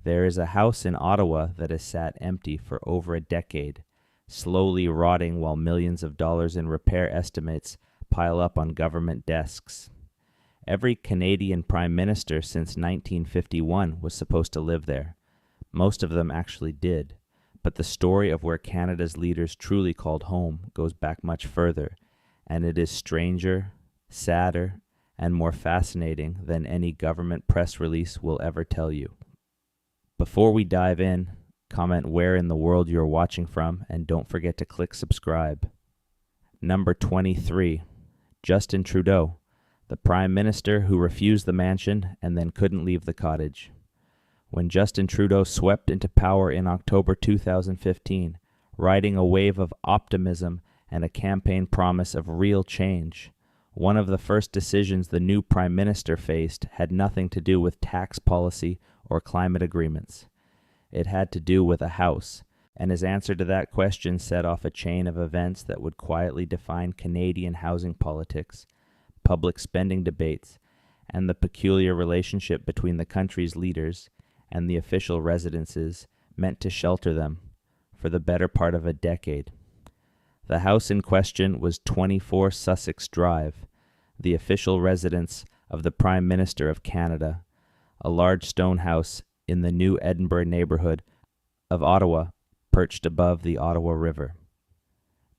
There is a house in Ottawa that has sat empty for over a decade, slowly rotting while millions of dollars in repair estimates pile up on government desks. Every Canadian Prime Minister since 1951 was supposed to live there. Most of them actually did, but the story of where Canada's leaders truly called home goes back much further, and it is stranger, sadder, and more fascinating than any government press release will ever tell you. Before we dive in, comment where in the world you're watching from, and don't forget to click subscribe. Number 23, Justin Trudeau, the Prime Minister who refused the mansion and then couldn't leave the cottage. When Justin Trudeau swept into power in October 2015, riding a wave of optimism and a campaign promise of real change, one of the first decisions the new Prime Minister faced had nothing to do with tax policy or climate agreements. It had to do with a house, and his answer to that question set off a chain of events that would quietly define Canadian housing politics, public spending debates, and the peculiar relationship between the country's leaders and the official residences meant to shelter them for the better part of a decade. The house in question was 24 Sussex Drive, the official residence of the Prime Minister of Canada, a large stone house in the New Edinburgh neighborhood of Ottawa, perched above the Ottawa River.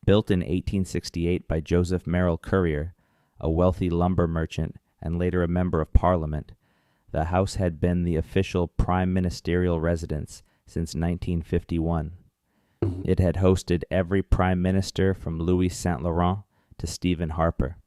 Built in 1868 by Joseph Merrill Currier, a wealthy lumber merchant and later a member of Parliament, the house had been the official prime ministerial residence since 1951. It had hosted every prime minister from Louis Saint Laurent to Stephen Harper.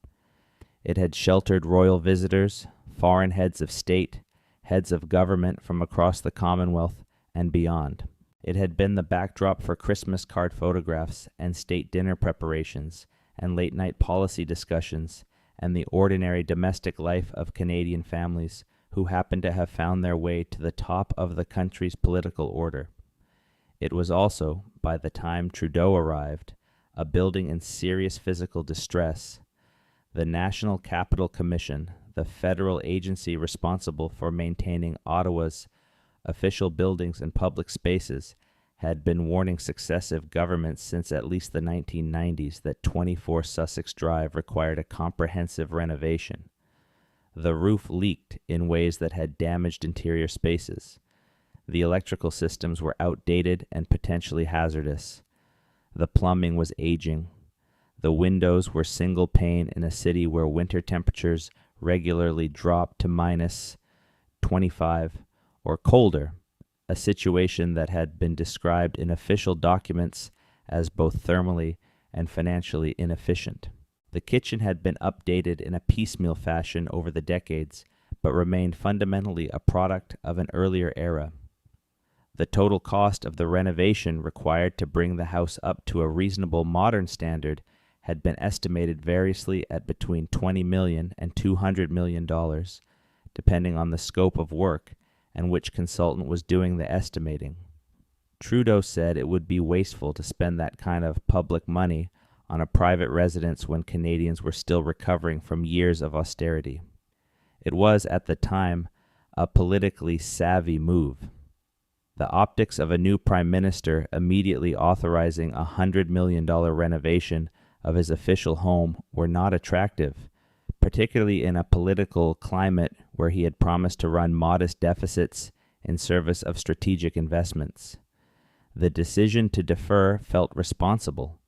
It had sheltered royal visitors, foreign heads of state, heads of government from across the Commonwealth and beyond. It had been the backdrop for Christmas card photographs and state dinner preparations and late-night policy discussions and the ordinary domestic life of Canadian families who happened to have found their way to the top of the country's political order. It was also, by the time Trudeau arrived, a building in serious physical distress. The National Capital Commission, the federal agency responsible for maintaining Ottawa's official buildings and public spaces, had been warning successive governments since at least the 1990s that 24 Sussex Drive required a comprehensive renovation. The roof leaked in ways that had damaged interior spaces. The electrical systems were outdated and potentially hazardous. The plumbing was aging. The windows were single pane in a city where winter temperatures regularly dropped to minus 25 or colder, a situation that had been described in official documents as both thermally and financially inefficient. The kitchen had been updated in a piecemeal fashion over the decades, but remained fundamentally a product of an earlier era. The total cost of the renovation required to bring the house up to a reasonable modern standard had been estimated variously at between $20 million and $200 million, depending on the scope of work and which consultant was doing the estimating. Trudeau said it would be wasteful to spend that kind of public money on a private residence when Canadians were still recovering from years of austerity. It was, at the time, a politically savvy move. The optics of a new prime minister immediately authorizing a $100 million renovation of his official home were not attractive, particularly in a political climate where he had promised to run modest deficits in service of strategic investments. The decision to defer felt responsible,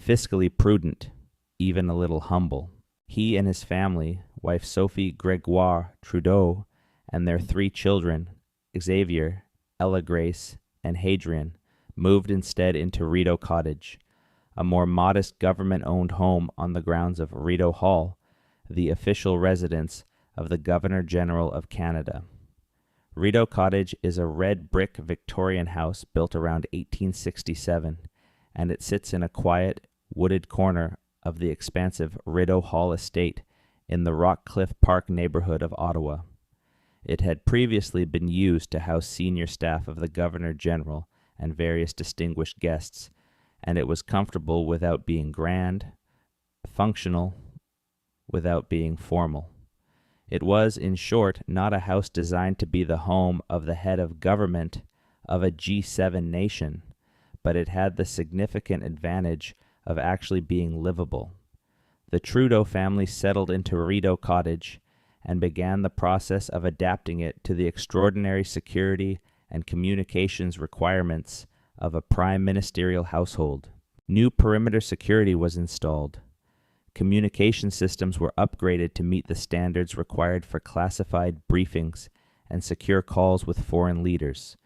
fiscally prudent, even a little humble. He and his family, wife Sophie Gregoire Trudeau, and their 3 children, Xavier, Ella Grace, and Hadrian, moved instead into Rideau Cottage, a more modest government-owned home on the grounds of Rideau Hall, the official residence of the Governor-General of Canada. Rideau Cottage is a red brick Victorian house built around 1867, and it sits in a quiet, wooded corner of the expansive Rideau Hall estate in the Rockcliffe Park neighborhood of Ottawa. It had previously been used to house senior staff of the Governor-General and various distinguished guests, and it was comfortable without being grand, functional without being formal. It was, in short, not a house designed to be the home of the head of government of a G7 nation, but it had the significant advantage of actually being livable. The Trudeau family settled into Rideau Cottage and began the process of adapting it to the extraordinary security and communications requirements of a prime ministerial household. New perimeter security was installed. Communication systems were upgraded to meet the standards required for classified briefings and secure calls with foreign leaders.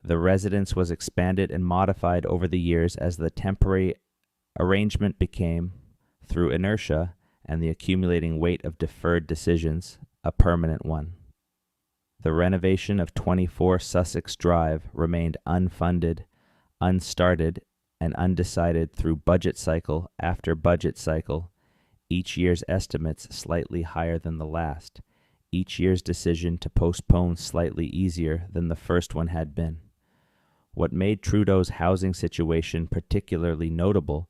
The residence was expanded and modified over the years as the temporary arrangement became, through inertia and the accumulating weight of deferred decisions, a permanent one. The renovation of 24 Sussex Drive remained unfunded, unstarted, and undecided through budget cycle after budget cycle, each year's estimates slightly higher than the last, each year's decision to postpone slightly easier than the first one had been. What made Trudeau's housing situation particularly notable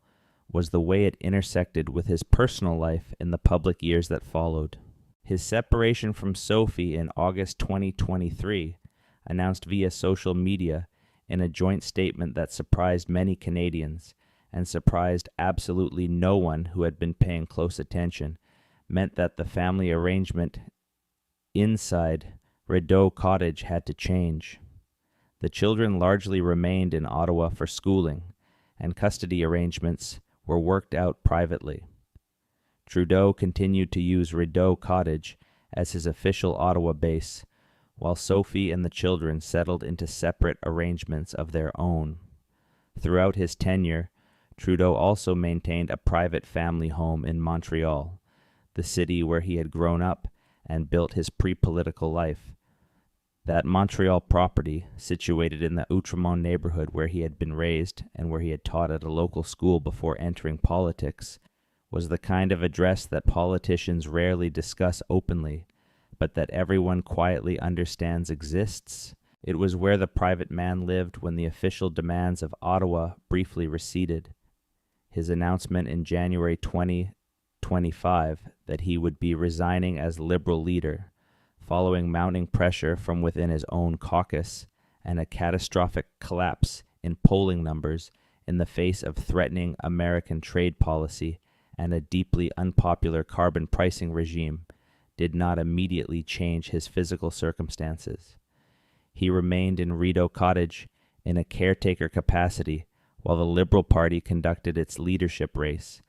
was the way it intersected with his personal life in the public years that followed. His separation from Sophie in August 2023, announced via social media in a joint statement that surprised many Canadians and surprised absolutely no one who had been paying close attention, meant that the family arrangement inside Rideau Cottage had to change. The children largely remained in Ottawa for schooling, and custody arrangements were worked out privately. Trudeau continued to use Rideau Cottage as his official Ottawa base, while Sophie and the children settled into separate arrangements of their own. Throughout his tenure, Trudeau also maintained a private family home in Montreal, the city where he had grown up and built his pre-political life. That Montreal property, situated in the Outremont neighborhood where he had been raised and where he had taught at a local school before entering politics, was the kind of address that politicians rarely discuss openly, but that everyone quietly understands exists. It was where the private man lived when the official demands of Ottawa briefly receded. His announcement in January 2025 that he would be resigning as Liberal leader, following mounting pressure from within his own caucus and a catastrophic collapse in polling numbers in the face of threatening American trade policy and a deeply unpopular carbon pricing regime, did not immediately change his physical circumstances. He remained in Rideau Cottage in a caretaker capacity while the Liberal Party conducted its leadership race,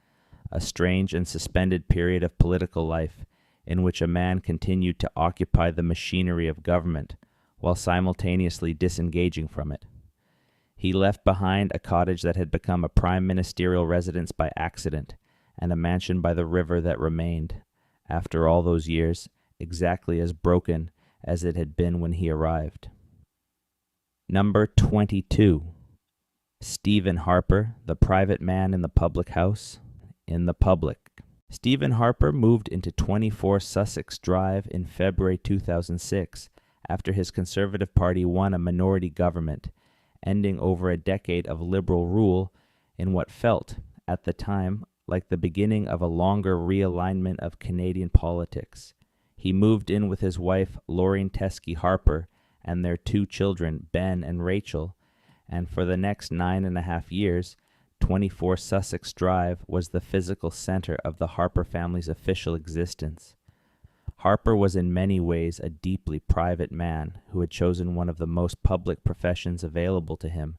a strange and suspended period of political life in which a man continued to occupy the machinery of government while simultaneously disengaging from it. He left behind a cottage that had become a prime ministerial residence by accident and a mansion by the river that remained, after all those years, exactly as broken as it had been when he arrived. Number 22. Stephen Harper, the private man in the public house. In the public. Stephen Harper moved into 24 Sussex Drive in February 2006 after his Conservative Party won a minority government, ending over a decade of Liberal rule in what felt, at the time, like the beginning of a longer realignment of Canadian politics. He moved in with his wife, Laureen Teskey Harper, and their two children, Ben and Rachel, and for the next 9.5 years, 24 Sussex Drive was the physical center of the Harper family's official existence. Harper was in many ways a deeply private man who had chosen one of the most public professions available to him,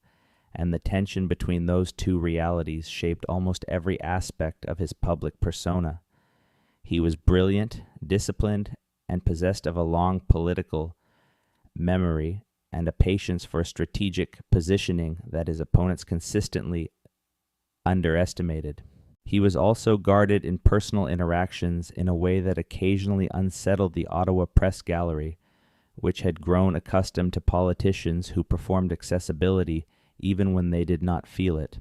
and the tension between those two realities shaped almost every aspect of his public persona. He was brilliant, disciplined, and possessed of a long political memory and a patience for strategic positioning that his opponents consistently underestimated. He was also guarded in personal interactions in a way that occasionally unsettled the Ottawa press gallery, which had grown accustomed to politicians who performed accessibility even when they did not feel it.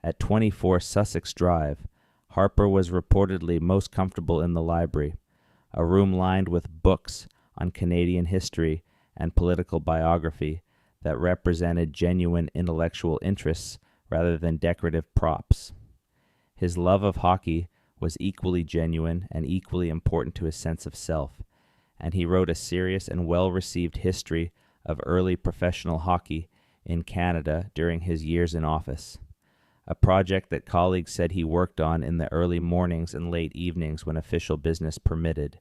At 24 Sussex Drive, Harper was reportedly most comfortable in the library, a room lined with books on Canadian history and political biography that represented genuine intellectual interests rather than decorative props. His love of hockey was equally genuine and equally important to his sense of self, and he wrote a serious and well-received history of early professional hockey in Canada during his years in office, a project that colleagues said he worked on in the early mornings and late evenings when official business permitted.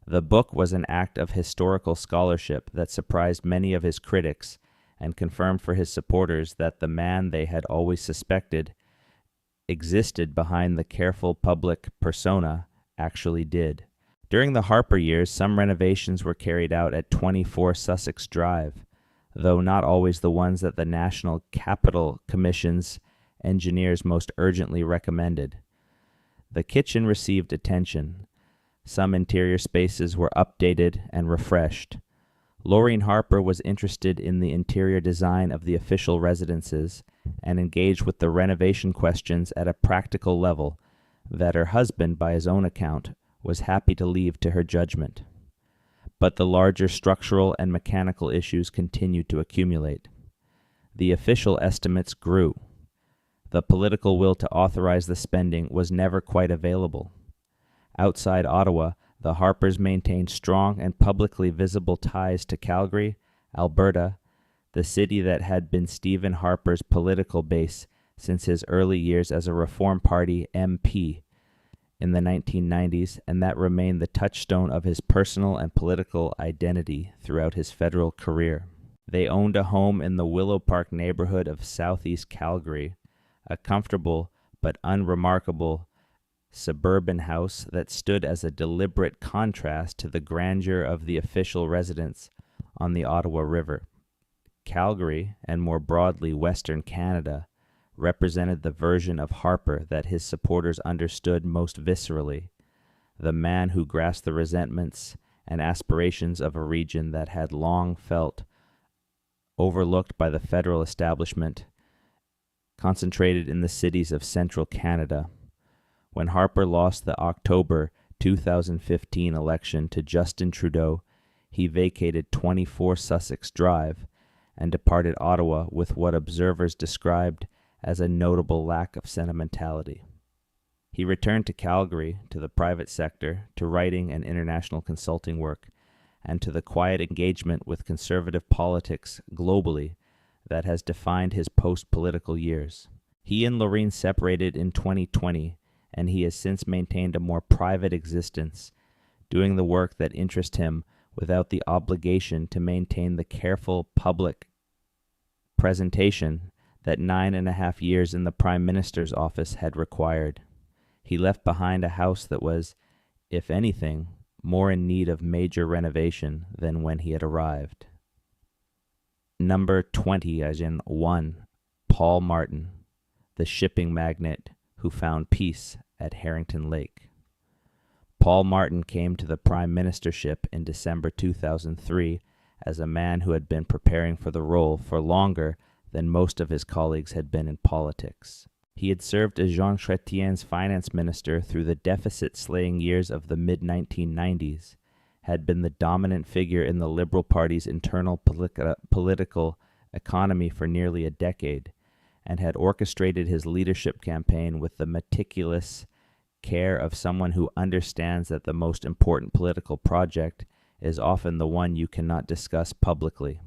The book was an act of historical scholarship that surprised many of his critics and confirmed for his supporters that the man they had always suspected existed behind the careful public persona actually did. During the Harper years, some renovations were carried out at 24 Sussex Drive, though not always the ones that the National Capital Commission's engineers most urgently recommended. The kitchen received attention. Some interior spaces were updated and refreshed. Laureen Harper was interested in the interior design of the official residences and engaged with the renovation questions at a practical level that her husband, by his own account, was happy to leave to her judgment. But the larger structural and mechanical issues continued to accumulate. The official estimates grew. The political will to authorize the spending was never quite available. Outside Ottawa, the Harpers maintained strong and publicly visible ties to Calgary, Alberta, the city that had been Stephen Harper's political base since his early years as a Reform Party MP in the 1990s, and that remained the touchstone of his personal and political identity throughout his federal career. They owned a home in the Willow Park neighborhood of southeast Calgary, a comfortable but unremarkable suburban house that stood as a deliberate contrast to the grandeur of the official residence on the Ottawa River. Calgary, and more broadly Western Canada, represented the version of Harper that his supporters understood most viscerally, the man who grasped the resentments and aspirations of a region that had long felt overlooked by the federal establishment, concentrated in the cities of central Canada. When Harper lost the October 2015 election to Justin Trudeau, he vacated 24 Sussex Drive and departed Ottawa with what observers described as a notable lack of sentimentality. He returned to Calgary, to the private sector, to writing and international consulting work, and to the quiet engagement with conservative politics globally that has defined his post-political years. He and Laureen separated in 2020, and he has since maintained a more private existence, doing the work that interests him without the obligation to maintain the careful public presentation that 9.5 years in the Prime Minister's office had required. He left behind a house that was, if anything, more in need of major renovation than when he had arrived. Number 20, as in 1, Paul Martin, the shipping magnate who found peace at Harrington Lake. Paul Martin came to the Prime Ministership in December 2003 as a man who had been preparing for the role for longer than most of his colleagues had been in politics. He had served as Jean Chrétien's finance minister through the deficit-slaying years of the mid-1990s, had been the dominant figure in the Liberal Party's internal political economy for nearly a decade, and had orchestrated his leadership campaign with the meticulous care of someone who understands that the most important political project is often the one you cannot discuss publicly.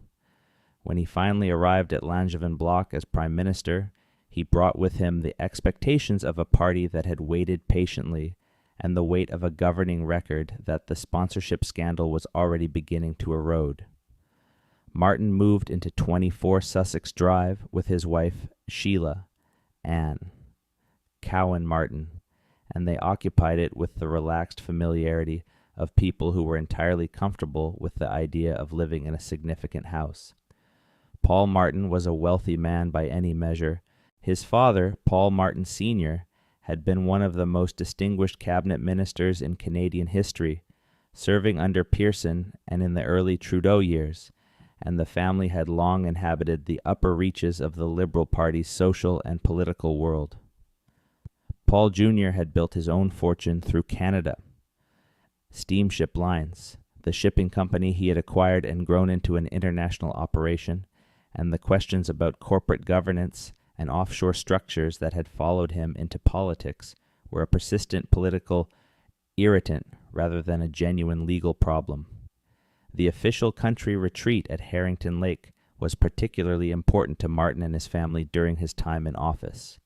When he finally arrived at Langevin Block as Prime Minister, he brought with him the expectations of a party that had waited patiently and the weight of a governing record that the sponsorship scandal was already beginning to erode. Martin moved into 24 Sussex Drive with his wife, Sheila, Anne, Cowan Martin, and they occupied it with the relaxed familiarity of people who were entirely comfortable with the idea of living in a significant house. Paul Martin was a wealthy man by any measure. His father, Paul Martin Sr., had been one of the most distinguished cabinet ministers in Canadian history, serving under Pearson and in the early Trudeau years, and the family had long inhabited the upper reaches of the Liberal Party's social and political world. Paul Jr. had built his own fortune through Canada Steamship Lines, the shipping company he had acquired and grown into an international operation, and the questions about corporate governance and offshore structures that had followed him into politics were a persistent political irritant rather than a genuine legal problem. The official country retreat at Harrington Lake was particularly important to Martin and his family during his time in office.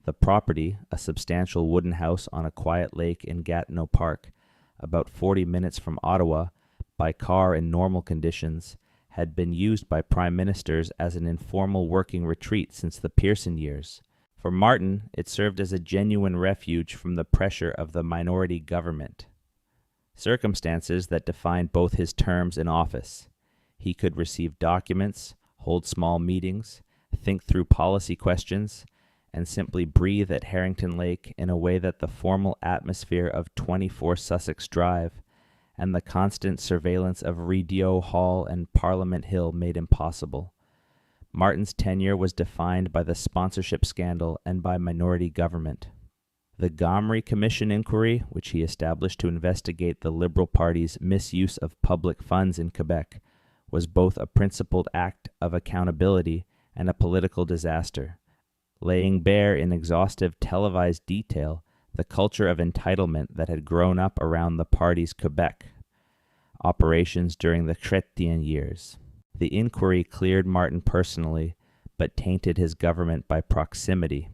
The property, a substantial wooden house on a quiet lake in Gatineau Park, about 40 minutes from Ottawa, by car in normal conditions, had been used by prime ministers as an informal working retreat since the Pearson years. For Martin, it served as a genuine refuge from the pressure of the minority government, circumstances that defined both his terms in office. He could receive documents, hold small meetings, think through policy questions, and simply breathe at Harrington Lake in a way that the formal atmosphere of 24 Sussex Drive and the constant surveillance of Rideau Hall and Parliament Hill made impossible. Martin's tenure was defined by the sponsorship scandal and by minority government. The Gomery Commission inquiry, which he established to investigate the Liberal Party's misuse of public funds in Quebec, was both a principled act of accountability and a political disaster, laying bare in exhaustive televised detail the culture of entitlement that had grown up around the party's Quebec operations during the Chrétien years. The inquiry cleared Martin personally, but tainted his government by proximity,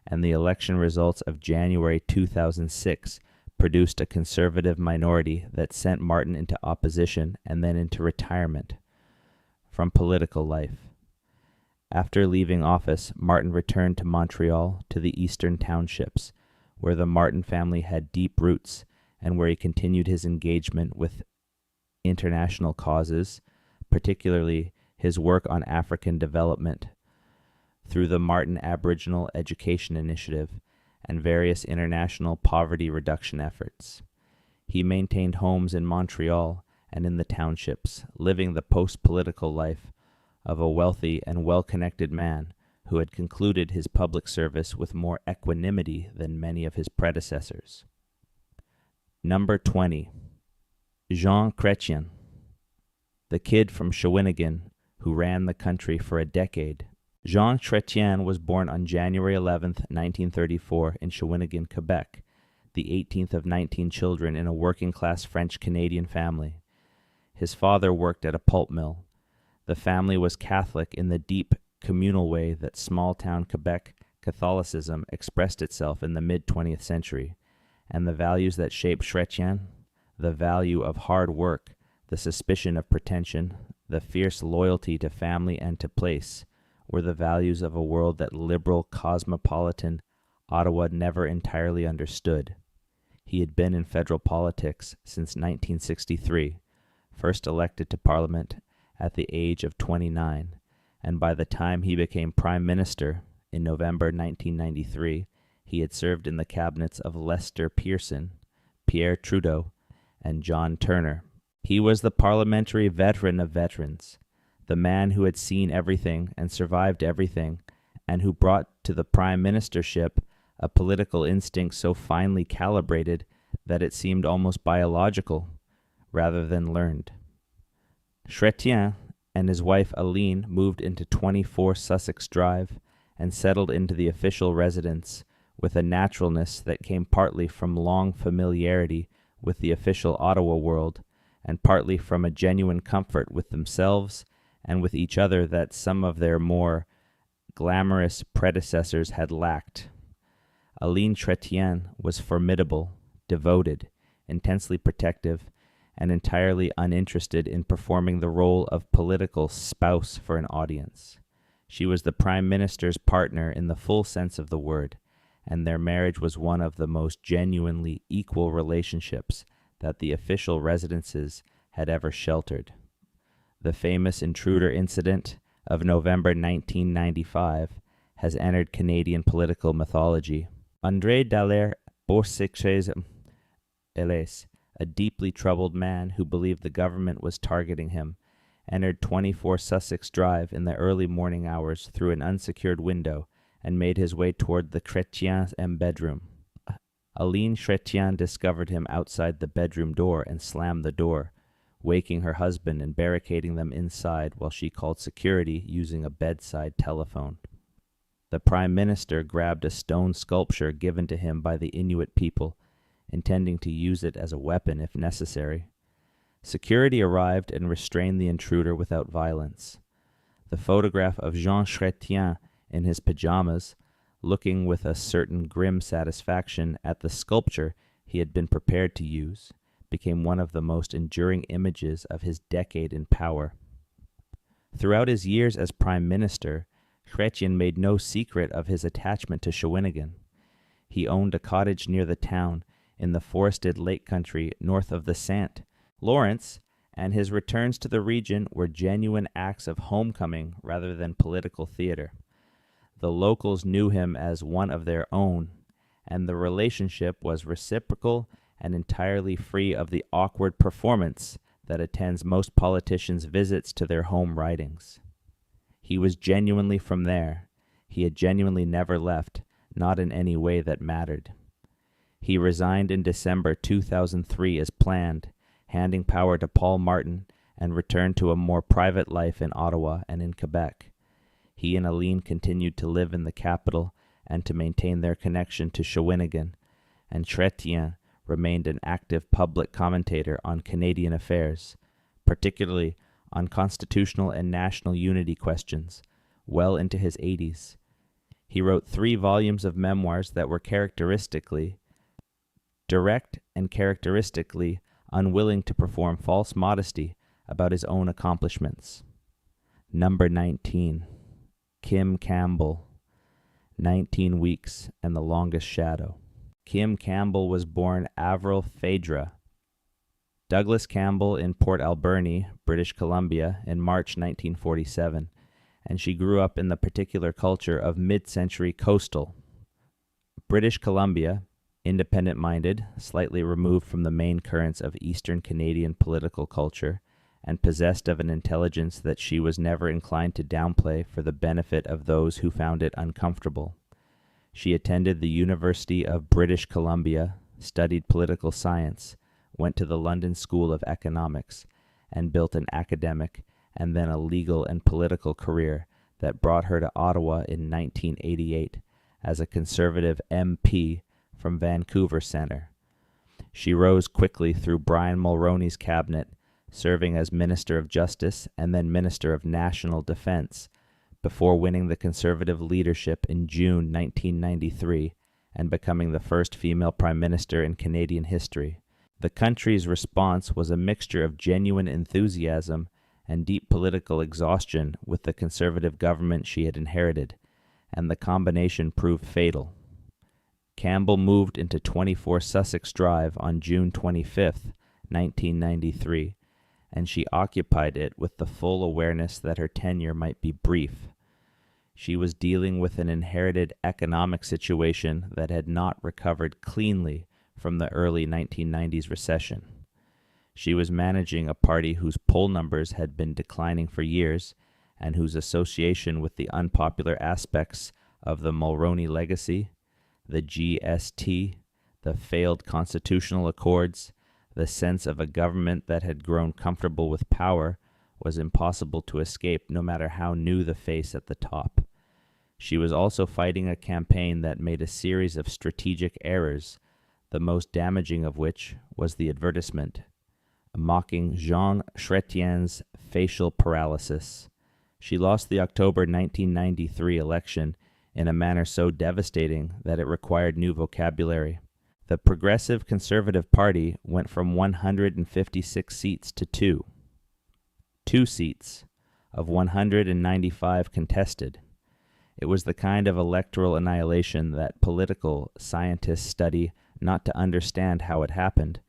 and the election results of January 2006 produced a conservative minority that sent Martin into opposition and then into retirement from political life. After leaving office, Martin returned to Montreal, to the Eastern Townships, where the Martin family had deep roots and where he continued his engagement with international causes, particularly his work on African development, through the Martin Aboriginal Education Initiative and various international poverty reduction efforts. He maintained homes in Montreal and in the townships, living the post-political life of a wealthy and well-connected man who had concluded his public service with more equanimity than many of his predecessors. Number 20. Jean Chrétien, the kid from Shawinigan who ran the country for a decade. Jean Chrétien was born on January 11, 1934, in Shawinigan, Quebec, the 18th of 19 children in a working-class French-Canadian family. His father worked at a pulp mill. The family was Catholic in the deep, communal way that small-town Quebec Catholicism expressed itself in the mid-20th century, and the values that shaped Chrétien, the value of hard work, the suspicion of pretension, the fierce loyalty to family and to place, were the values of a world that liberal, cosmopolitan Ottawa never entirely understood. He had been in federal politics since 1963, first elected to Parliament at the age of 29, and by the time he became Prime Minister in November 1993, he had served in the cabinets of Lester Pearson, Pierre Trudeau, and John Turner. He was the parliamentary veteran of veterans, the man who had seen everything and survived everything, and who brought to the prime ministership a political instinct so finely calibrated that it seemed almost biological rather than learned. Chrétien and his wife Aline moved into 24 Sussex Drive and settled into the official residence with a naturalness that came partly from long familiarity with the official Ottawa world and partly from a genuine comfort with themselves and with each other that some of their more glamorous predecessors had lacked. Aline Chrétien was formidable, devoted, intensely protective, and entirely uninterested in performing the role of political spouse for an audience. She was the Prime Minister's partner in the full sense of the word, and their marriage was one of the most genuinely equal relationships that the official residences had ever sheltered. The famous intruder incident of November 1995 has entered Canadian political mythology. André Dallaire Beausecret's Elais, a deeply troubled man who believed the government was targeting him, entered 24 Sussex Drive in the early morning hours through an unsecured window and made his way toward the Chrétiens' bedroom. Aline Chrétien discovered him outside the bedroom door and slammed the door, waking her husband and barricading them inside while she called security using a bedside telephone. The Prime Minister grabbed a stone sculpture given to him by the Inuit people, intending to use it as a weapon if necessary. Security arrived and restrained the intruder without violence. The photograph of Jean Chrétien in his pajamas, looking with a certain grim satisfaction at the sculpture he had been prepared to use, became one of the most enduring images of his decade in power. Throughout his years as Prime Minister, Chrétien made no secret of his attachment to Shawinigan. He owned a cottage near the town in the forested lake country north of the Sant. Lawrence and his returns to the region were genuine acts of homecoming rather than political theater. The locals knew him as one of their own, and the relationship was reciprocal and entirely free of the awkward performance that attends most politicians' visits to their home ridings. He was genuinely from there. He had genuinely never left, not in any way that mattered. He resigned in December 2003 as planned, handing power to Paul Martin, and returned to a more private life in Ottawa and in Quebec. He and Aline continued to live in the capital and to maintain their connection to Shawinigan, and Chrétien remained an active public commentator on Canadian affairs, particularly on constitutional and national unity questions, well into his 80s. He wrote 3 volumes of memoirs that were characteristically direct and characteristically unwilling to perform false modesty about his own accomplishments. Number 19. Kim Campbell, 19 Weeks and the Longest Shadow. Kim Campbell was born Avril Phaedra Douglas Campbell in Port Alberni, British Columbia, in March 1947, and she grew up in the particular culture of mid-century coastal British Columbia, independent-minded, slightly removed from the main currents of Eastern Canadian political culture, and possessed of an intelligence that she was never inclined to downplay for the benefit of those who found it uncomfortable. She attended the University of British Columbia, studied political science, went to the London School of Economics, and built an academic and then a legal and political career that brought her to Ottawa in 1988 as a Conservative MP from Vancouver Centre. She rose quickly through Brian Mulroney's cabinet, serving as Minister of Justice and then Minister of National Defence, before winning the Conservative leadership in June 1993 and becoming the first female Prime Minister in Canadian history. The country's response was a mixture of genuine enthusiasm and deep political exhaustion with the Conservative government she had inherited, and the combination proved fatal. Campbell moved into 24 Sussex Drive on June 25, 1993, and she occupied it with the full awareness that her tenure might be brief. She was dealing with an inherited economic situation that had not recovered cleanly from the early 1990s recession. She was managing a party whose poll numbers had been declining for years and whose association with the unpopular aspects of the Mulroney legacy, the GST, the failed constitutional accords, the sense of a government that had grown comfortable with power was impossible to escape no matter how new the face at the top. She was also fighting a campaign that made a series of strategic errors, the most damaging of which was the advertisement, mocking Jean Chrétien's facial paralysis. She lost the October 1993 election in a manner so devastating that it required new vocabulary. The Progressive Conservative Party went from 156 seats to 2. 2 seats of 195 contested. It was the kind of electoral annihilation that political scientists study not to understand how it happened,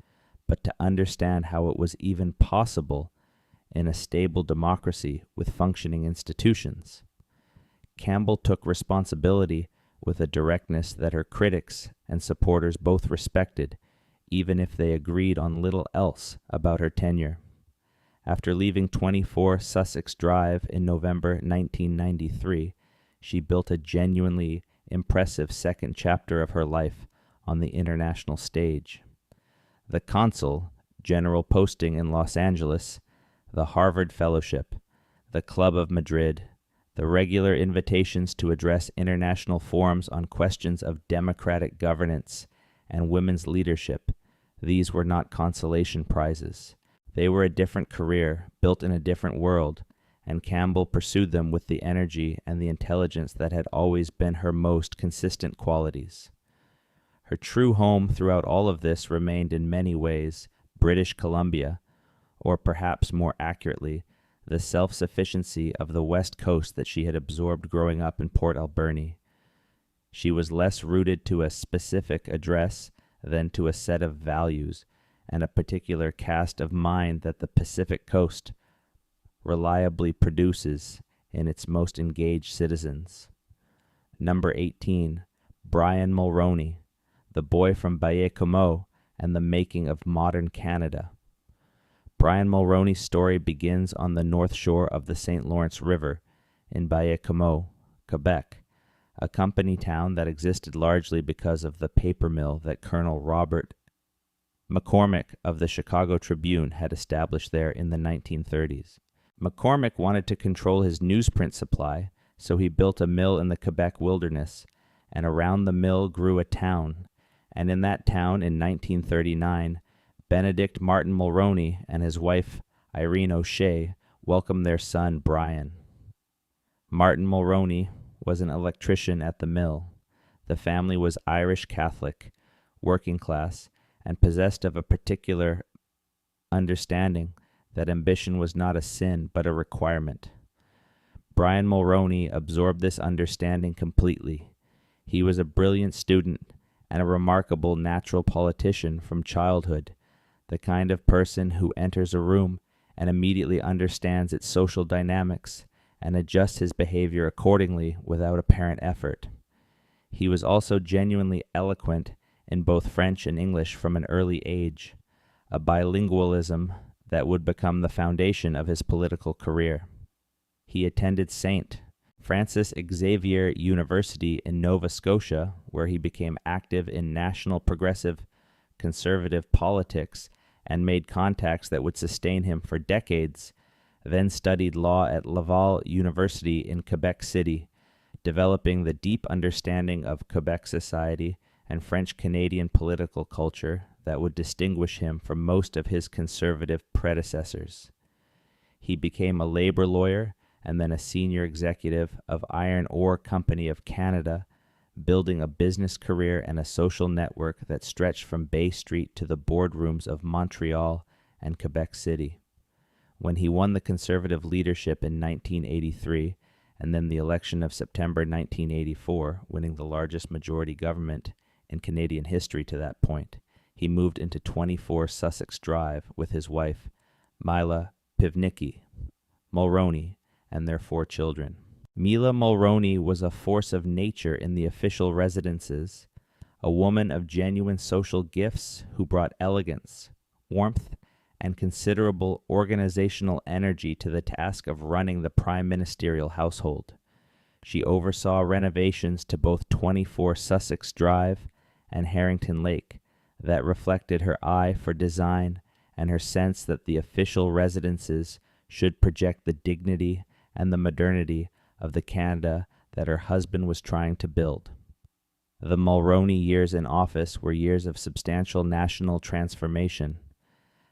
but to understand how it was even possible in a stable democracy with functioning institutions. Campbell took responsibility with a directness that her critics and supporters both respected, even if they agreed on little else about her tenure. After leaving 24 Sussex Drive in November 1993, she built a genuinely impressive second chapter of her life on the international stage. The Consul, general posting in Los Angeles, the Harvard Fellowship, the Club of Madrid, The regular invitations to address international forums on questions of democratic governance and women's leadership, these were not consolation prizes. They were a different career, built in a different world, and Campbell pursued them with the energy and the intelligence that had always been her most consistent qualities. Her true home throughout all of this remained in many ways British Columbia, or perhaps more accurately, the self-sufficiency of the West Coast that she had absorbed growing up in Port Alberni. She was less rooted to a specific address than to a set of values and a particular cast of mind that the Pacific Coast reliably produces in its most engaged citizens. Number 18, Brian Mulroney, the boy from Baie-Comeau and the making of modern Canada. Brian Mulroney's story begins on the north shore of the St. Lawrence River in Baie-Comeau, Quebec, a company town that existed largely because of the paper mill that Colonel Robert McCormick of the Chicago Tribune had established there in the 1930s. McCormick wanted to control his newsprint supply, so he built a mill in the Quebec wilderness, and around the mill grew a town, and in that town in 1939, Benedict Martin Mulroney and his wife Irene O'Shea welcomed their son Brian. Martin Mulroney was an electrician at the mill. The family was Irish Catholic, working class, and possessed of a particular understanding that ambition was not a sin but a requirement. Brian Mulroney absorbed this understanding completely. He was a brilliant student and a remarkable natural politician from childhood, the kind of person who enters a room and immediately understands its social dynamics and adjusts his behavior accordingly without apparent effort. He was also genuinely eloquent in both French and English from an early age, a bilingualism that would become the foundation of his political career. He attended St. Francis Xavier University in Nova Scotia, where he became active in national progressive conservative politics and made contacts that would sustain him for decades, then studied law at Laval University in Quebec City, developing the deep understanding of Quebec society and French-Canadian political culture that would distinguish him from most of his conservative predecessors. He became a labor lawyer and then a senior executive of Iron Ore Company of Canada, building a business career and a social network that stretched from Bay Street to the boardrooms of Montreal and Quebec City. When he won the conservative leadership in 1983 and then the election of September 1984, winning the largest majority government in Canadian history to that point, he moved into 24 Sussex Drive with his wife, Mila Pivnicki Mulroney, and their 4 children. Mila Mulroney was a force of nature in the official residences, a woman of genuine social gifts who brought elegance, warmth, and considerable organizational energy to the task of running the prime ministerial household. She oversaw renovations to both 24 Sussex Drive and Harrington Lake that reflected her eye for design and her sense that the official residences should project the dignity and the modernity of the Canada that her husband was trying to build. The Mulroney years in office were years of substantial national transformation.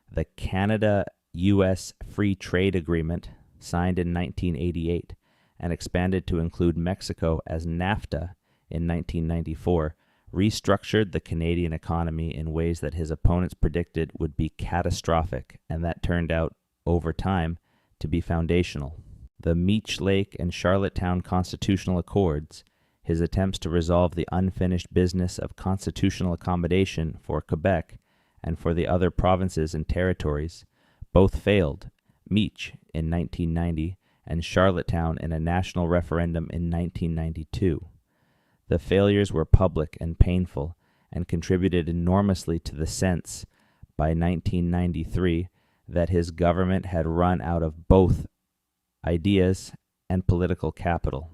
The Canada-U.S. Free Trade Agreement, signed in 1988 and expanded to include Mexico as NAFTA in 1994, restructured the Canadian economy in ways that his opponents predicted would be catastrophic, and that turned out, over time, to be foundational. The Meech Lake and Charlottetown Constitutional Accords, his attempts to resolve the unfinished business of constitutional accommodation for Quebec and for the other provinces and territories, both failed, Meech in 1990 and Charlottetown in a national referendum in 1992. The failures were public and painful and contributed enormously to the sense, by 1993, that his government had run out of both ideas and political capital.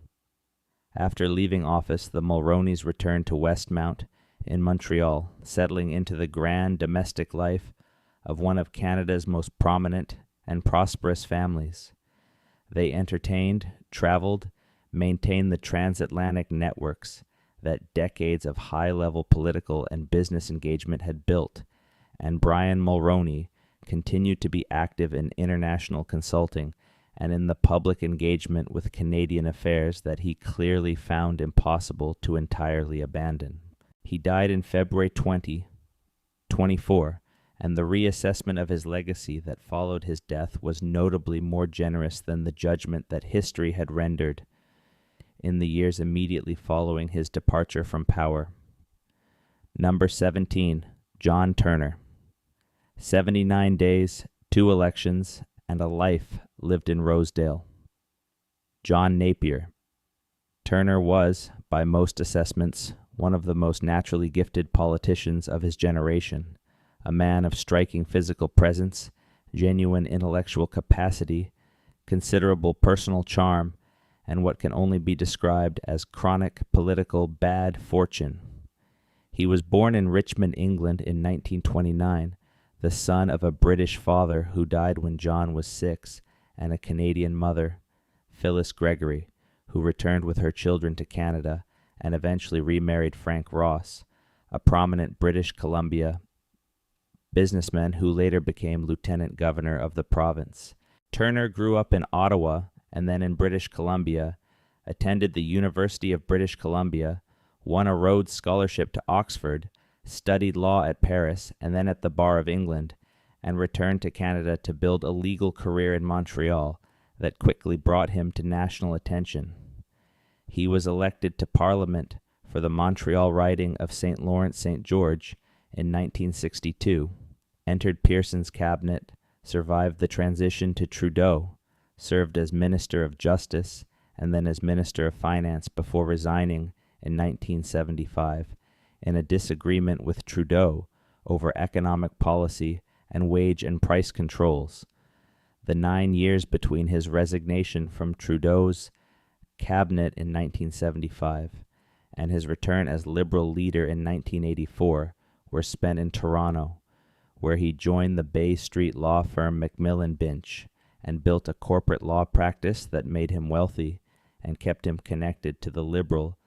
After leaving office, the Mulroneys returned to Westmount in Montreal, settling into the grand domestic life of one of Canada's most prominent and prosperous families. They entertained, traveled, maintain the transatlantic networks that decades of high-level political and business engagement had built, and Brian Mulroney continued to be active in international consulting and in the public engagement with Canadian affairs that he clearly found impossible to entirely abandon. He died in February 2024, and the reassessment of his legacy that followed his death was notably more generous than the judgment that history had rendered in the years immediately following his departure from power. Number 17, John Turner. 79 days, 2 elections, and a life lived in Rosedale. John Napier. Turner was, by most assessments, one of the most naturally gifted politicians of his generation, a man of striking physical presence, genuine intellectual capacity, considerable personal charm, and what can only be described as chronic political bad fortune. He was born in Richmond, England in 1929, the son of a British father who died when John was 6, and a Canadian mother, Phyllis Gregory, who returned with her children to Canada and eventually remarried Frank Ross, a prominent British Columbia businessman who later became lieutenant governor of the province. Turner grew up in Ottawa and then in British Columbia, attended the University of British Columbia, won a Rhodes Scholarship to Oxford, studied law at Paris and then at the Bar of England, and returned to Canada to build a legal career in Montreal that quickly brought him to national attention. He was elected to Parliament for the Montreal riding of St. Lawrence-St. George in 1962, entered Pearson's cabinet, survived the transition to Trudeau, served as Minister of Justice and then as Minister of Finance before resigning in 1975 in a disagreement with Trudeau over economic policy and wage and price controls. The 9 years between his resignation from Trudeau's cabinet in 1975 and his return as Liberal leader in 1984 were spent in Toronto, where he joined the Bay Street law firm Macmillan Binch and built a corporate law practice that made him wealthy and kept him connected to the Liberal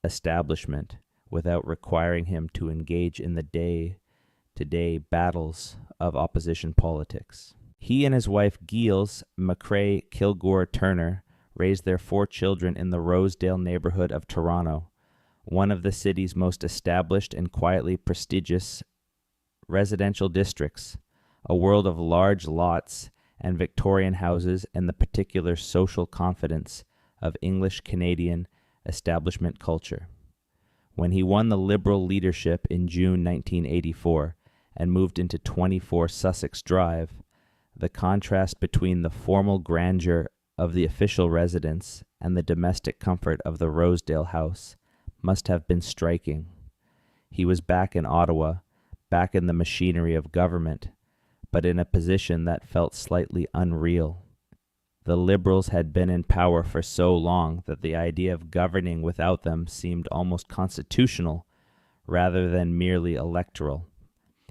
establishment without requiring him to engage in the day-to-day battles of opposition politics. He and his wife Giles McCrae Kilgore Turner raised their 4 children in the Rosedale neighborhood of Toronto, one of the city's most established and quietly prestigious residential districts, a world of large lots and Victorian houses and the particular social confidence of English-Canadian establishment culture. When he won the Liberal leadership in June 1984 and moved into 24 Sussex Drive, the contrast between the formal grandeur of the official residence and the domestic comfort of the Rosedale house must have been striking. He was back in Ottawa, back in the machinery of government, but in a position that felt slightly unreal. The Liberals had been in power for so long that the idea of governing without them seemed almost constitutional rather than merely electoral.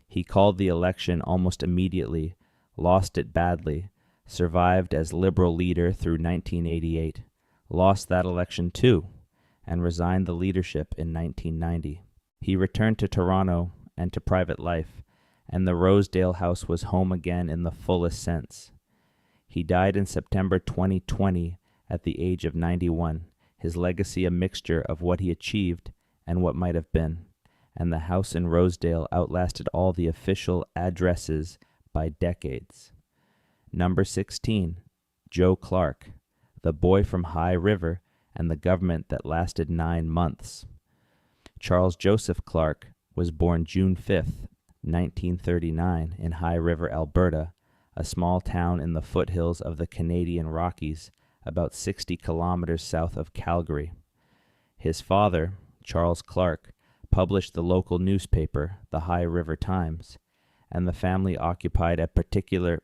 He called the election almost immediately, lost it badly, survived as Liberal leader through 1988, lost that election too, and resigned the leadership in 1990. He returned to Toronto and to private life, and the Rosedale house was home again in the fullest sense. He died in September 2020 at the age of 91, his legacy a mixture of what he achieved and what might have been, and the house in Rosedale outlasted all the official addresses by decades. Number 16, Joe Clark, the boy from High River and the government that lasted 9 months. Charles Joseph Clark was born June 5th, 1939 in High River, Alberta, a small town in the foothills of the Canadian Rockies, about 60 kilometers south of Calgary. His father, Charles Clark, published the local newspaper, the High River Times, and the family occupied a particular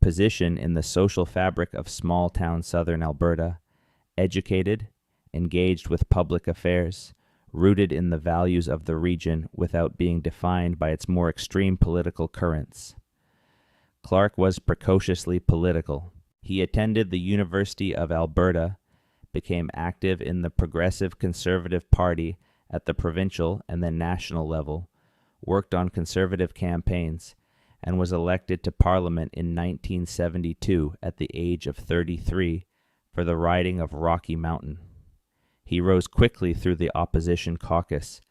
position in the social fabric of small-town southern Alberta, educated, engaged with public affairs, rooted in the values of the region without being defined by its more extreme political currents. Clark was precociously political. He attended the University of Alberta, became active in the Progressive Conservative Party at the provincial and then national level, worked on conservative campaigns, and was elected to Parliament in 1972 at the age of 33 for the riding of Rocky Mountain. He rose quickly through the opposition caucus,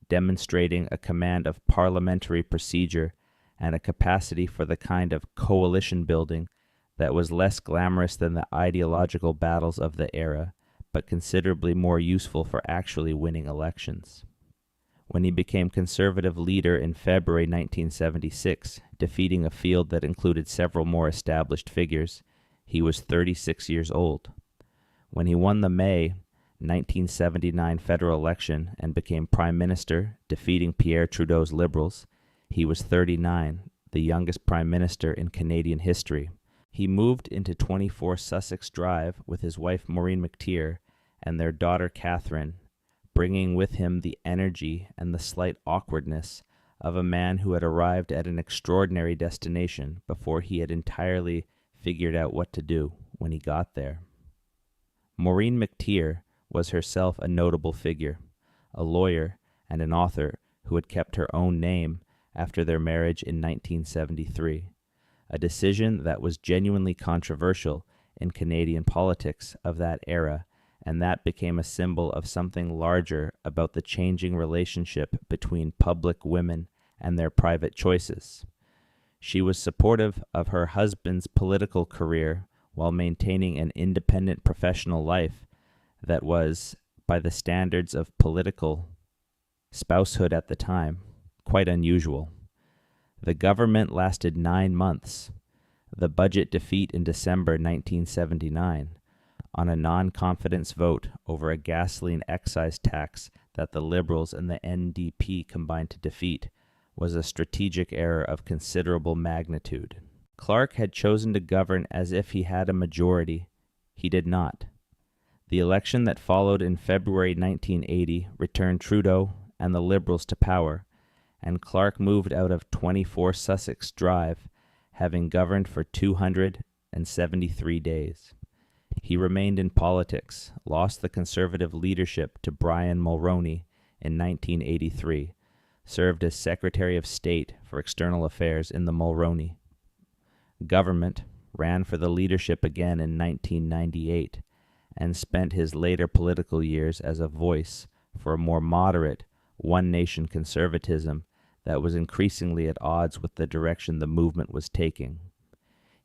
demonstrating a command of parliamentary procedure and a capacity for the kind of coalition building that was less glamorous than the ideological battles of the era, but considerably more useful for actually winning elections. When he became Conservative leader in February 1976, defeating a field that included several more established figures, he was 36 years old. When he won the May 1979 federal election and became Prime Minister, defeating Pierre Trudeau's Liberals, he was 39, the youngest Prime Minister in Canadian history. He moved into 24 Sussex Drive with his wife Maureen McTeer and their daughter Catherine, bringing with him the energy and the slight awkwardness of a man who had arrived at an extraordinary destination before he had entirely figured out what to do when he got there. Maureen McTeer was herself a notable figure, a lawyer and an author who had kept her own name after their marriage in 1973, a decision that was genuinely controversial in Canadian politics of that era, and that became a symbol of something larger about the changing relationship between public women and their private choices. She was supportive of her husband's political career while maintaining an independent professional life that was, by the standards of political spousehood at the time, quite unusual. The government lasted 9 months. The budget defeat in December 1979 on a non-confidence vote over a gasoline excise tax that the Liberals and the NDP combined to defeat was a strategic error of considerable magnitude. Clark had chosen to govern as if he had a majority. He did not. The election that followed in February 1980 returned Trudeau and the Liberals to power, and Clark moved out of 24 Sussex Drive, having governed for 273 days. He remained in politics, lost the Conservative leadership to Brian Mulroney in 1983, served as Secretary of State for External Affairs in the Mulroney government, ran for the leadership again in 1998, and spent his later political years as a voice for a more moderate, one-nation conservatism that was increasingly at odds with the direction the movement was taking.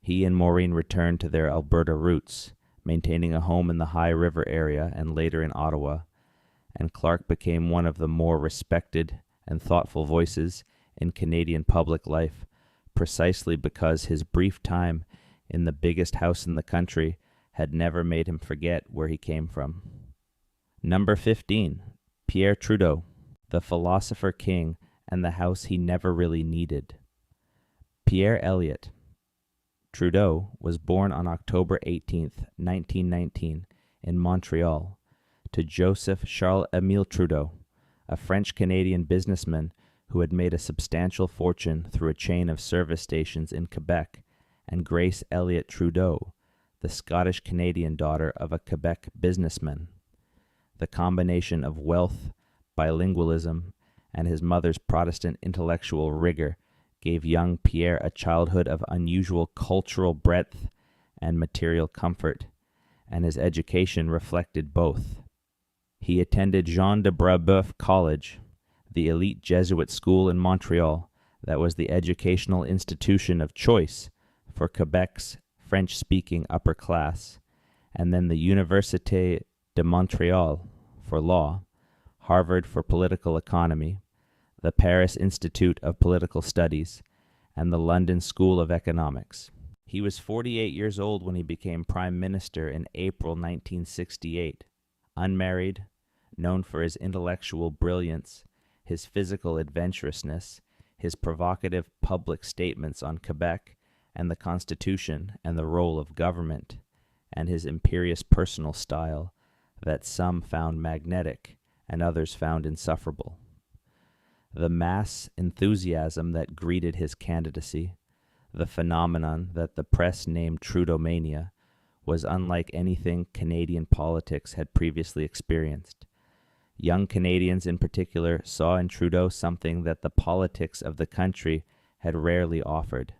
He and Maureen returned to their Alberta roots, maintaining a home in the High River area and later in Ottawa, and Clark became one of the more respected and thoughtful voices in Canadian public life, precisely because his brief time in the biggest house in the country had never made him forget where he came from. Number 15, Pierre Trudeau, the philosopher king and the house he never really needed. Pierre Elliott Trudeau was born on October 18, 1919, in Montreal, to Joseph Charles-Émile Trudeau, a French-Canadian businessman who had made a substantial fortune through a chain of service stations in Quebec, and Grace Elliott Trudeau, the Scottish-Canadian daughter of a Quebec businessman. The combination of wealth, bilingualism, and his mother's Protestant intellectual rigor gave young Pierre a childhood of unusual cultural breadth and material comfort, and his education reflected both. He attended Jean de Brébeuf College, the elite Jesuit school in Montreal that was the educational institution of choice for Quebec's French-speaking upper class, and then the Université de Montréal for law, Harvard for political economy, the Paris Institute of Political Studies, and the London School of Economics. He was 48 years old when he became Prime Minister in April 1968, unmarried, known for his intellectual brilliance, his physical adventurousness, his provocative public statements on Quebec and the Constitution and the role of government, and his imperious personal style that some found magnetic and others found insufferable. The mass enthusiasm that greeted his candidacy, the phenomenon that the press named Trudeau-mania, was unlike anything Canadian politics had previously experienced. Young Canadians in particular saw in Trudeau something that the politics of the country had rarely offered: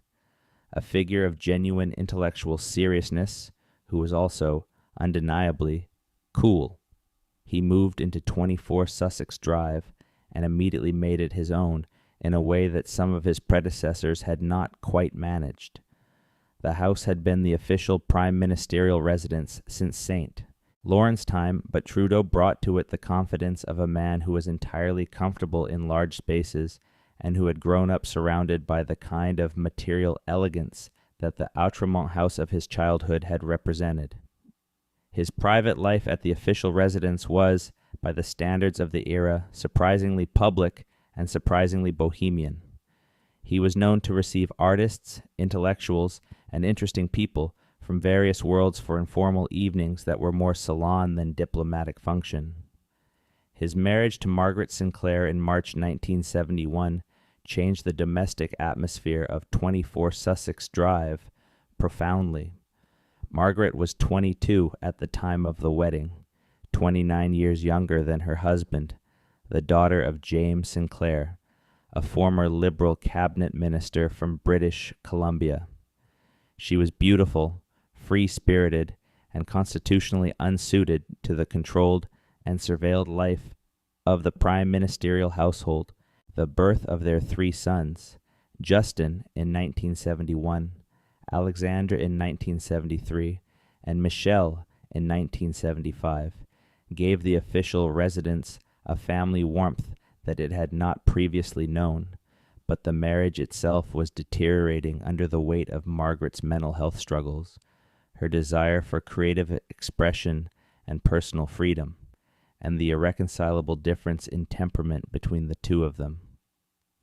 a figure of genuine intellectual seriousness who was also, undeniably, cool. He moved into 24 Sussex Drive and immediately made it his own in a way that some of his predecessors had not quite managed. The house had been the official prime ministerial residence since St. Lawrence time, but Trudeau brought to it the confidence of a man who was entirely comfortable in large spaces and who had grown up surrounded by the kind of material elegance that the Outremont house of his childhood had represented. His private life at the official residence was, by the standards of the era, surprisingly public and surprisingly bohemian. He was known to receive artists, intellectuals, and interesting people from various worlds for informal evenings that were more salon than diplomatic function. His marriage to Margaret Sinclair in March 1971 changed the domestic atmosphere of 24 Sussex Drive profoundly. Margaret was 22 at the time of the wedding, 29 years younger than her husband, the daughter of James Sinclair, a former Liberal cabinet minister from British Columbia. She was beautiful, free-spirited, and constitutionally unsuited to the controlled and surveilled life of the prime ministerial household. The birth of their 3 sons, Justin in 1971, Alexandra in 1973, and Michelle in 1975, gave the official residence a family warmth that it had not previously known, but the marriage itself was deteriorating under the weight of Margaret's mental health struggles, her desire for creative expression and personal freedom, and the irreconcilable difference in temperament between the two of them.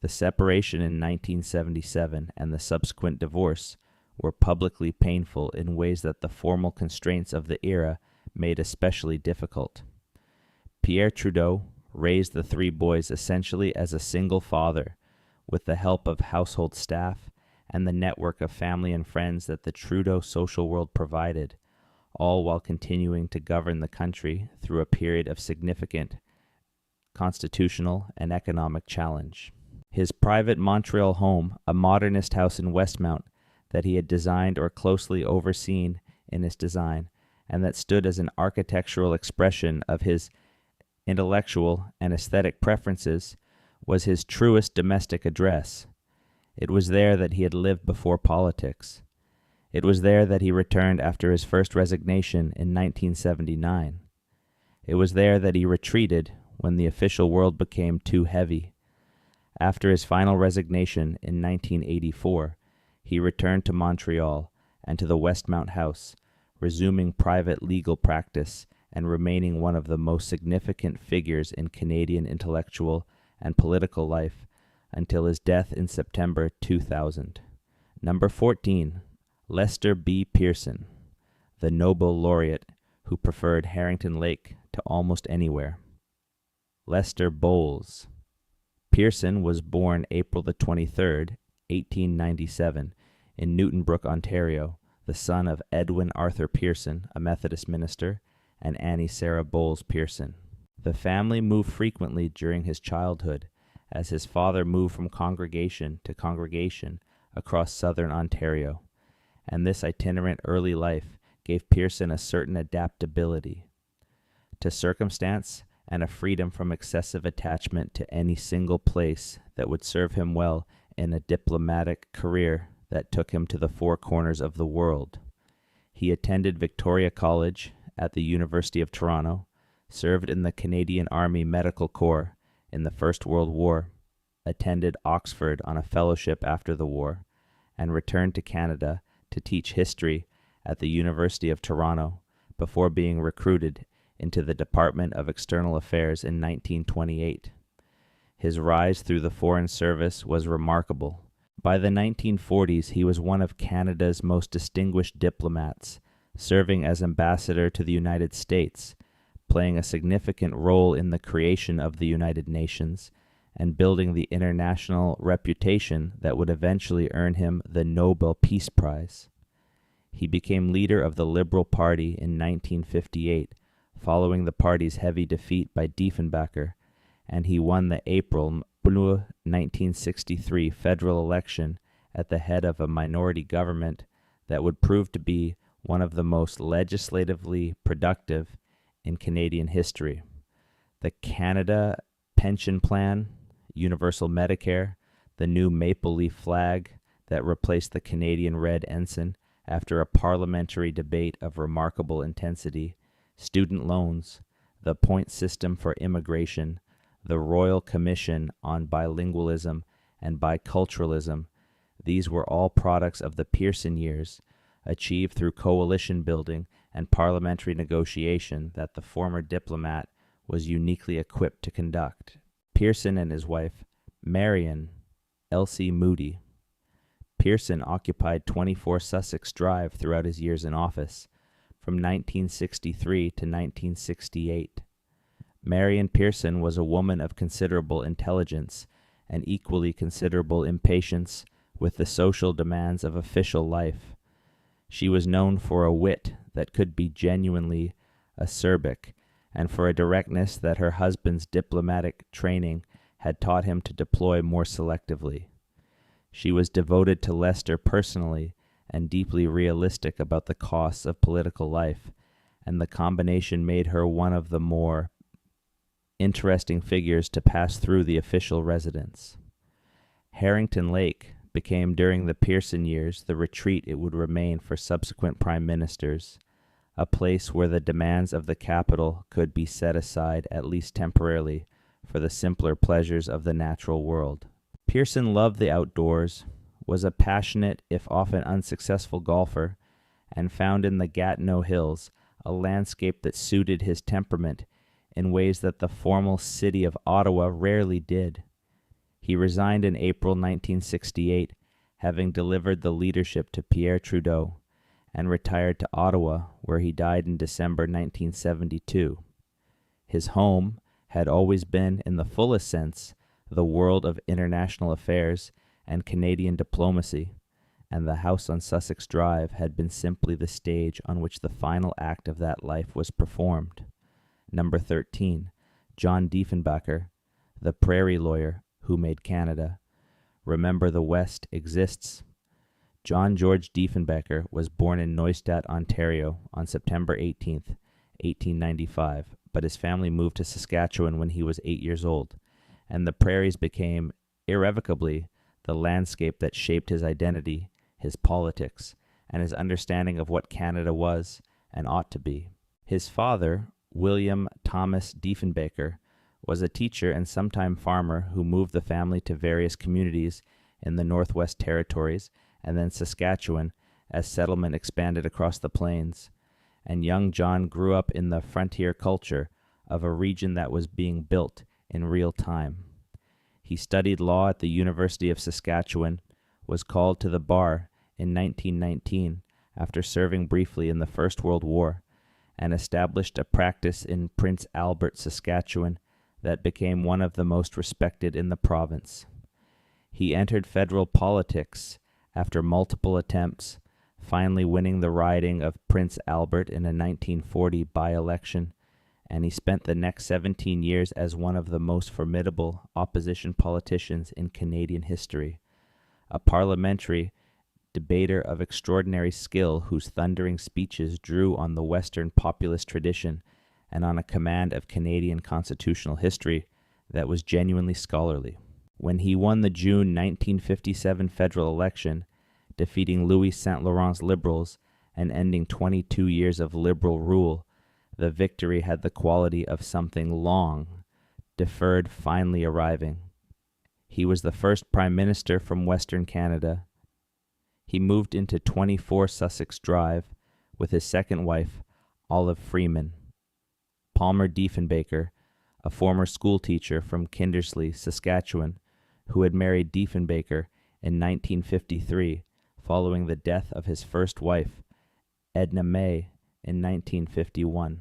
The separation in 1977 and the subsequent divorce were publicly painful in ways that the formal constraints of the era made especially difficult. Pierre Trudeau raised the 3 boys essentially as a single father, with the help of household staff and the network of family and friends that the Trudeau social world provided, all while continuing to govern the country through a period of significant constitutional and economic challenge. His private Montreal home, a modernist house in Westmount that he had designed or closely overseen in its design, and that stood as an architectural expression of his intellectual and aesthetic preferences, was his truest domestic address. It was there that he had lived before politics. It was there that he returned after his first resignation in 1979. It was there that he retreated when the official world became too heavy. After his final resignation in 1984, he returned to Montreal and to the Westmount House, resuming private legal practice and remaining one of the most significant figures in Canadian intellectual and political life until his death in September 2000. Number 14, Lester B. Pearson, the Nobel laureate who preferred Harrington Lake to almost anywhere. Lester Bowles. Pearson was born April the 23rd, 1897, in Newtonbrook, Ontario, the son of Edwin Arthur Pearson, a Methodist minister, and Annie Sarah Bowles Pearson. The family moved frequently during his childhood, as his father moved from congregation to congregation across southern Ontario, and this itinerant early life gave Pearson a certain adaptability to circumstance and a freedom from excessive attachment to any single place that would serve him well in a diplomatic career that took him to the 4 corners of the world. He attended Victoria College at the University of Toronto, served in the Canadian Army Medical Corps in the First World War, attended Oxford on a fellowship after the war, and returned to Canada to teach history at the University of Toronto before being recruited into the Department of External Affairs in 1928. His rise through the Foreign Service was remarkable. By the 1940s, he was one of Canada's most distinguished diplomats, serving as ambassador to the United States, playing a significant role in the creation of the United Nations, and building the international reputation that would eventually earn him the Nobel Peace Prize. He became leader of the Liberal Party in 1958, following the party's heavy defeat by Diefenbaker, and he won the April 1963 federal election at the head of a minority government that would prove to be one of the most legislatively productive in Canadian history. The Canada Pension Plan, Universal Medicare, the new maple leaf flag that replaced the Canadian red ensign after a parliamentary debate of remarkable intensity, student loans, the point system for immigration, the Royal Commission on Bilingualism and Biculturalism, these were all products of the Pearson years, achieved through coalition building and parliamentary negotiation that the former diplomat was uniquely equipped to conduct. Pearson and his wife, Marion Elsie Moody. Pearson occupied 24 Sussex Drive throughout his years in office, from 1963 to 1968. Marion Pearson was a woman of considerable intelligence and equally considerable impatience with the social demands of official life. She was known for a wit that could be genuinely acerbic, and for a directness that her husband's diplomatic training had taught him to deploy more selectively. She was devoted to Leicester personally and deeply realistic about the costs of political life, and the combination made her one of the more interesting figures to pass through the official residence. Harrington Lake became during the Pearson years the retreat it would remain for subsequent prime ministers, a place where the demands of the capital could be set aside at least temporarily for the simpler pleasures of the natural world. Pearson loved the outdoors, was a passionate if often unsuccessful golfer, and found in the Gatineau Hills a landscape that suited his temperament in ways that the formal city of Ottawa rarely did. He resigned in April 1968, having delivered the leadership to Pierre Trudeau, and retired to Ottawa, where he died in December 1972. His home had always been, in the fullest sense, the world of international affairs and Canadian diplomacy, and the house on Sussex Drive had been simply the stage on which the final act of that life was performed. Number 13, John Diefenbaker, the prairie lawyer who made Canada. Remember, the West exists. John George Diefenbaker was born in Neustadt, Ontario on September 18, 1895, but his family moved to Saskatchewan when he was 8 years old, and the prairies became, irrevocably, the landscape that shaped his identity, his politics, and his understanding of what Canada was and ought to be. His father, William Thomas Diefenbaker, was a teacher and sometime farmer who moved the family to various communities in the Northwest Territories and then Saskatchewan as settlement expanded across the plains, and young John grew up in the frontier culture of a region that was being built in real time. He studied law at the University of Saskatchewan, was called to the bar in 1919 after serving briefly in the First World War, and established a practice in Prince Albert, Saskatchewan, that became one of the most respected in the province. He entered federal politics after multiple attempts, finally winning the riding of Prince Albert in a 1940 by-election, and he spent the next 17 years as one of the most formidable opposition politicians in Canadian history, a parliamentary debater of extraordinary skill whose thundering speeches drew on the Western populist tradition and on a command of Canadian constitutional history that was genuinely scholarly. When he won the June 1957 federal election, defeating Louis Saint Laurent's Liberals and ending 22 years of Liberal rule, the victory had the quality of something long deferred finally arriving. He was the first Prime Minister from Western Canada. He moved into 24 Sussex Drive with his second wife, Olive Freeman. Palmer Diefenbaker, a former schoolteacher from Kindersley, Saskatchewan, who had married Diefenbaker in 1953 following the death of his first wife, Edna May, in 1951.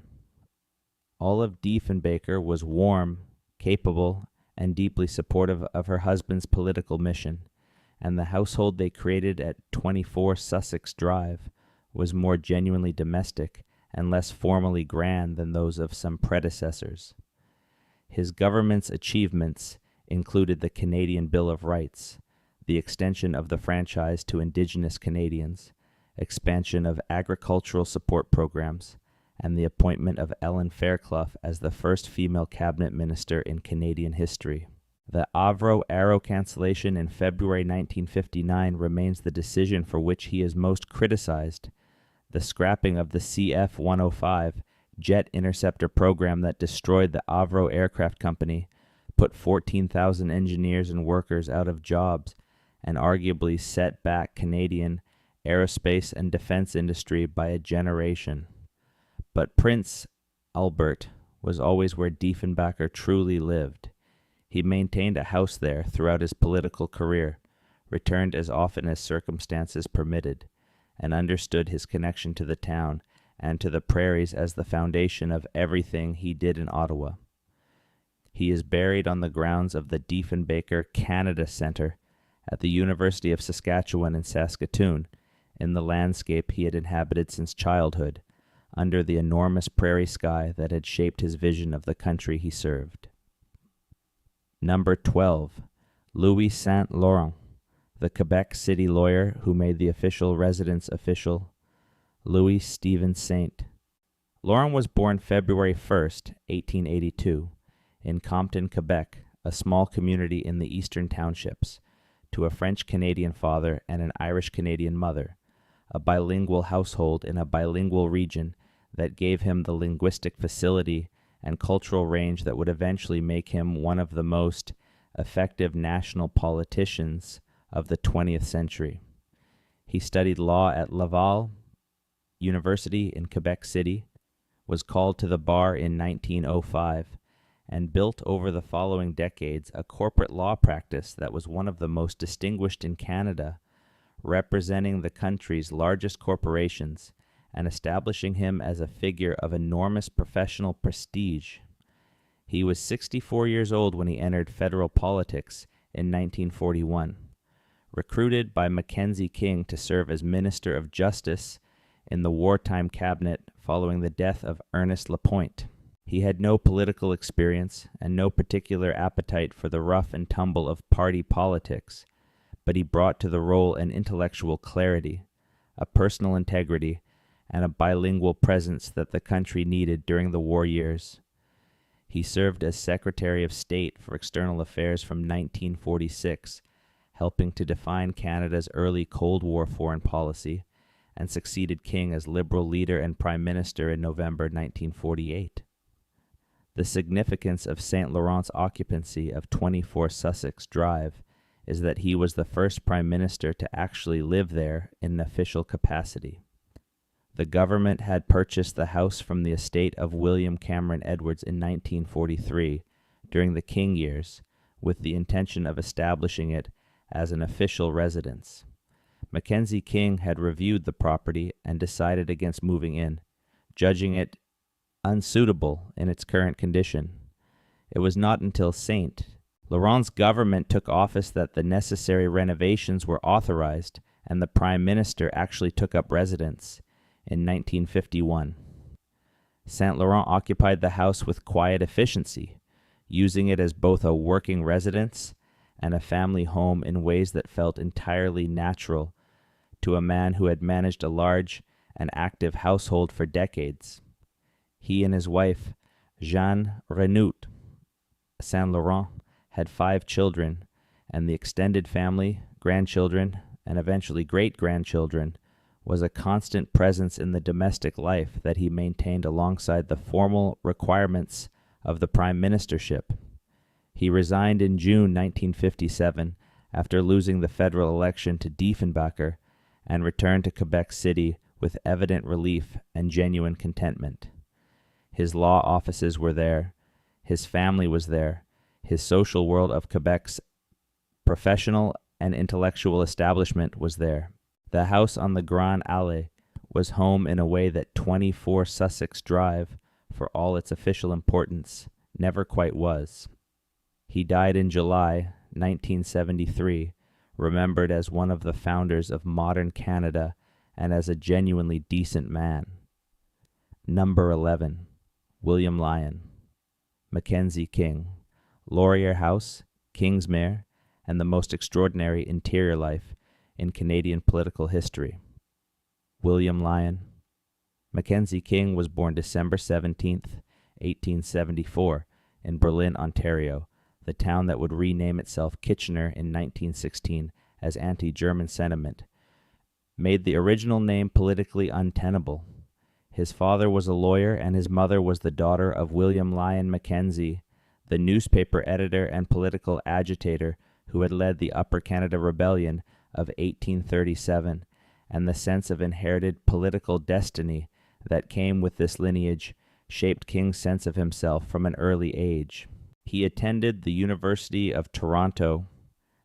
Olive Diefenbaker was warm, capable, and deeply supportive of her husband's political mission, and the household they created at 24 Sussex Drive was more genuinely domestic and less formally grand than those of some predecessors. His government's achievements included the Canadian Bill of Rights, the extension of the franchise to Indigenous Canadians, expansion of agricultural support programs, and the appointment of Ellen Fairclough as the first female cabinet minister in Canadian history. The Avro-Arrow cancellation in February 1959 remains the decision for which he is most criticized. The scrapping of the CF-105 jet interceptor program that destroyed the Avro Aircraft Company, put 14,000 engineers and workers out of jobs, and arguably set back Canadian aerospace and defense industry by a generation. But Prince Albert was always where Diefenbaker truly lived. He maintained a house there throughout his political career, returned as often as circumstances permitted, and understood his connection to the town and to the prairies as the foundation of everything he did in Ottawa. He is buried on the grounds of the Diefenbaker Canada Centre at the University of Saskatchewan in Saskatoon, in the landscape he had inhabited since childhood, under the enormous prairie sky that had shaped his vision of the country he served. Number 12. Louis Saint Laurent, the Quebec City lawyer who made the official residence official. Louis Stephen Saint. Laurent was born February 1st, 1882, in Compton, Quebec, a small community in the Eastern Townships, to a French-Canadian father and an Irish-Canadian mother, a bilingual household in a bilingual region that gave him the linguistic facility and cultural range that would eventually make him one of the most effective national politicians of the 20th century. He studied law at Laval University in Quebec City, was called to the bar in 1905, and built over the following decades a corporate law practice that was one of the most distinguished in Canada, representing the country's largest corporations and establishing him as a figure of enormous professional prestige. He was 64 years old when he entered federal politics in 1941. Recruited by Mackenzie King to serve as Minister of Justice in the wartime cabinet following the death of Ernest Lapointe. He had no political experience and no particular appetite for the rough and tumble of party politics, but he brought to the role an intellectual clarity, a personal integrity, and a bilingual presence that the country needed during the war years. He served as Secretary of State for External Affairs from 1946, helping to define Canada's early Cold War foreign policy, and succeeded King as Liberal leader and Prime Minister in November 1948. The significance of Saint Laurent's occupancy of 24 Sussex Drive is that he was the first Prime Minister to actually live there in an official capacity. The government had purchased the house from the estate of William Cameron Edwards in 1943 during the King years, with the intention of establishing it as an official residence. Mackenzie King had reviewed the property and decided against moving in, judging it unsuitable in its current condition. It was not until Saint Laurent's government took office that the necessary renovations were authorized and the Prime Minister actually took up residence in 1951. Saint Laurent occupied the house with quiet efficiency, using it as both a working residence and a family home in ways that felt entirely natural to a man who had managed a large and active household for decades. He and his wife, Jeanne Renout Saint Laurent, had 5 children, and the extended family, grandchildren, and eventually great-grandchildren was a constant presence in the domestic life that he maintained alongside the formal requirements of the prime ministership. He resigned in June 1957 after losing the federal election to Diefenbaker and returned to Quebec City with evident relief and genuine contentment. His law offices were there, his family was there, his social world of Quebec's professional and intellectual establishment was there. The house on the Grande Allée was home in a way that 24 Sussex Drive, for all its official importance, never quite was. He died in July 1973, remembered as one of the founders of modern Canada and as a genuinely decent man. Number 11. William Lyon, Mackenzie King, Laurier House, Kingsmere, and the most extraordinary interior life in Canadian political history. William Lyon. Mackenzie King was born December 17th, 1874, in Berlin, Ontario, the town that would rename itself Kitchener in 1916 as anti-German sentiment made the original name politically untenable. His father was a lawyer and his mother was the daughter of William Lyon Mackenzie, the newspaper editor and political agitator who had led the Upper Canada Rebellion of 1837, and the sense of inherited political destiny that came with this lineage shaped King's sense of himself from an early age. He attended the University of Toronto,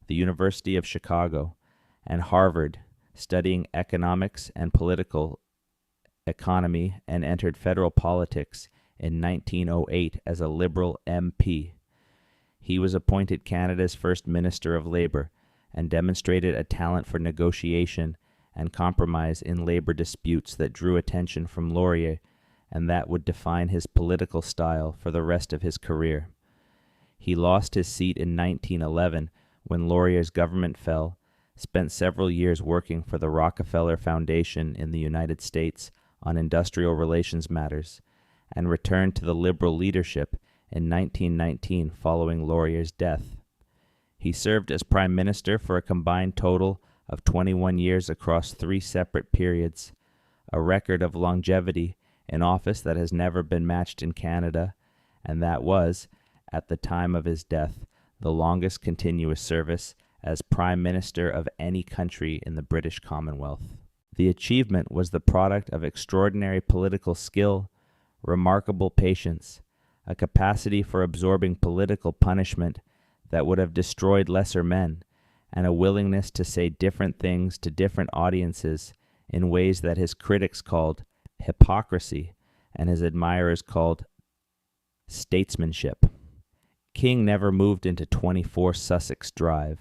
the University of Chicago, and Harvard, studying economics and political economy, and entered federal politics in 1908 as a Liberal MP. He was appointed Canada's first Minister of Labour and demonstrated a talent for negotiation and compromise in labor disputes that drew attention from Laurier and that would define his political style for the rest of his career. He lost his seat in 1911 when Laurier's government fell, spent several years working for the Rockefeller Foundation in the United States on industrial relations matters, and returned to the Liberal leadership in 1919 following Laurier's death. He served as Prime Minister for a combined total of 21 years across 3 separate periods, a record of longevity in office that has never been matched in Canada, and that was, at the time of his death, the longest continuous service as Prime Minister of any country in the British Commonwealth. The achievement was the product of extraordinary political skill, remarkable patience, a capacity for absorbing political punishment that would have destroyed lesser men, and a willingness to say different things to different audiences in ways that his critics called hypocrisy and his admirers called statesmanship. King never moved into 24 Sussex Drive.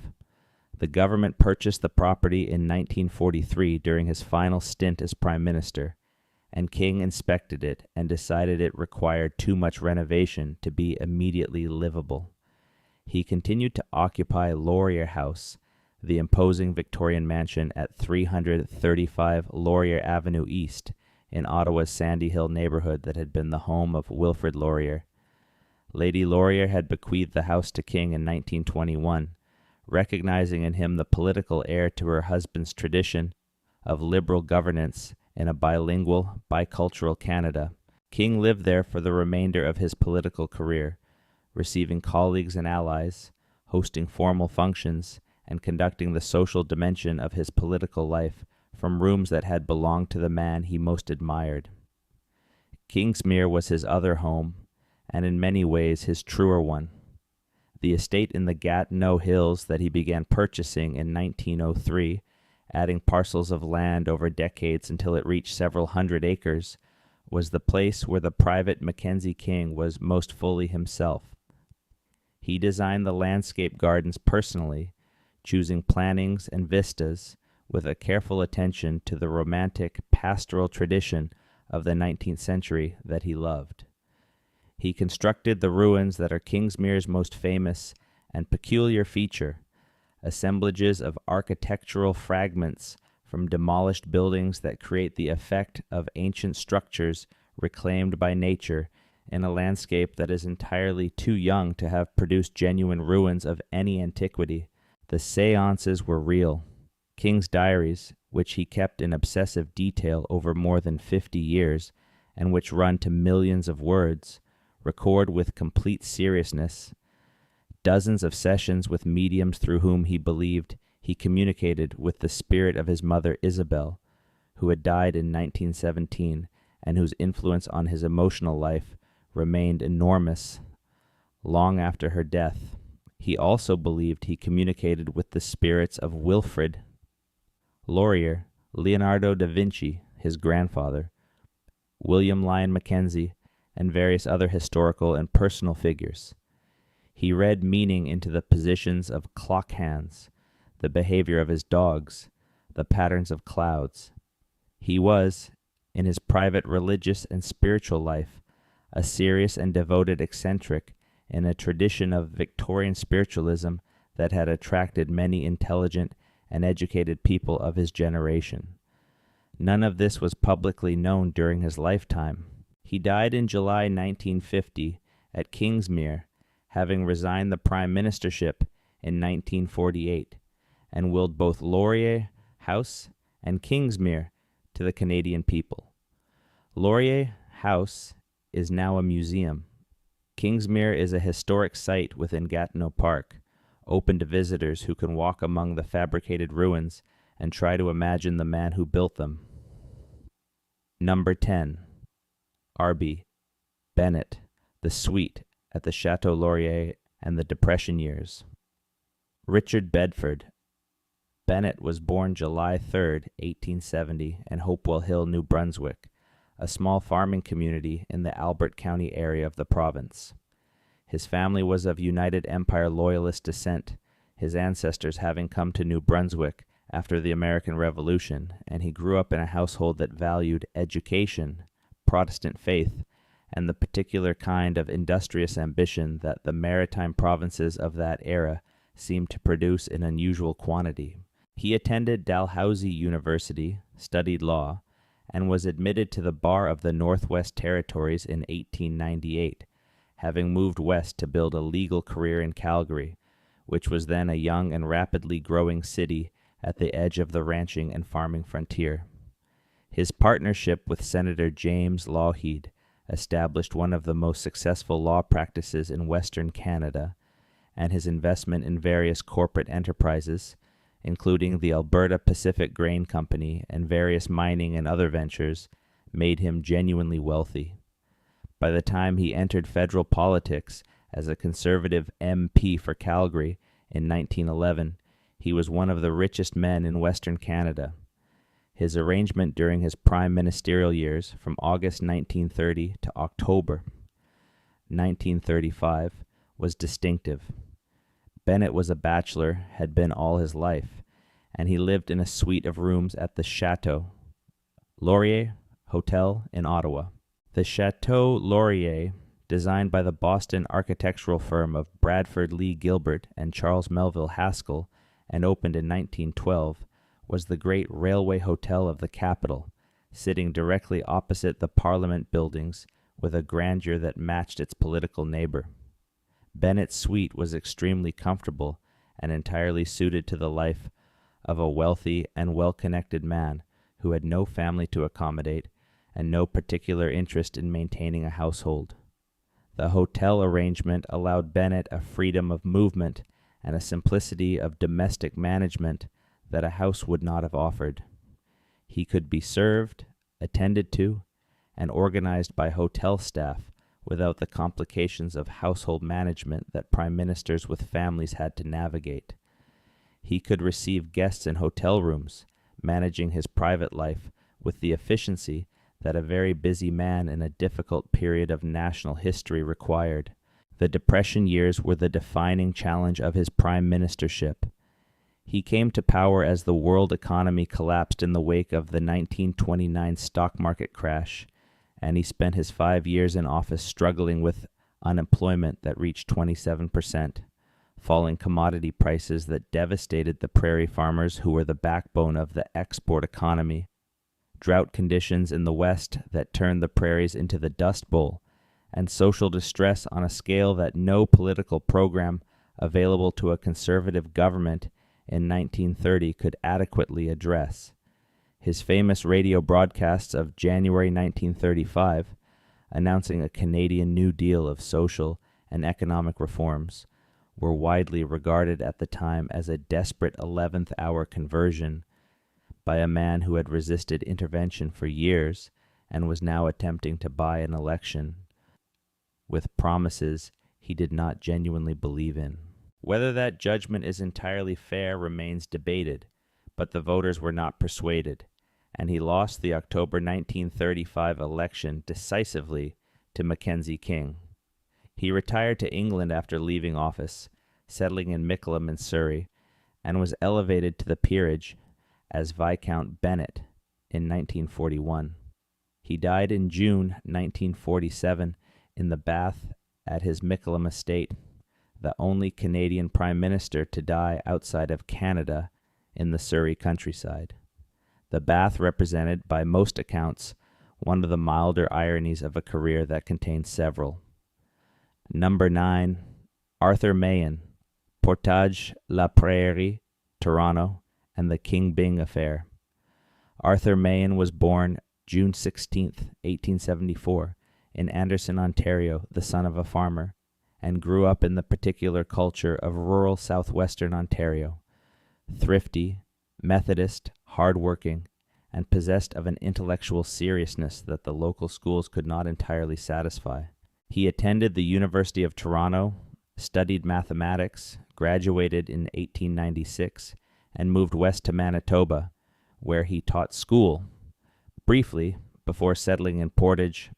The government purchased the property in 1943 during his final stint as Prime Minister, and King inspected it and decided it required too much renovation to be immediately livable. He continued to occupy Laurier House, the imposing Victorian mansion at 335 Laurier Avenue East in Ottawa's Sandy Hill neighborhood that had been the home of Wilfrid Laurier. Lady Laurier had bequeathed the house to King in 1921, recognizing in him the political heir to her husband's tradition of liberal governance in a bilingual, bicultural Canada. King lived there for the remainder of his political career, receiving colleagues and allies, hosting formal functions, and conducting the social dimension of his political life from rooms that had belonged to the man he most admired. Kingsmere was his other home, and in many ways his truer one. The estate in the Gatineau Hills that he began purchasing in 1903, adding parcels of land over decades until it reached several hundred acres, was the place where the private Mackenzie King was most fully himself. He designed the landscape gardens personally, choosing plantings and vistas with a careful attention to the romantic pastoral tradition of the 19th century that he loved. He constructed the ruins that are Kingsmere's most famous and peculiar feature, assemblages of architectural fragments from demolished buildings that create the effect of ancient structures reclaimed by nature in a landscape that is entirely too young to have produced genuine ruins of any antiquity. The seances were real. King's diaries, which he kept in obsessive detail over more than 50 years, and which run to millions of words, record with complete seriousness dozens of sessions with mediums through whom he believed he communicated with the spirit of his mother Isabel, who had died in 1917, and whose influence on his emotional life remained enormous long after her death. He also believed he communicated with the spirits of Wilfrid Laurier, Leonardo da Vinci, his grandfather, William Lyon Mackenzie, and various other historical and personal figures. He read meaning into the positions of clock hands, the behavior of his dogs, the patterns of clouds. He was, in his private religious and spiritual life, a serious and devoted eccentric in a tradition of Victorian spiritualism that had attracted many intelligent and educated people of his generation. None of this was publicly known during his lifetime. He died in July 1950 at Kingsmere, having resigned the prime ministership in 1948, and willed both Laurier House and Kingsmere to the Canadian people. Laurier House is now a museum. Kingsmere is a historic site within Gatineau Park, open to visitors who can walk among the fabricated ruins and try to imagine the man who built them. Number 10. R.B. Bennett, The Suite at the Chateau Laurier and the Depression Years. Richard Bedford. Bennett was born July 3, 1870, in Hopewell Hill, New Brunswick, a small farming community in the Albert County area of the province. His family was of United Empire Loyalist descent, his ancestors having come to New Brunswick after the American Revolution, and he grew up in a household that valued education, Protestant faith, and the particular kind of industrious ambition that the maritime provinces of that era seemed to produce in unusual quantity. He attended Dalhousie University, studied law, and was admitted to the bar of the Northwest Territories in 1898, having moved west to build a legal career in Calgary, which was then a young and rapidly growing city at the edge of the ranching and farming frontier. His partnership with Senator James Lougheed established one of the most successful law practices in Western Canada, and his investment in various corporate enterprises, including the Alberta Pacific Grain Company and various mining and other ventures, made him genuinely wealthy. By the time he entered federal politics as a conservative MP for Calgary in 1911, he was one of the richest men in Western Canada. His arrangement during his prime ministerial years, from August 1930 to October 1935, was distinctive. Bennett was a bachelor, had been all his life, and he lived in a suite of rooms at the Chateau Laurier Hotel in Ottawa. The Chateau Laurier, designed by the Boston architectural firm of Bradford Lee Gilbert and Charles Melville Haskell and opened in 1912, was the great railway hotel of the capital, sitting directly opposite the Parliament buildings with a grandeur that matched its political neighbor. Bennett's suite was extremely comfortable and entirely suited to the life of a wealthy and well-connected man who had no family to accommodate and no particular interest in maintaining a household. The hotel arrangement allowed Bennett a freedom of movement and a simplicity of domestic management that a house would not have offered. He could be served, attended to, and organized by hotel staff without the complications of household management that prime ministers with families had to navigate. He could receive guests in hotel rooms, managing his private life with the efficiency that a very busy man in a difficult period of national history required. The Depression years were the defining challenge of his prime ministership. He came to power as the world economy collapsed in the wake of the 1929 stock market crash, and he spent his 5 years in office struggling with unemployment that reached 27%, falling commodity prices that devastated the prairie farmers who were the backbone of the export economy, drought conditions in the West that turned the prairies into the Dust Bowl, and social distress on a scale that no political program available to a conservative government in 1930 could adequately address. His famous radio broadcasts of January 1935, announcing a Canadian New Deal of social and economic reforms, were widely regarded at the time as a desperate 11th hour conversion by a man who had resisted intervention for years and was now attempting to buy an election with promises he did not genuinely believe in. Whether that judgment is entirely fair remains debated, but the voters were not persuaded, and he lost the October 1935 election decisively to Mackenzie King. He retired to England after leaving office, settling in Mickleham in Surrey, and was elevated to the peerage as Viscount Bennett in 1941. He died in June 1947 in the bath at his Mickleham estate, the only Canadian Prime Minister to die outside of Canada in the Surrey countryside. The bath represented, by most accounts, one of the milder ironies of a career that contained several. Number 9, Arthur Mahan, Portage la Prairie, Toronto, and the King Byng Affair. Arthur Mahan was born June 16, 1874, in Anderson, Ontario, the son of a farmer, and grew up in the particular culture of rural southwestern Ontario. Thrifty, Methodist, hard-working, and possessed of an intellectual seriousness that the local schools could not entirely satisfy. He attended the University of Toronto, studied mathematics, graduated in 1896, and moved west to Manitoba, where he taught school, briefly, before settling in Portage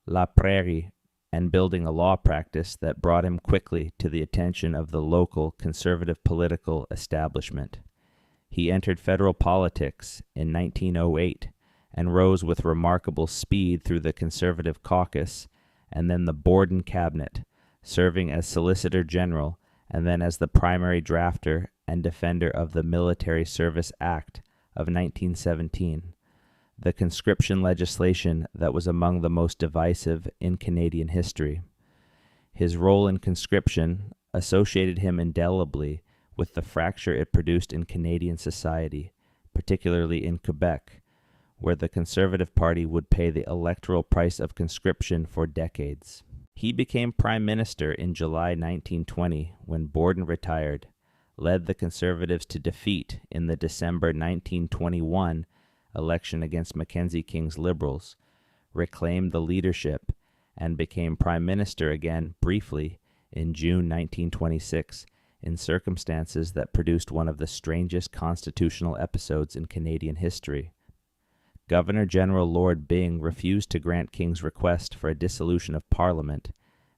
la Prairie and building a law practice that brought him quickly to the attention of the local conservative political establishment. He entered federal politics in 1908 and rose with remarkable speed through the Conservative caucus and then the Borden cabinet, serving as Solicitor General and then as the primary drafter and defender of the Military Service Act of 1917, the conscription legislation that was among the most divisive in Canadian history. His role in conscription associated him indelibly with the fracture it produced in Canadian society, particularly in Quebec, where the Conservative Party would pay the electoral price of conscription for decades. He became Prime Minister in July 1920 when Borden retired, led the Conservatives to defeat in the December 1921 election against Mackenzie King's Liberals, reclaimed the leadership, and became Prime Minister again briefly in June 1926 in circumstances that produced one of the strangest constitutional episodes in Canadian history. Governor-General Lord Byng refused to grant King's request for a dissolution of Parliament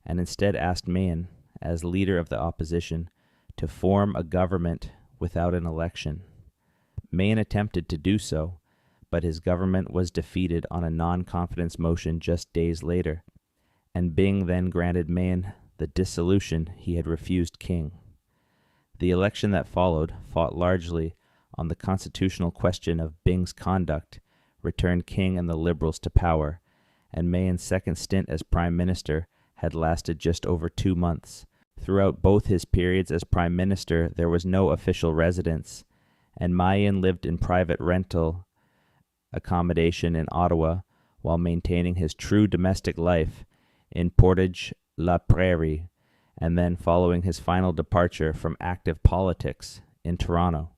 and instead asked Mahan, as leader of the opposition, to form a government without an election. Mahan attempted to do so, but his government was defeated on a non-confidence motion just days later, and Byng then granted Mahan the dissolution he had refused King. The election that followed, fought largely on the constitutional question of Byng's conduct, returned King and the Liberals to power, and Mahan's second stint as Prime Minister had lasted just over 2 months. Throughout both his periods as Prime Minister, there was no official residence, and Mahan lived in private rental accommodation in Ottawa while maintaining his true domestic life in Portage la Prairie, and then following his final departure from active politics in Toronto.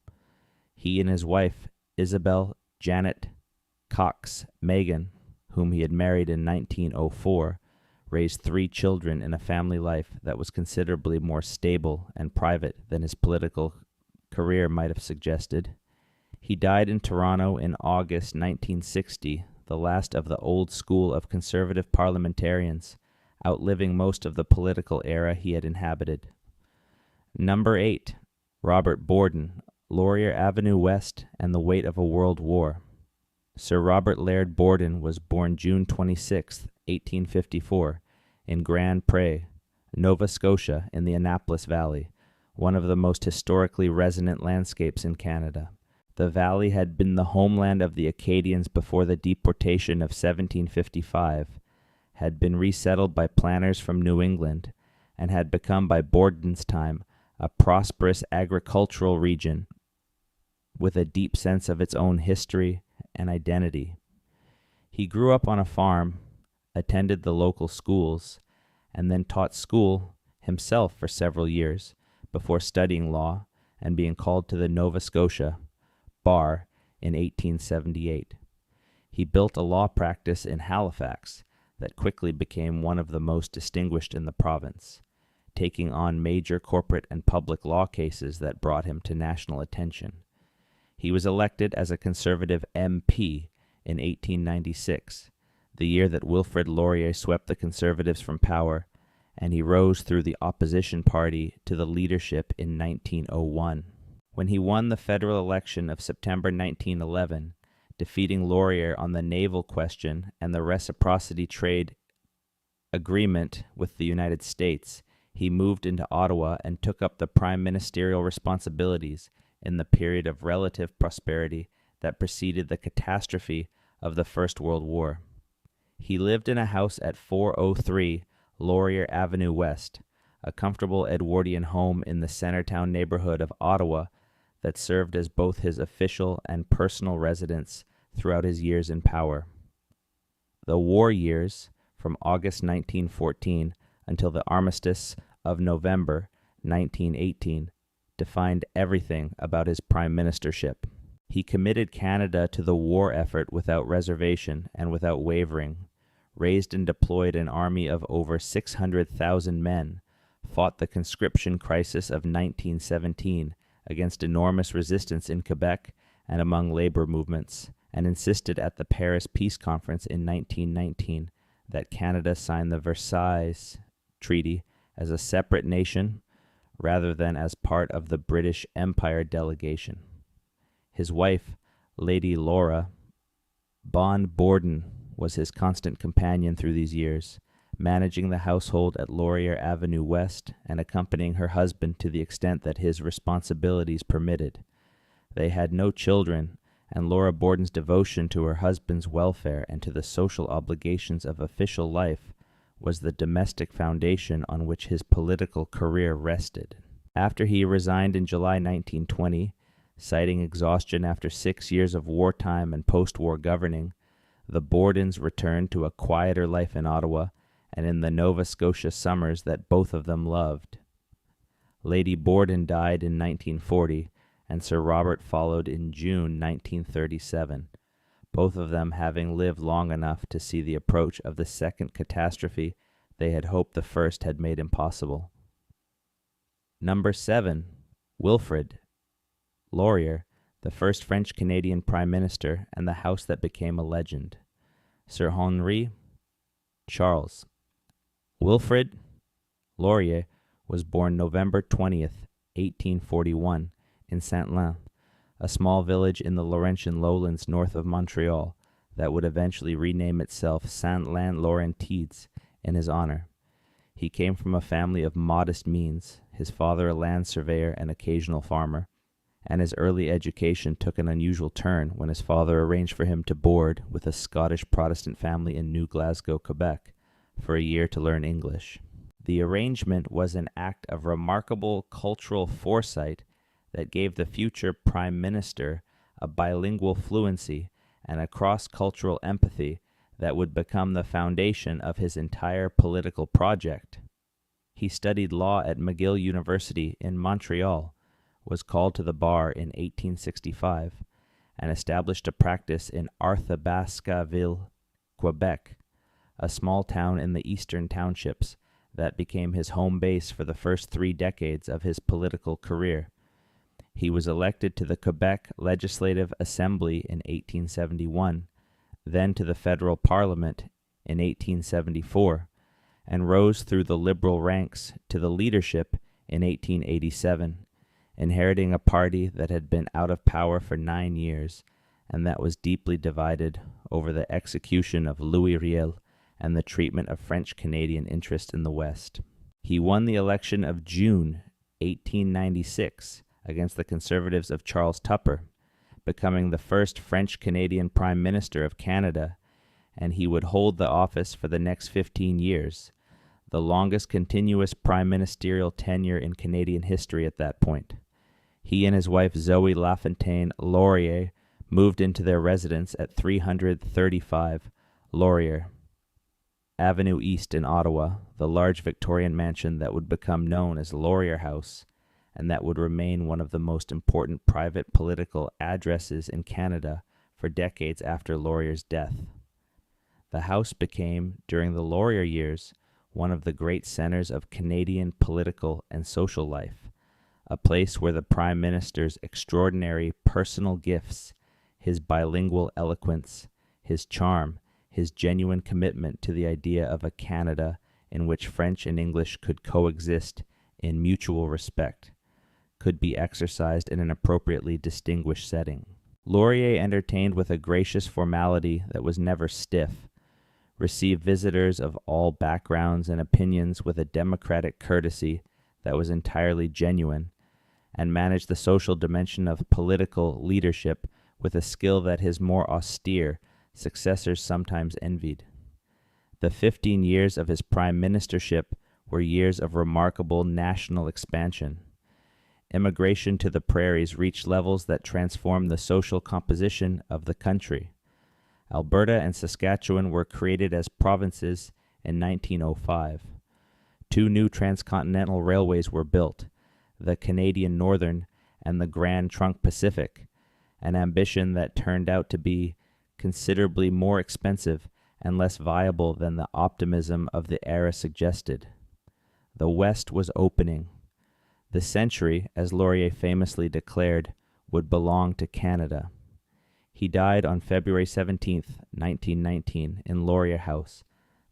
He and his wife, Isabel Janet Cox Megan, whom he had married in 1904, raised 3 children in a family life that was considerably more stable and private than his political career might have suggested. He died in Toronto in August 1960, the last of the old school of conservative parliamentarians, outliving most of the political era he had inhabited. Number 8, Robert Borden, Laurier Avenue West and the Weight of a World War. Sir Robert Laird Borden was born June 26, 1854, in Grand Pre, Nova Scotia in the Annapolis Valley, one of the most historically resonant landscapes in Canada. The valley had been the homeland of the Acadians before the deportation of 1755, had been resettled by planters from New England, and had become by Borden's time a prosperous agricultural region with a deep sense of its own history and identity. He grew up on a farm, attended the local schools, and then taught school himself for several years before studying law and being called to the Nova Scotia bar in 1878. He built a law practice in Halifax that quickly became one of the most distinguished in the province, taking on major corporate and public law cases that brought him to national attention. He was elected as a Conservative MP in 1896, the year that Wilfrid Laurier swept the Conservatives from power, and he rose through the opposition party to the leadership in 1901. When he won the federal election of September 1911, defeating Laurier on the naval question and the reciprocity trade agreement with the United States, he moved into Ottawa and took up the prime ministerial responsibilities in the period of relative prosperity that preceded the catastrophe of the First World War. He lived in a house at 403 Laurier Avenue West, a comfortable Edwardian home in the Centertown neighborhood of Ottawa that served as both his official and personal residence throughout his years in power. The war years, from August 1914 until the armistice of November 1918, defined everything about his prime ministership. He committed Canada to the war effort without reservation and without wavering, raised and deployed an army of over 600,000 men, fought the conscription crisis of 1917 against enormous resistance in Quebec and among labor movements, and insisted at the Paris Peace Conference in 1919 that Canada sign the Versailles Treaty as a separate nation rather than as part of the British Empire delegation. His wife, Lady Laura Borden, was his constant companion through these years, managing the household at Laurier Avenue West and accompanying her husband to the extent that his responsibilities permitted. They had no children, and Laura Borden's devotion to her husband's welfare and to the social obligations of official life was the domestic foundation on which his political career rested. After he resigned in July 1920, citing exhaustion after 6 years of wartime and post-war governing, the Bordens returned to a quieter life in Ottawa and in the Nova Scotia summers that both of them loved. Lady Borden died in 1940, and Sir Robert followed in June 1937, both of them having lived long enough to see the approach of the second catastrophe they had hoped the first had made impossible. Number 7. Wilfrid Laurier, the first French-Canadian Prime Minister and the house that became a legend. Sir Henri Charles. Wilfrid Laurier was born November 20th, 1841, in Saint-Lin, a small village in the Laurentian lowlands north of Montreal that would eventually rename itself Saint-Lin-Laurentides in his honor. He came from a family of modest means, his father a land surveyor and occasional farmer, and his early education took an unusual turn when his father arranged for him to board with a Scottish Protestant family in New Glasgow, Quebec, for a year to learn English. The arrangement was an act of remarkable cultural foresight that gave the future prime minister a bilingual fluency and a cross-cultural empathy that would become the foundation of his entire political project. He studied law at McGill University in Montreal, was called to the bar in 1865, and established a practice in Arthabaskaville, Quebec, a small town in the eastern townships that became his home base for the first 3 decades of his political career. He was elected to the Quebec Legislative Assembly in 1871, then to the federal parliament in 1874, and rose through the liberal ranks to the leadership in 1887, inheriting a party that had been out of power for 9 years and that was deeply divided over the execution of Louis Riel and the treatment of French-Canadian interest in the West. He won the election of June 1896 against the Conservatives of Charles Tupper, becoming the first French-Canadian Prime Minister of Canada, and he would hold the office for the next 15 years, the longest continuous prime ministerial tenure in Canadian history at that point. He and his wife Zoe Lafontaine Laurier moved into their residence at 335 Laurier Avenue East in Ottawa, the large Victorian mansion that would become known as Laurier House, and that would remain one of the most important private political addresses in Canada for decades after Laurier's death. The house became, during the Laurier years, one of the great centers of Canadian political and social life, a place where the Prime Minister's extraordinary personal gifts, his bilingual eloquence, his charm, his genuine commitment to the idea of a Canada in which French and English could coexist in mutual respect, could be exercised in an appropriately distinguished setting. Laurier entertained with a gracious formality that was never stiff, received visitors of all backgrounds and opinions with a democratic courtesy that was entirely genuine, and managed the social dimension of political leadership with a skill that his more austere successors sometimes envied. The 15 years of his prime ministership were years of remarkable national expansion. Immigration to the prairies reached levels that transformed the social composition of the country. Alberta and Saskatchewan were created as provinces in 1905. 2 new transcontinental railways were built, the Canadian Northern and the Grand Trunk Pacific, an ambition that turned out to be considerably more expensive and less viable than the optimism of the era suggested. The West was opening. The century, as Laurier famously declared, would belong to Canada. He died on February 17, 1919, in Laurier House,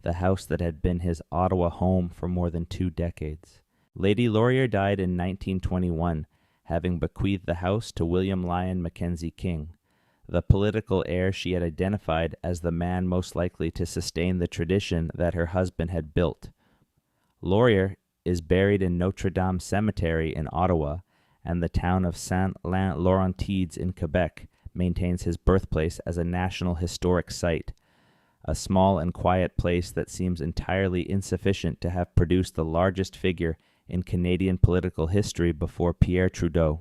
the house that had been his Ottawa home for more than 2 decades. Lady Laurier died in 1921, having bequeathed the house to William Lyon Mackenzie King, the political heir she had identified as the man most likely to sustain the tradition that her husband had built. Laurier is buried in Notre Dame Cemetery in Ottawa, and the town of Saint-Laurentides in Quebec maintains his birthplace as a National Historic Site, a small and quiet place that seems entirely insufficient to have produced the largest figure in Canadian political history before Pierre Trudeau.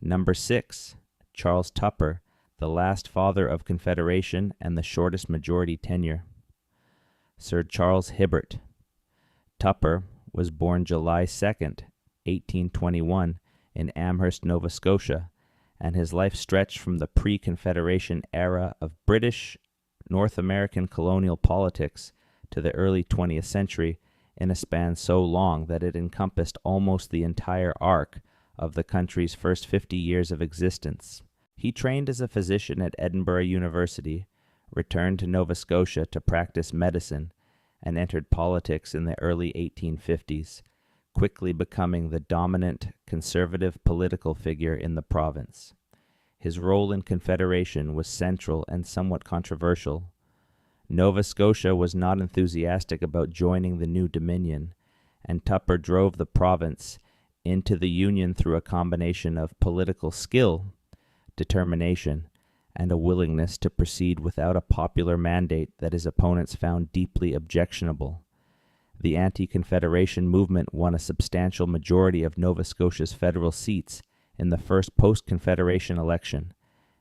Number 6. Charles Tupper, the last father of Confederation and the shortest majority tenure. Sir Charles Hibbert. Tupper was born July 2nd, 1821, in Amherst, Nova Scotia, and his life stretched from the pre-Confederation era of British North American colonial politics to the early 20th century in a span so long that it encompassed almost the entire arc of the country's first 50 years of existence. He trained as a physician at Edinburgh University, returned to Nova Scotia to practice medicine, and entered politics in the early 1850s, quickly becoming the dominant conservative political figure in the province. His role in Confederation was central and somewhat controversial. Nova Scotia was not enthusiastic about joining the new Dominion, and Tupper drove the province into the Union through a combination of political skill, determination, and a willingness to proceed without a popular mandate that his opponents found deeply objectionable. The anti-Confederation movement won a substantial majority of Nova Scotia's federal seats in the first post-Confederation election,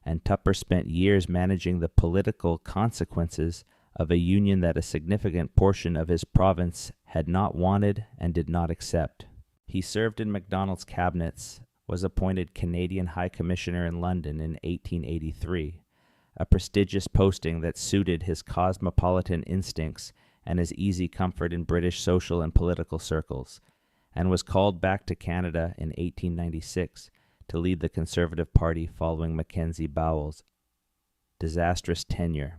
and Tupper spent years managing the political consequences of a union that a significant portion of his province had not wanted and did not accept. He served in Macdonald's cabinets, was appointed Canadian High Commissioner in London in 1883, a prestigious posting that suited his cosmopolitan instincts and his easy comfort in British social and political circles, and was called back to Canada in 1896 to lead the Conservative Party following Mackenzie Bowell's disastrous tenure.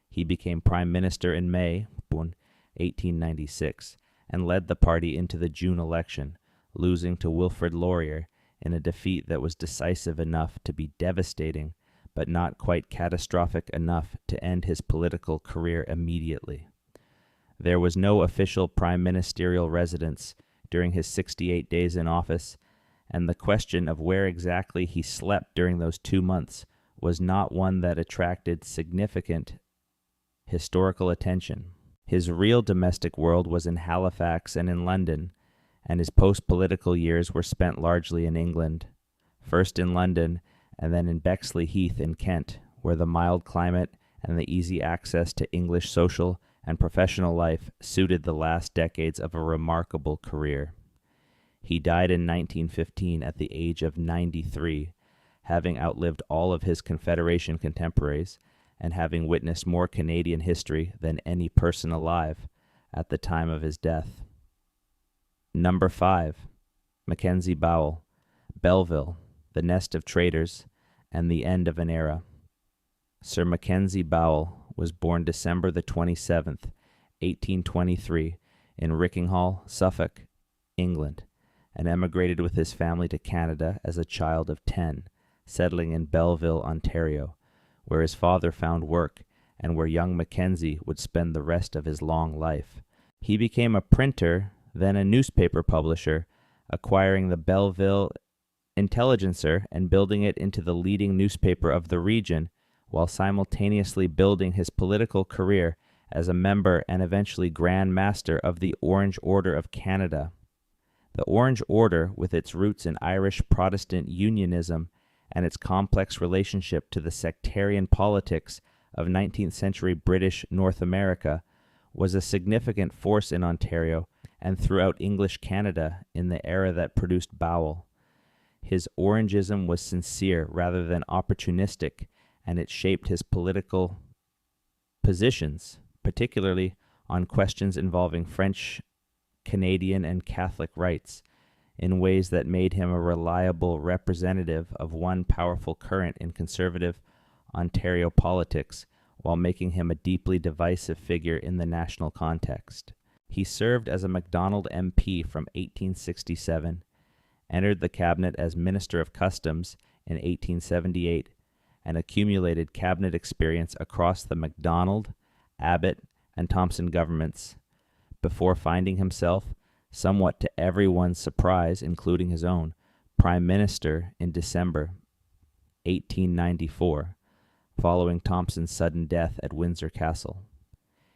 He became Prime Minister in May 1896 and led the party into the June election, losing to Wilfrid Laurier in a defeat that was decisive enough to be devastating, but not quite catastrophic enough to end his political career immediately. There was no official prime ministerial residence during his 68 days in office, and the question of where exactly he slept during those 2 months was not one that attracted significant historical attention. His real domestic world was in Halifax and in London, and his post-political years were spent largely in England, first in London and then in Bexley Heath in Kent, where the mild climate and the easy access to English social and professional life suited the last decades of a remarkable career. He died in 1915 at the age of 93, having outlived all of his Confederation contemporaries and having witnessed more Canadian history than any person alive at the time of his death. Number 5. Mackenzie Bowell, Belleville, the nest of traitors, and the end of an era. Sir Mackenzie Bowell was born December the 27th, 1823, in Rickinghall, Suffolk, England, and emigrated with his family to Canada as a child of 10, settling in Belleville, Ontario, where his father found work and where young Mackenzie would spend the rest of his long life. He became a printer, then a newspaper publisher, acquiring the Belleville Intelligencer and building it into the leading newspaper of the region, while simultaneously building his political career as a member and eventually Grand Master of the Orange Order of Canada. The Orange Order, with its roots in Irish Protestant unionism and its complex relationship to the sectarian politics of 19th century British North America, was a significant force in Ontario and throughout English Canada in the era that produced Bowell. His Orangism was sincere rather than opportunistic, and it shaped his political positions, particularly on questions involving French, Canadian, and Catholic rights, in ways that made him a reliable representative of one powerful current in conservative Ontario politics, while making him a deeply divisive figure in the national context. He served as a Macdonald MP from 1867, entered the cabinet as Minister of Customs in 1878, and accumulated cabinet experience across the Macdonald, Abbott, and Thompson governments, before finding himself, somewhat to everyone's surprise, including his own, Prime Minister in December 1894, following Thompson's sudden death at Windsor Castle.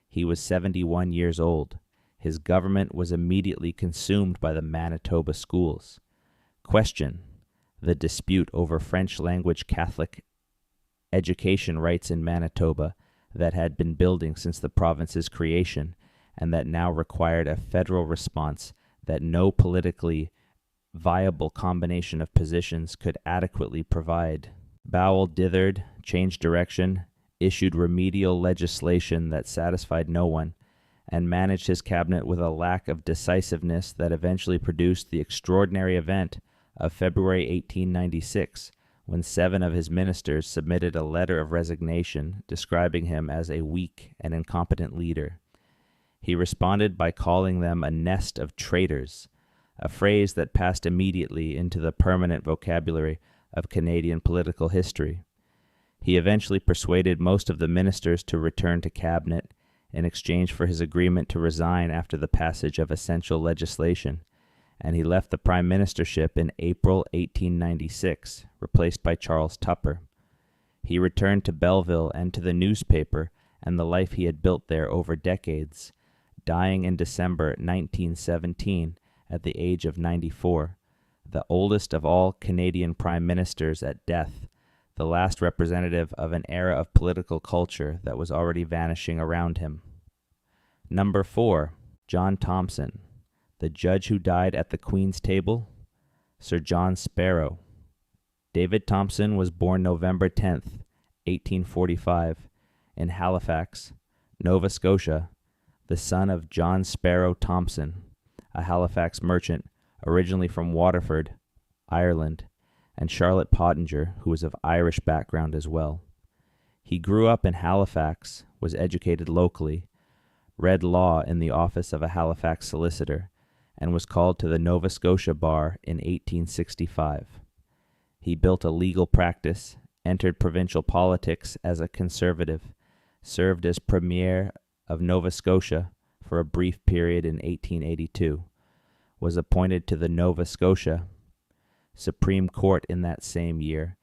He was 71 years old. His government was immediately consumed by the Manitoba schools. Question: the dispute over French-language Catholic education rights in Manitoba that had been building since the province's creation, and that now required a federal response that no politically viable combination of positions could adequately provide. Bowell dithered, changed direction, issued remedial legislation that satisfied no one, and managed his cabinet with a lack of decisiveness that eventually produced the extraordinary event of February 1896, when 7 of his ministers submitted a letter of resignation describing him as a weak and incompetent leader. He responded by calling them a nest of traitors, a phrase that passed immediately into the permanent vocabulary of Canadian political history. He eventually persuaded most of the ministers to return to cabinet in exchange for his agreement to resign after the passage of essential legislation, and he left the prime ministership in April 1896, replaced by Charles Tupper. He returned to Belleville and to the newspaper and the life he had built there over decades, dying in December 1917 at the age of 94, the oldest of all Canadian prime ministers at death, the last representative of an era of political culture that was already vanishing around him. Number 4, John Thompson, the judge who died at the Queen's table, Sir John Sparrow. David Thompson was born November 10th, 1845, in Halifax, Nova Scotia, the son of John Sparrow Thompson, a Halifax merchant originally from Waterford, Ireland, and Charlotte Pottinger, who was of Irish background as well. He grew up in Halifax, was educated locally, read law in the office of a Halifax solicitor, and was called to the Nova Scotia bar in 1865. He built a legal practice, entered provincial politics as a Conservative, served as Premier of Nova Scotia for a brief period in 1882, was appointed to the Nova Scotia Supreme Court in that same year,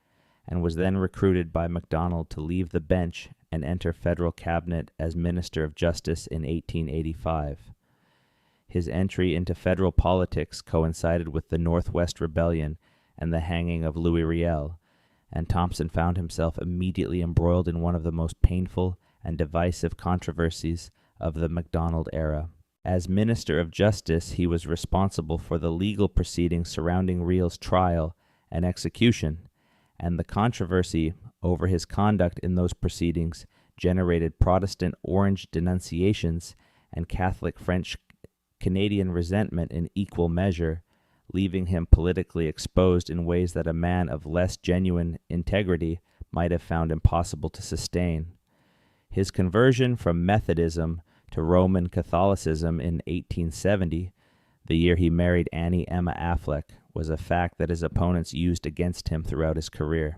and was then recruited by Macdonald to leave the bench and enter federal cabinet as Minister of Justice in 1885. His entry into federal politics coincided with the Northwest Rebellion and the hanging of Louis Riel, and Thompson found himself immediately embroiled in one of the most painful and divisive controversies of the Macdonald era. As Minister of Justice, he was responsible for the legal proceedings surrounding Riel's trial and execution, and the controversy over his conduct in those proceedings generated Protestant Orange denunciations and Catholic French Canadian resentment in equal measure, leaving him politically exposed in ways that a man of less genuine integrity might have found impossible to sustain. His conversion from Methodism to Roman Catholicism in 1870, The year he married Annie Emma Affleck was a fact that his opponents used against him throughout his career.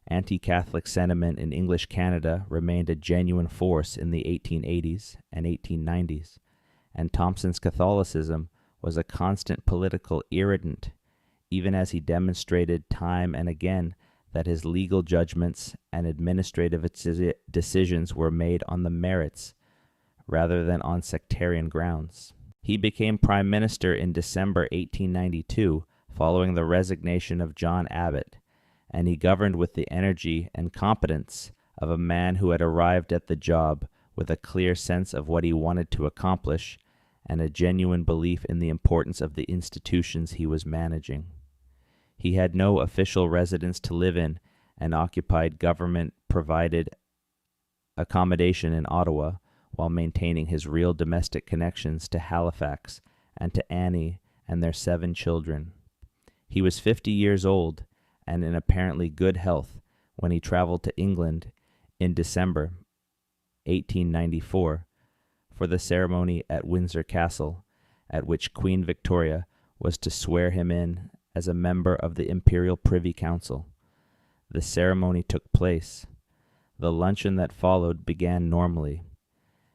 Anti-Catholic sentiment in English Canada remained a genuine force in the 1880s and 1890s, and Thompson's Catholicism was a constant political irritant, even as he demonstrated time and again that his legal judgments and administrative decisions were made on the merits rather than on sectarian grounds. He became Prime Minister in December 1892 following the resignation of John Abbott, and he governed with the energy and competence of a man who had arrived at the job with a clear sense of what he wanted to accomplish and a genuine belief in the importance of the institutions he was managing. He had no official residence to live in and occupied government-provided accommodation in Ottawa while maintaining his real domestic connections to Halifax and to Annie and their 7 children. He was 50 years old and in apparently good health when he traveled to England in December 1894 for the ceremony at Windsor Castle, at which Queen Victoria was to swear him in as a member of the Imperial Privy Council. The ceremony took place. The luncheon that followed began normally,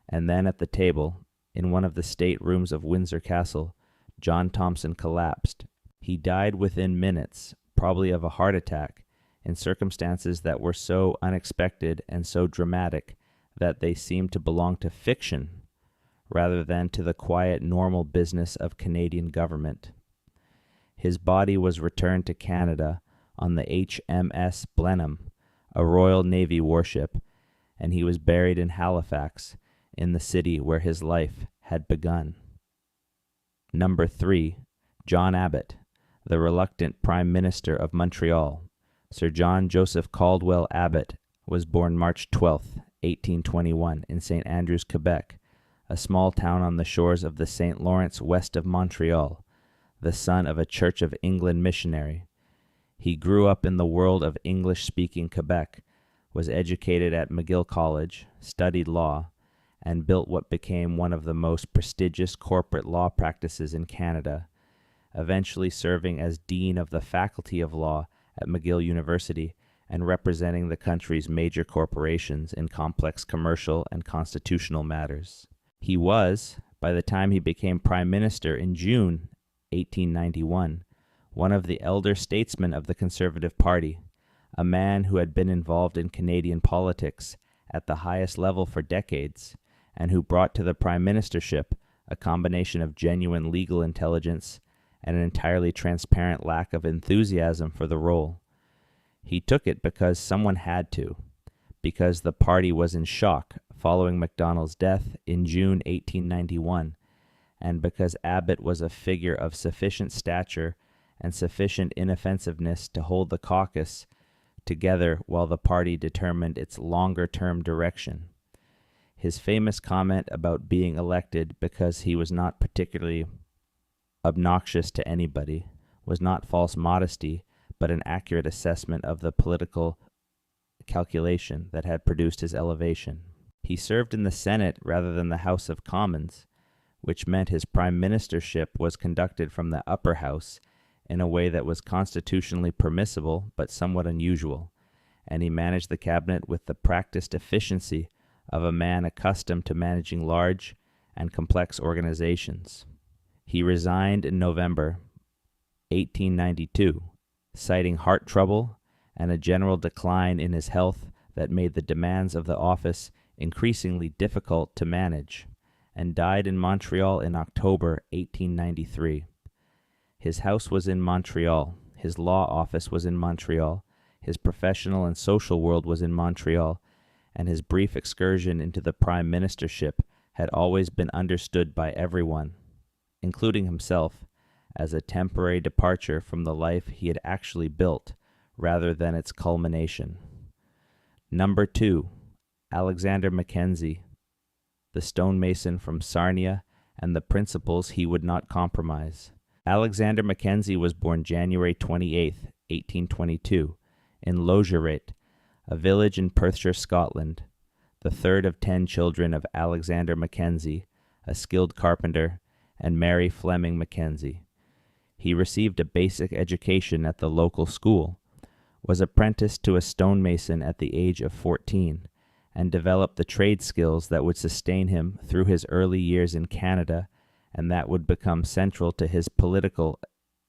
and then at the table, in one of the state rooms of Windsor Castle, John Thompson collapsed. He died within minutes, probably of a heart attack, in circumstances that were so unexpected and so dramatic that they seemed to belong to fiction rather than to the quiet, normal business of Canadian government. His body was returned to Canada on the HMS Blenheim, a Royal Navy warship, and he was buried in Halifax, in the city where his life had begun. Number 3, John Abbott, the reluctant Prime Minister of Montreal. Sir John Joseph Caldwell Abbott was born March 12, 1821, in St. Andrews, Quebec, a small town on the shores of the St. Lawrence west of Montreal, the son of a Church of England missionary. He grew up in the world of English-speaking Quebec, was educated at McGill College, studied law, and built what became one of the most prestigious corporate law practices in Canada, eventually serving as Dean of the Faculty of Law at McGill University and representing the country's major corporations in complex commercial and constitutional matters. He was, by the time he became Prime Minister in June 1891, one of the elder statesmen of the Conservative Party, a man who had been involved in Canadian politics at the highest level for decades, and who brought to the prime ministership a combination of genuine legal intelligence and an entirely transparent lack of enthusiasm for the role. He took it because someone had to, because the party was in shock following Macdonald's death in June 1891, and because Abbott was a figure of sufficient stature and sufficient inoffensiveness to hold the caucus together while the party determined its longer-term direction. His famous comment about being elected because he was not particularly obnoxious to anybody was not false modesty, but an accurate assessment of the political calculation that had produced his elevation. He served in the Senate rather than the House of Commons, which meant his prime ministership was conducted from the upper house in a way that was constitutionally permissible but somewhat unusual, and he managed the cabinet with the practiced efficiency of a man accustomed to managing large and complex organizations. He resigned in November 1892, citing heart trouble and a general decline in his health that made the demands of the office increasingly difficult to manage, and died in Montreal in October 1893. His house was in Montreal, his law office was in Montreal, his professional and social world was in Montreal, and his brief excursion into the prime ministership had always been understood by everyone, including himself, as a temporary departure from the life he had actually built, rather than its culmination. Number 2, Alexander Mackenzie, the stonemason from Sarnia, and the principles he would not compromise. Alexander Mackenzie was born January 28, 1822, in Logierait, a village in Perthshire, Scotland, the third of 10 children of Alexander Mackenzie, a skilled carpenter and Mary Fleming Mackenzie. He received a basic education at the local school, was apprenticed to a stonemason at the age of 14, and developed the trade skills that would sustain him through his early years in Canada and that would become central to his political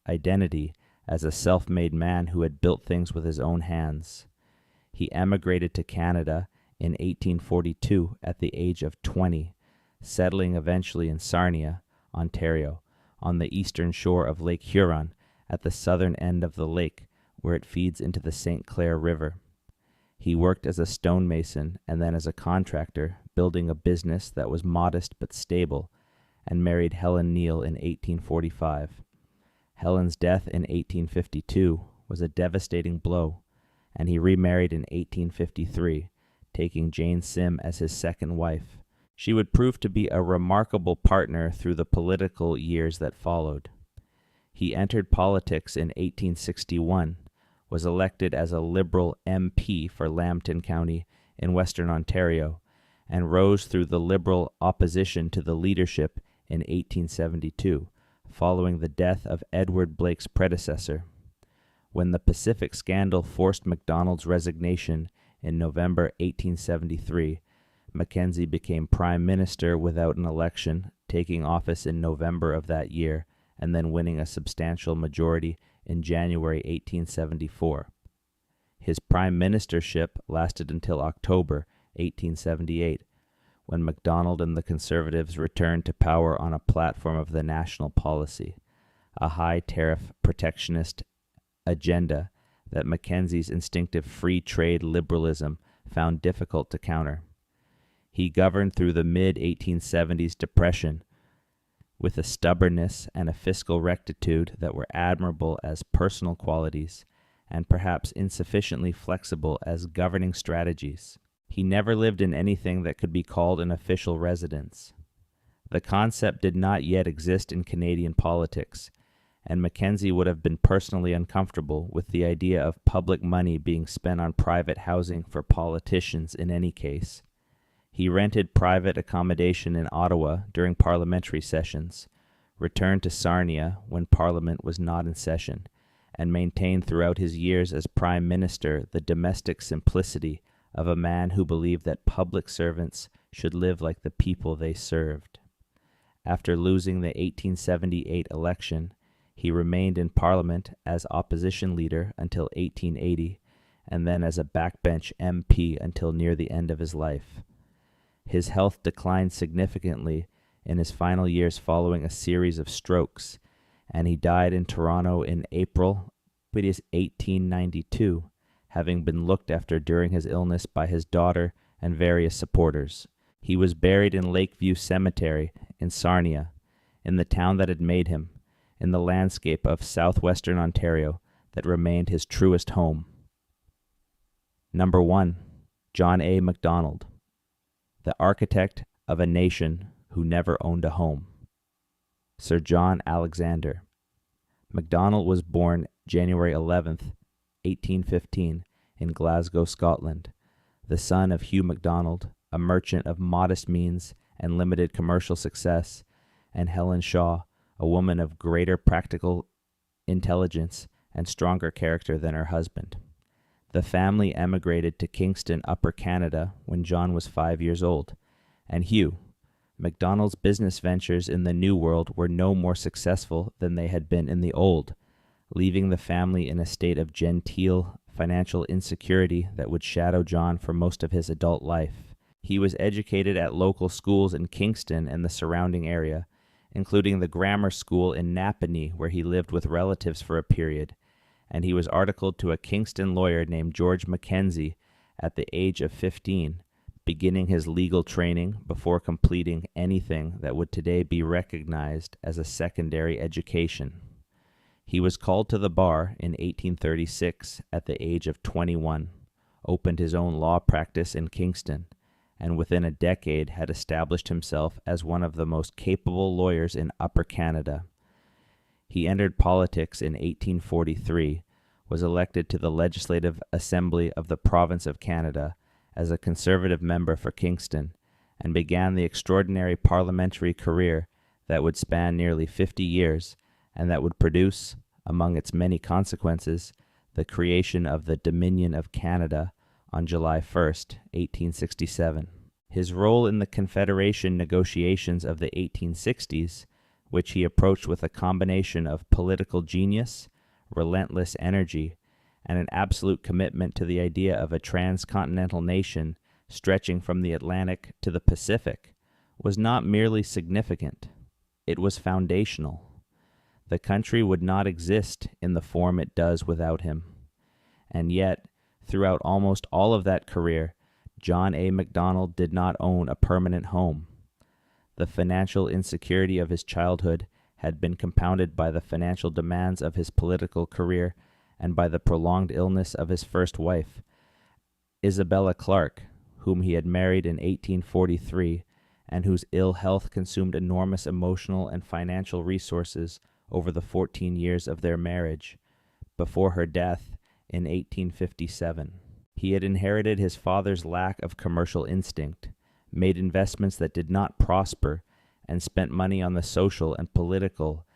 identity as a self-made man who had built things with his own hands. He emigrated to Canada in 1842 at the age of 20, settling eventually in Sarnia, Ontario, on the eastern shore of Lake Huron at the southern end of the lake where it feeds into the St. Clair River. He worked as a stonemason and then as a contractor, building a business that was modest but stable, and married Helen Neal in 1845. Helen's death in 1852 was a devastating blow, and he remarried in 1853, taking Jane Sim as his second wife. She would prove to be a remarkable partner through the political years that followed. He entered politics in 1861, was elected as a Liberal MP for Lambton County in Western Ontario, and rose through the Liberal opposition to the leadership in 1872, following the death of Edward Blake's predecessor. When the Pacific scandal forced Macdonald's resignation in November 1873, Mackenzie became Prime Minister without an election, taking office in November of that year, and then winning a substantial majority in January 1874. His prime ministership lasted until October 1878, when Macdonald and the Conservatives returned to power on a platform of the national policy, a high tariff protectionist agenda that Mackenzie's instinctive free trade liberalism found difficult to counter. He governed through the mid-1870s depression with a stubbornness and a fiscal rectitude that were admirable as personal qualities and perhaps insufficiently flexible as governing strategies. He never lived in anything that could be called an official residence. The concept did not yet exist in Canadian politics, and Mackenzie would have been personally uncomfortable with the idea of public money being spent on private housing for politicians in any case. He rented private accommodation in Ottawa during parliamentary sessions, returned to Sarnia when Parliament was not in session, and maintained throughout his years as Prime Minister the domestic simplicity of a man who believed that public servants should live like the people they served. After losing the 1878 election, he remained in Parliament as opposition leader until 1880, and then as a backbench MP until near the end of his life. His health declined significantly in his final years following a series of strokes, and he died in Toronto in April 1892, having been looked after during his illness by his daughter and various supporters. He was buried in Lakeview Cemetery in Sarnia, in the town that had made him, in the landscape of southwestern Ontario that remained his truest home. Number 1. John A. Macdonald, the architect of a nation who never owned a home. Sir John Alexander. Macdonald was born January 11th, 1815, in Glasgow, Scotland, the son of Hugh Macdonald, a merchant of modest means and limited commercial success, and Helen Shaw, a woman of greater practical intelligence and stronger character than her husband. The family emigrated to Kingston, Upper Canada, when John was 5 years old, and Hugh, Macdonald's business ventures in the New World were no more successful than they had been in the Old, leaving the family in a state of genteel financial insecurity that would shadow John for most of his adult life. He was educated at local schools in Kingston and the surrounding area, including the grammar school in Napanee, where he lived with relatives for a period, and he was articled to a Kingston lawyer named George Mackenzie at the age of 15, beginning his legal training before completing anything that would today be recognized as a secondary education. He was called to the bar in 1836 at the age of 21, opened his own law practice in Kingston, and within a decade had established himself as one of the most capable lawyers in Upper Canada. He entered politics in 1843, was elected to the Legislative Assembly of the Province of Canada as a Conservative member for Kingston, and began the extraordinary parliamentary career that would span nearly 50 years and that would produce, among its many consequences, the creation of the Dominion of Canada on July 1st, 1867. His role in the Confederation negotiations of the 1860s, which he approached with a combination of political genius, relentless energy, and an absolute commitment to the idea of a transcontinental nation stretching from the Atlantic to the Pacific, was not merely significant, it was foundational. The country would not exist in the form it does without him. And yet, throughout almost all of that career, John A. Macdonald did not own a permanent home. The financial insecurity of his childhood had been compounded by the financial demands of his political career and by the prolonged illness of his first wife, Isabella Clark, whom he had married in 1843, and whose ill health consumed enormous emotional and financial resources over the 14 years of their marriage, before her death in 1857. He had inherited his father's lack of commercial instinct, made investments that did not prosper, and spent money on the social and political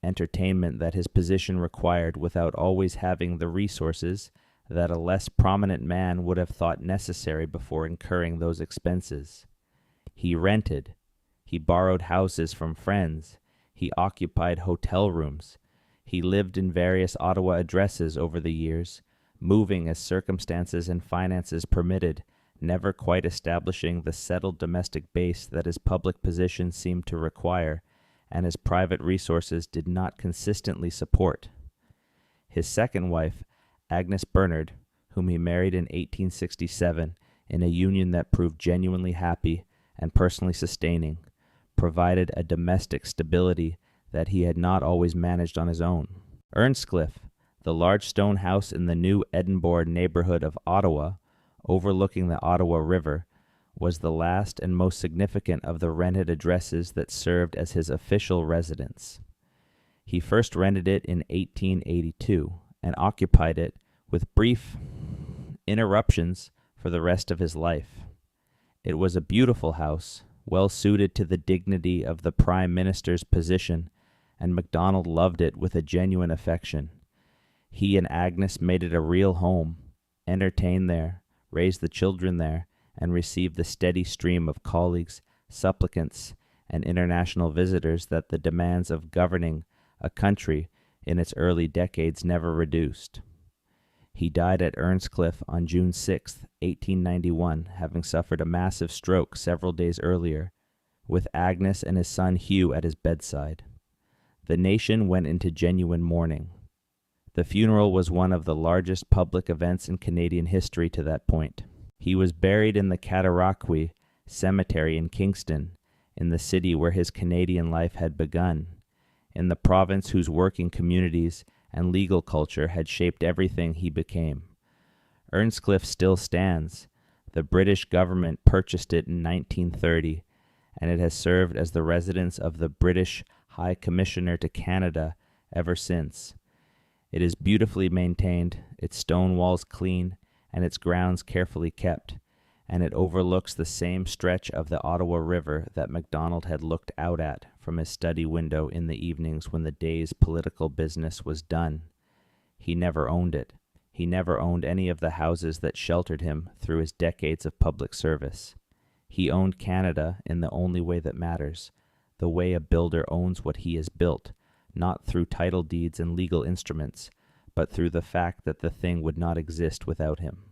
entertainment that his position required without always having the resources that a less prominent man would have thought necessary before incurring those expenses. He rented, he borrowed houses from friends, he occupied hotel rooms, he lived in various Ottawa addresses over the years, moving as circumstances and finances permitted, never quite establishing the settled domestic base that his public position seemed to require, and his private resources did not consistently support. His second wife, Agnes Bernard, whom he married in 1867 in a union that proved genuinely happy and personally sustaining, provided a domestic stability that he had not always managed on his own. Earnscliffe, the large stone house in the new Edinburgh neighborhood of Ottawa, overlooking the Ottawa River, was the last and most significant of the rented addresses that served as his official residence. He first rented it in 1882 and occupied it with brief interruptions for the rest of his life. It was a beautiful house, well suited to the dignity of the Prime Minister's position, and Macdonald loved it with a genuine affection. He and Agnes made it a real home, entertained there, raised the children there, and received the steady stream of colleagues, supplicants, and international visitors that the demands of governing a country in its early decades never reduced. He died at Earnscliffe on June 6, 1891, having suffered a massive stroke several days earlier, with Agnes and his son Hugh at his bedside. The nation went into genuine mourning. The funeral was one of the largest public events in Canadian history to that point. He was buried in the Cataraqui Cemetery in Kingston, in the city where his Canadian life had begun, in the province whose working communities and legal culture had shaped everything he became. Earnscliffe still stands. The British government purchased it in 1930, and it has served as the residence of the British High Commissioner to Canada ever since. It is beautifully maintained, its stone walls clean, and its grounds carefully kept, and it overlooks the same stretch of the Ottawa River that Macdonald had looked out at from his study window in the evenings when the day's political business was done. He never owned it. He never owned any of the houses that sheltered him through his decades of public service. He owned Canada in the only way that matters, the way a builder owns what he has built, not through title deeds and legal instruments, but through the fact that the thing would not exist without him.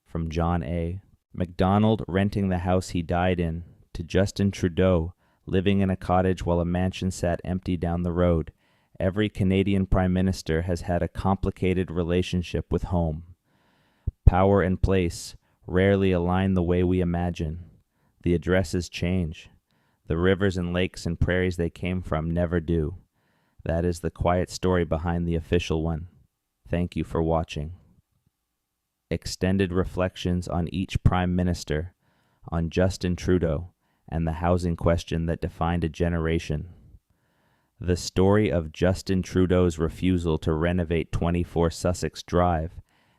From John A. Macdonald renting the house he died in, to Justin Trudeau living in a cottage while a mansion sat empty down the road, every Canadian Prime Minister has had a complicated relationship with home. Power and place rarely align the way we imagine. The addresses change. The rivers and lakes and prairies they came from never do. That is the quiet story behind the official one. Thank you for watching. Extended reflections on each Prime Minister, on Justin Trudeau, and the housing question that defined a generation. The story of Justin Trudeau's refusal to renovate 24 Sussex Drive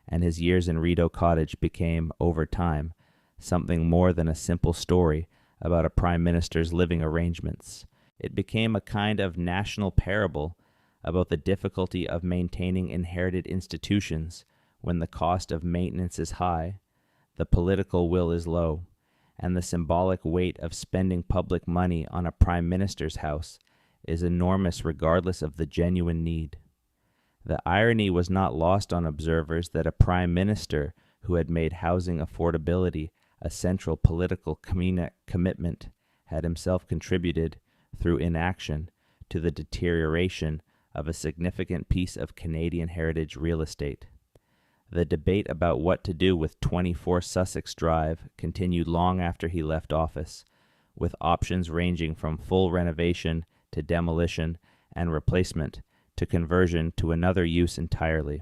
and his years in Rideau Cottage became, over time, something more than a simple story about a Prime Minister's living arrangements. It became a kind of national parable about the difficulty of maintaining inherited institutions when the cost of maintenance is high, the political will is low, and the symbolic weight of spending public money on a prime minister's house is enormous regardless of the genuine need. The irony was not lost on observers that a prime minister who had made housing affordability a central political commitment had himself contributed, through inaction, to the deterioration of a significant piece of Canadian heritage real estate. The debate about what to do with 24 Sussex Drive continued long after he left office, with options ranging from full renovation to demolition and replacement to conversion to another use entirely.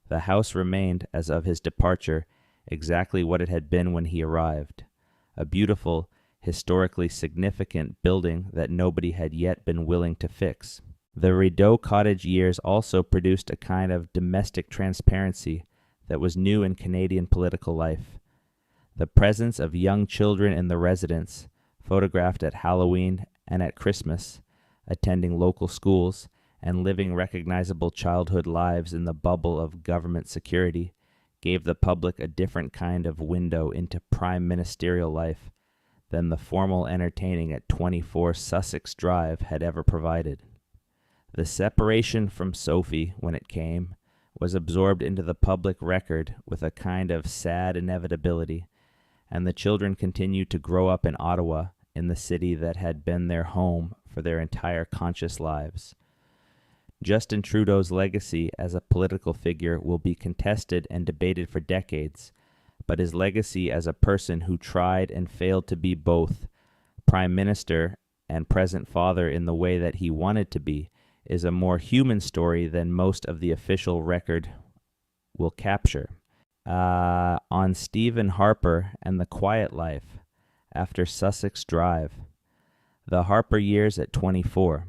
The house remained, as of his departure, exactly what it had been when he arrived, a beautiful, historically significant building that nobody had yet been willing to fix. The Rideau Cottage years also produced a kind of domestic transparency that was new in Canadian political life. The presence of young children in the residence, photographed at Halloween and at Christmas, attending local schools, and living recognizable childhood lives in the bubble of government security, gave the public a different kind of window into prime ministerial life than the formal entertaining at 24 Sussex Drive had ever provided. The separation from Sophie, when it came, was absorbed into the public record with a kind of sad inevitability, and the children continued to grow up in Ottawa, in the city that had been their home for their entire conscious lives. Justin Trudeau's legacy as a political figure will be contested and debated for decades, but his legacy as a person who tried and failed to be both prime minister and present father in the way that he wanted to be is a more human story than most of the official record will capture. On Stephen Harper and the Quiet Life after Sussex Drive. The Harper years at 24.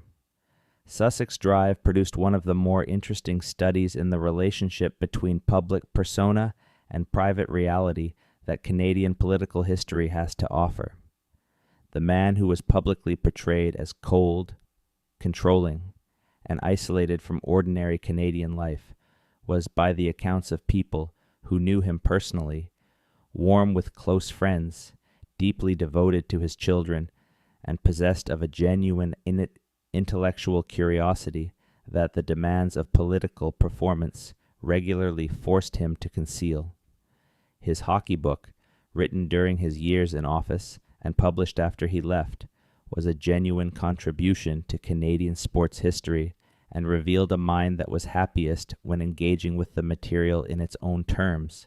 Sussex Drive produced one of the more interesting studies in the relationship between public persona and private reality that Canadian political history has to offer. The man who was publicly portrayed as cold, controlling, and isolated from ordinary Canadian life was, by the accounts of people who knew him personally, warm with close friends, deeply devoted to his children, and possessed of a genuine intellectual curiosity that the demands of political performance regularly forced him to conceal. His hockey book, written during his years in office and published after he left, was a genuine contribution to Canadian sports history and revealed a mind that was happiest when engaging with the material in its own terms,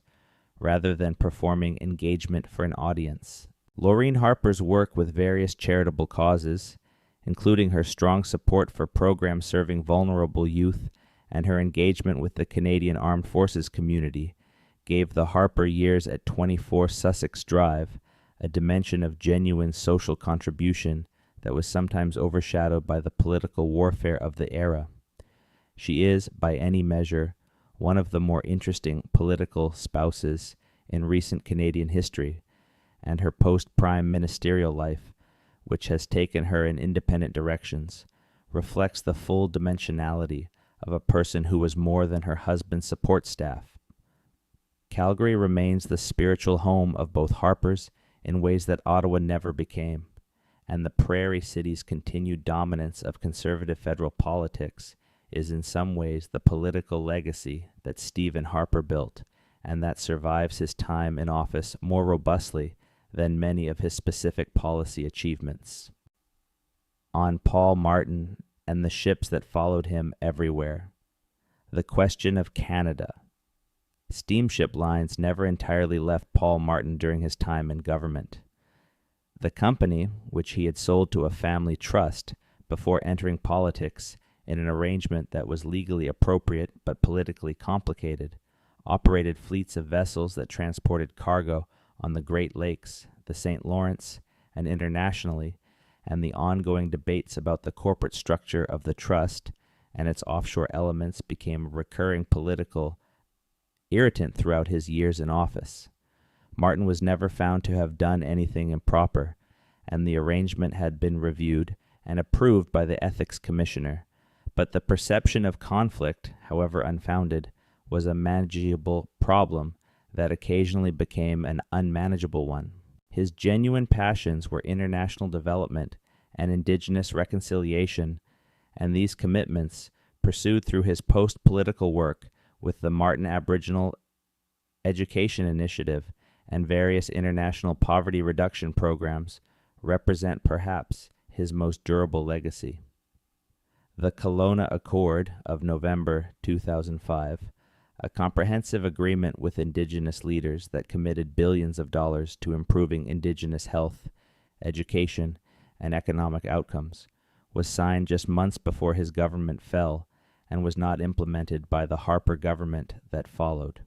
rather than performing engagement for an audience. Laureen Harper's work with various charitable causes, including her strong support for programs serving vulnerable youth and her engagement with the Canadian Armed Forces community, gave the Harper years at 24 Sussex Drive a dimension of genuine social contribution that was sometimes overshadowed by the political warfare of the era. She is, by any measure, one of the more interesting political spouses in recent Canadian history, and her post-prime ministerial life, which has taken her in independent directions, reflects the full dimensionality of a person who was more than her husband's support staff. Calgary remains the spiritual home of both Harpers in ways that Ottawa never became, and the Prairie City's continued dominance of conservative federal politics is in some ways the political legacy that Stephen Harper built, and that survives his time in office more robustly than many of his specific policy achievements. On Paul Martin and the ships that followed him everywhere. The question of Canada. Steamship lines never entirely left Paul Martin during his time in government. The company, which he had sold to a family trust before entering politics in an arrangement that was legally appropriate but politically complicated, operated fleets of vessels that transported cargo on the Great Lakes, the St. Lawrence, and internationally, and the ongoing debates about the corporate structure of the trust and its offshore elements became a recurring political irritant throughout his years in office. Martin was never found to have done anything improper, and the arrangement had been reviewed and approved by the ethics commissioner. But the perception of conflict, however unfounded, was a manageable problem that occasionally became an unmanageable one. His genuine passions were international development and indigenous reconciliation, and these commitments, pursued through his post-political work with the Martin Aboriginal Education Initiative and various international poverty reduction programs, represent perhaps his most durable legacy. The Kelowna Accord of November 2005, a comprehensive agreement with Indigenous leaders that committed billions of dollars to improving Indigenous health, education, and economic outcomes, was signed just months before his government fell and was not implemented by the Harper government that followed.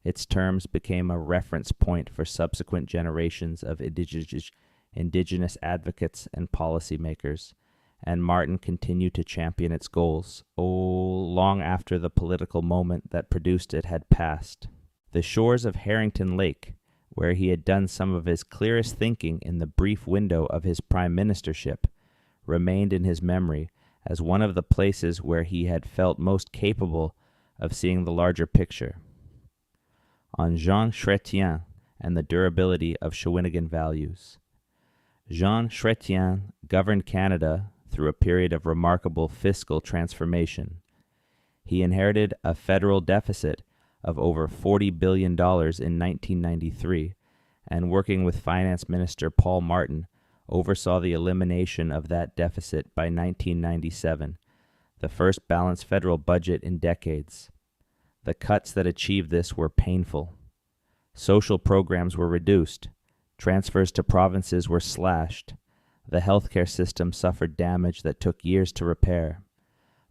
Its terms became a reference point for subsequent generations of Indigenous advocates and policymakers, and Martin continued to champion its goals, long after the political moment that produced it had passed. The shores of Harrington Lake, where he had done some of his clearest thinking in the brief window of his prime ministership, remained in his memory as one of the places where he had felt most capable of seeing the larger picture. On Jean Chrétien and the durability of Shawinigan values. Jean Chrétien governed Canada through a period of remarkable fiscal transformation. He inherited a federal deficit of over $40 billion in 1993, and working with Finance Minister Paul Martin, oversaw the elimination of that deficit by 1997, the first balanced federal budget in decades. The cuts that achieved this were painful. Social programs were reduced, transfers to provinces were slashed, the healthcare system suffered damage that took years to repair.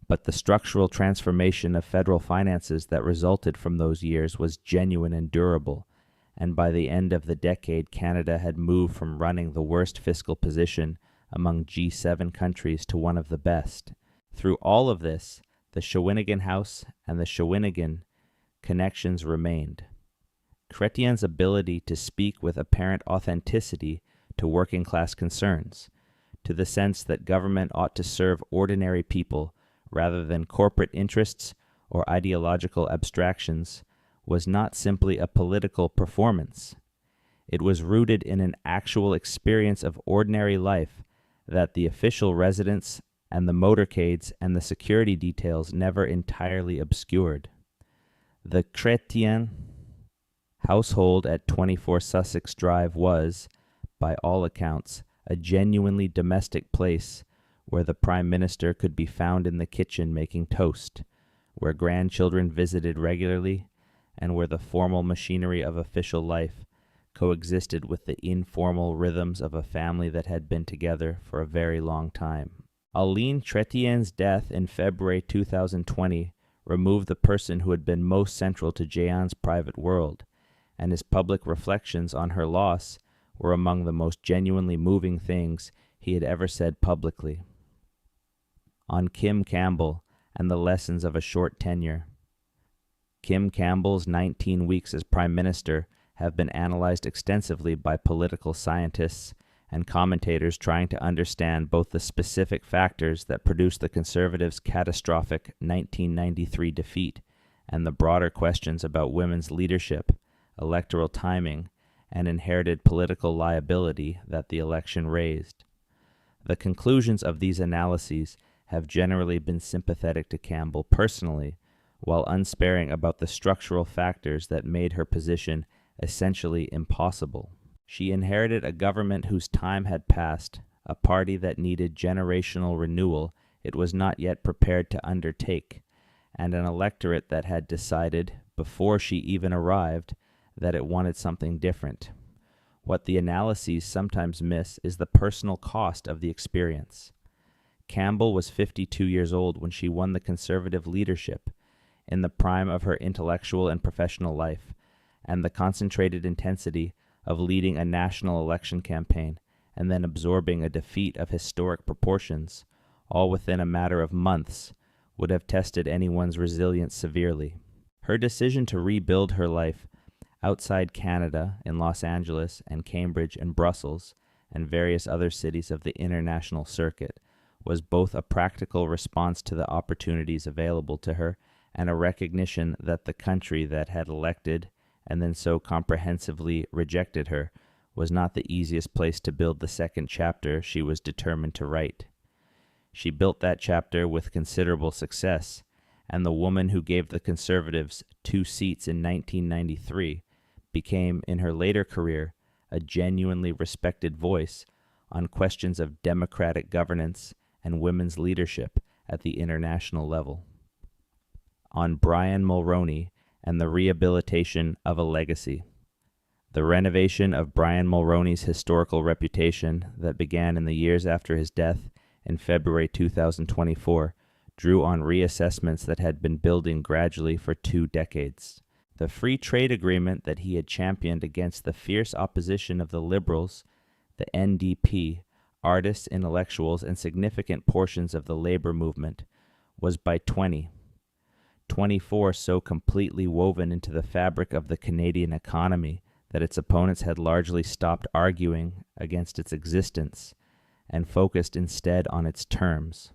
But the structural transformation of federal finances that resulted from those years was genuine and durable, and by the end of the decade, Canada had moved from running the worst fiscal position among G7 countries to one of the best. Through all of this, the Shawinigan House and the Shawinigan connections remained. Chrétien's ability to speak with apparent authenticity to working-class concerns, to the sense that government ought to serve ordinary people rather than corporate interests or ideological abstractions, was not simply a political performance. It was rooted in an actual experience of ordinary life that the official residence and the motorcades and the security details never entirely obscured. The Chrétien household at 24 Sussex Drive was, by all accounts, a genuinely domestic place where the Prime Minister could be found in the kitchen making toast, where grandchildren visited regularly, and where the formal machinery of official life coexisted with the informal rhythms of a family that had been together for a very long time. Aline Chrétien's death in February 2020 removed the person who had been most central to Jean's private world, and his public reflections on her loss were among the most genuinely moving things he had ever said publicly. On Kim Campbell and the lessons of a short tenure. Kim Campbell's 19 weeks as Prime Minister have been analyzed extensively by political scientists and commentators trying to understand both the specific factors that produced the Conservatives' catastrophic 1993 defeat and the broader questions about women's leadership, electoral timing, and inherited political liability that the election raised. The conclusions of these analyses have generally been sympathetic to Campbell personally, while unsparing about the structural factors that made her position essentially impossible. She inherited a government whose time had passed, a party that needed generational renewal it was not yet prepared to undertake, and an electorate that had decided, before she even arrived, that it wanted something different. What the analyses sometimes miss is the personal cost of the experience. Campbell was 52 years old when she won the Conservative leadership, in the prime of her intellectual and professional life, and the concentrated intensity of leading a national election campaign and then absorbing a defeat of historic proportions, all within a matter of months, would have tested anyone's resilience severely. Her decision to rebuild her life outside Canada in Los Angeles and Cambridge and Brussels, and various other cities of the international circuit, was both a practical response to the opportunities available to her and a recognition that the country that had elected and then so comprehensively rejected her was not the easiest place to build the second chapter she was determined to write. She built that chapter with considerable success, and the woman who gave the Conservatives 2 seats in 1993 became, in her later career, a genuinely respected voice on questions of democratic governance and women's leadership at the international level. On Brian Mulroney and the Rehabilitation of a Legacy. The renovation of Brian Mulroney's historical reputation that began in the years after his death in February 2024 drew on reassessments that had been building gradually for 2 decades. The free trade agreement that he had championed against the fierce opposition of the Liberals, the NDP, artists, intellectuals, and significant portions of the labor movement was by 2024 so completely woven into the fabric of the Canadian economy that its opponents had largely stopped arguing against its existence and focused instead on its terms.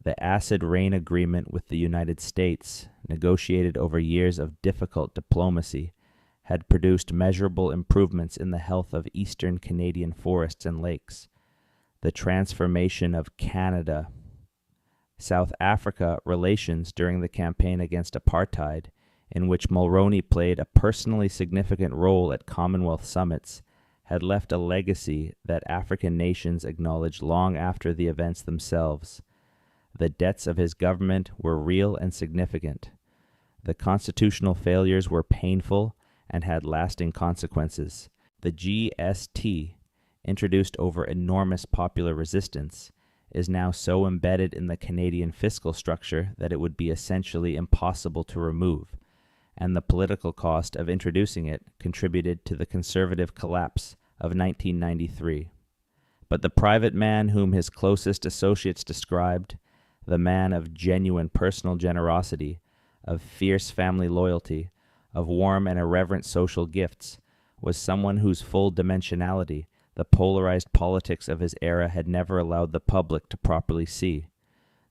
The acid rain agreement with the United States, negotiated over years of difficult diplomacy, had produced measurable improvements in the health of eastern Canadian forests and lakes. The transformation of Canada-South Africa relations during the campaign against apartheid, in which Mulroney played a personally significant role at Commonwealth summits, had left a legacy that African nations acknowledged long after the events themselves. The debts of his government were real and significant. The constitutional failures were painful and had lasting consequences. The GST, introduced over enormous popular resistance, is now so embedded in the Canadian fiscal structure that it would be essentially impossible to remove, and the political cost of introducing it contributed to the Conservative collapse of 1993. But the private man whom his closest associates described, the man of genuine personal generosity, of fierce family loyalty, of warm and irreverent social gifts, was someone whose full dimensionality the polarized politics of his era had never allowed the public to properly see.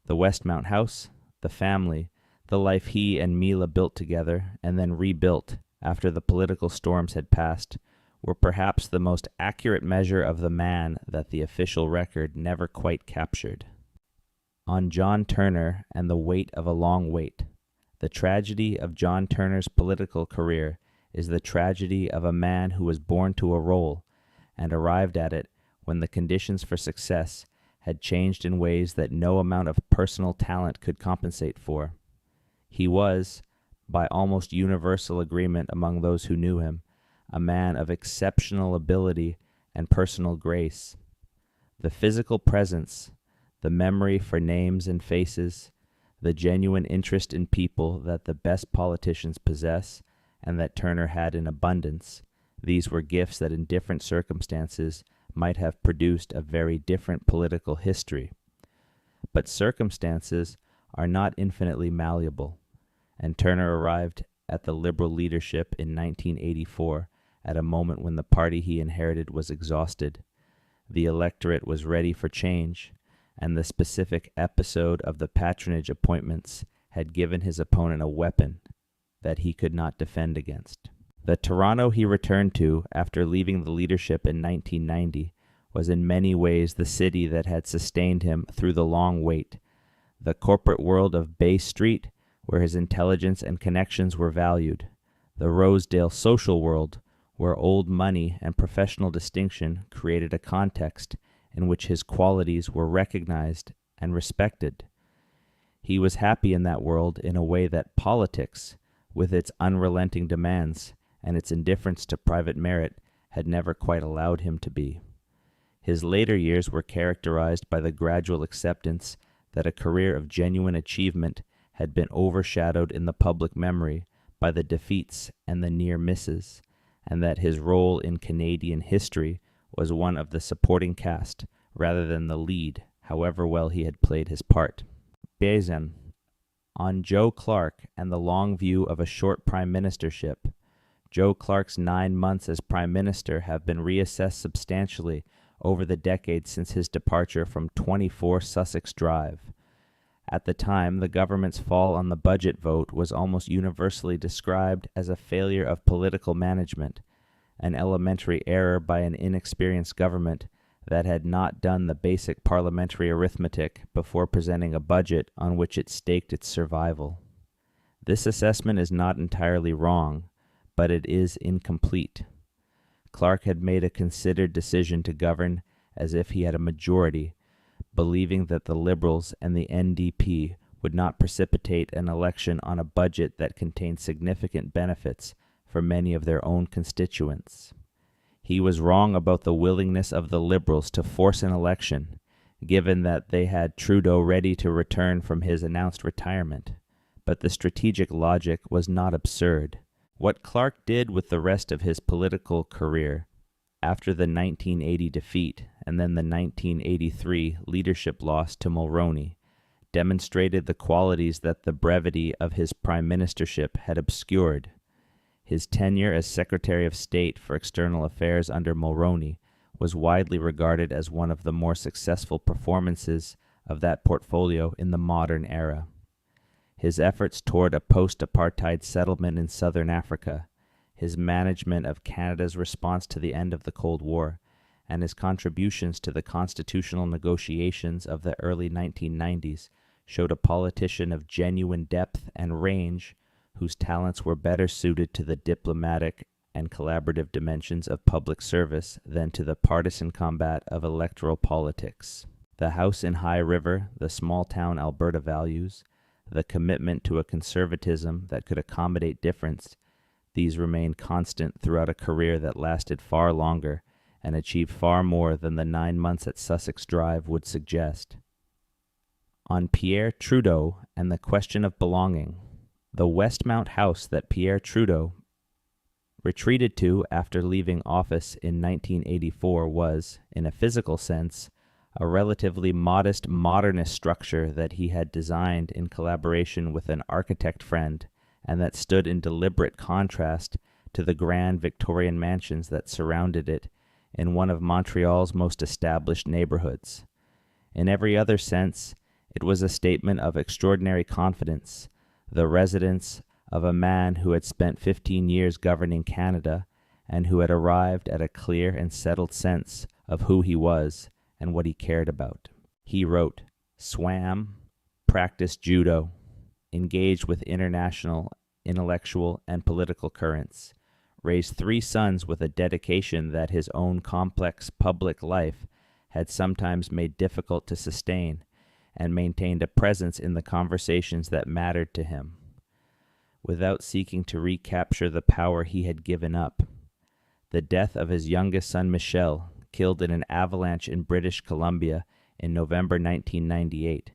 The Westmount House, the family, the life he and Mila built together and then rebuilt after the political storms had passed, were perhaps the most accurate measure of the man that the official record never quite captured. On John Turner and the Weight of a Long Wait. The tragedy of John Turner's political career is the tragedy of a man who was born to a role and arrived at it when the conditions for success had changed in ways that no amount of personal talent could compensate for. He was, by almost universal agreement among those who knew him, a man of exceptional ability and personal grace. The physical presence, the memory for names and faces, the genuine interest in people that the best politicians possess and that Turner had in abundance, these were gifts that in different circumstances might have produced a very different political history. But circumstances are not infinitely malleable, and Turner arrived at the Liberal leadership in 1984 at a moment when the party he inherited was exhausted. The electorate was ready for change, and the specific episode of the patronage appointments had given his opponent a weapon that he could not defend against. The Toronto he returned to after leaving the leadership in 1990 was in many ways the city that had sustained him through the long wait. The corporate world of Bay Street, where his intelligence and connections were valued. The Rosedale social world, where old money and professional distinction created a context in which his qualities were recognized and respected. He was happy in that world in a way that politics, with its unrelenting demands and its indifference to private merit, had never quite allowed him to be. His later years were characterized by the gradual acceptance that a career of genuine achievement had been overshadowed in the public memory by the defeats and the near misses, and that his role in Canadian history was one of the supporting cast rather than the lead, however well he had played his part. Bézin. On Joe Clark and the long view of a short prime ministership. Joe Clark's 9 months as prime minister have been reassessed substantially over the decades since his departure from 24 Sussex Drive. At the time, the government's fall on the budget vote was almost universally described as a failure of political management, an elementary error by an inexperienced government that had not done the basic parliamentary arithmetic before presenting a budget on which it staked its survival. This assessment is not entirely wrong, but it is incomplete. Clark had made a considered decision to govern as if he had a majority, believing that the Liberals and the NDP would not precipitate an election on a budget that contained significant benefits for many of their own constituents. He was wrong about the willingness of the Liberals to force an election, given that they had Trudeau ready to return from his announced retirement. But the strategic logic was not absurd. What Clark did with the rest of his political career after the 1980 defeat and then the 1983 leadership loss to Mulroney demonstrated the qualities that the brevity of his prime ministership had obscured. His tenure as Secretary of State for External Affairs under Mulroney was widely regarded as one of the more successful performances of that portfolio in the modern era. His efforts toward a post-apartheid settlement in southern Africa, his management of Canada's response to the end of the Cold War, and his contributions to the constitutional negotiations of the early 1990s showed a politician of genuine depth and range whose talents were better suited to the diplomatic and collaborative dimensions of public service than to the partisan combat of electoral politics. The house in High River, the small-town Alberta values, the commitment to a conservatism that could accommodate difference, these remained constant throughout a career that lasted far longer and achieved far more than the 9 months at Sussex Drive would suggest. On Pierre Trudeau and the question of belonging, the Westmount house that Pierre Trudeau retreated to after leaving office in 1984 was, in a physical sense, a relatively modest modernist structure that he had designed in collaboration with an architect friend and that stood in deliberate contrast to the grand Victorian mansions that surrounded it in one of Montreal's most established neighborhoods. In every other sense, it was a statement of extraordinary confidence, the residence of a man who had spent 15 years governing Canada and who had arrived at a clear and settled sense of who he was and what he cared about. He wrote, swam, practiced judo, engaged with international, intellectual, and political currents, raised 3 sons with a dedication that his own complex public life had sometimes made difficult to sustain, and maintained a presence in the conversations that mattered to him, without seeking to recapture the power he had given up. The death of his youngest son Michel, killed in an avalanche in British Columbia in November 1998,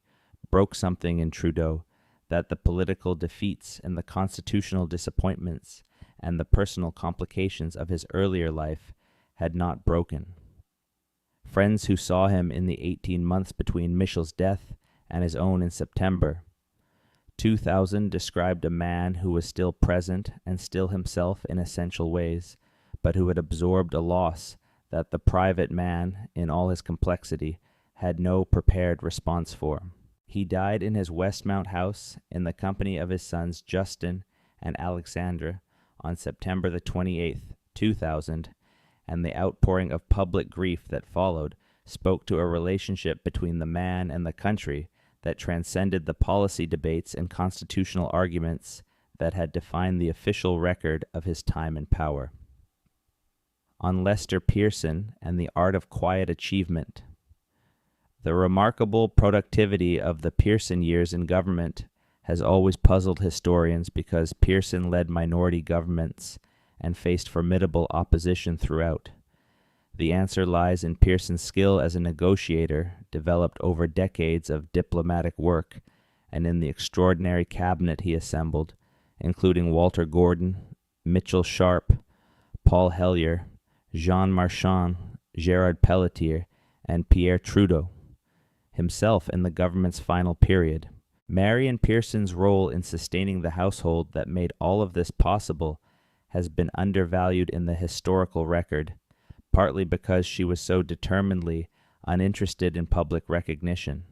broke something in Trudeau that the political defeats and the constitutional disappointments and the personal complications of his earlier life had not broken. Friends who saw him in the 18 months between Michel's death and his own in September 2000 described a man who was still present and still himself in essential ways, but who had absorbed a loss that the private man, in all his complexity, had no prepared response for. He died in his Westmount house in the company of his sons Justin and Alexandra on September the 28th, 2000, and the outpouring of public grief that followed spoke to a relationship between the man and the country that transcended the policy debates and constitutional arguments that had defined the official record of his time in power. On Lester Pearson and the art of quiet achievement. The remarkable productivity of the Pearson years in government has always puzzled historians because Pearson led minority governments and faced formidable opposition throughout. The answer lies in Pearson's skill as a negotiator, developed over decades of diplomatic work, and in the extraordinary cabinet he assembled, including Walter Gordon, Mitchell Sharp, Paul Hellyer, Jean Marchand, Gerard Pelletier, and Pierre Trudeau, himself in the government's final period. Marion Pearson's role in sustaining the household that made all of this possible has been undervalued in the historical record, partly because she was so determinedly uninterested in public recognition.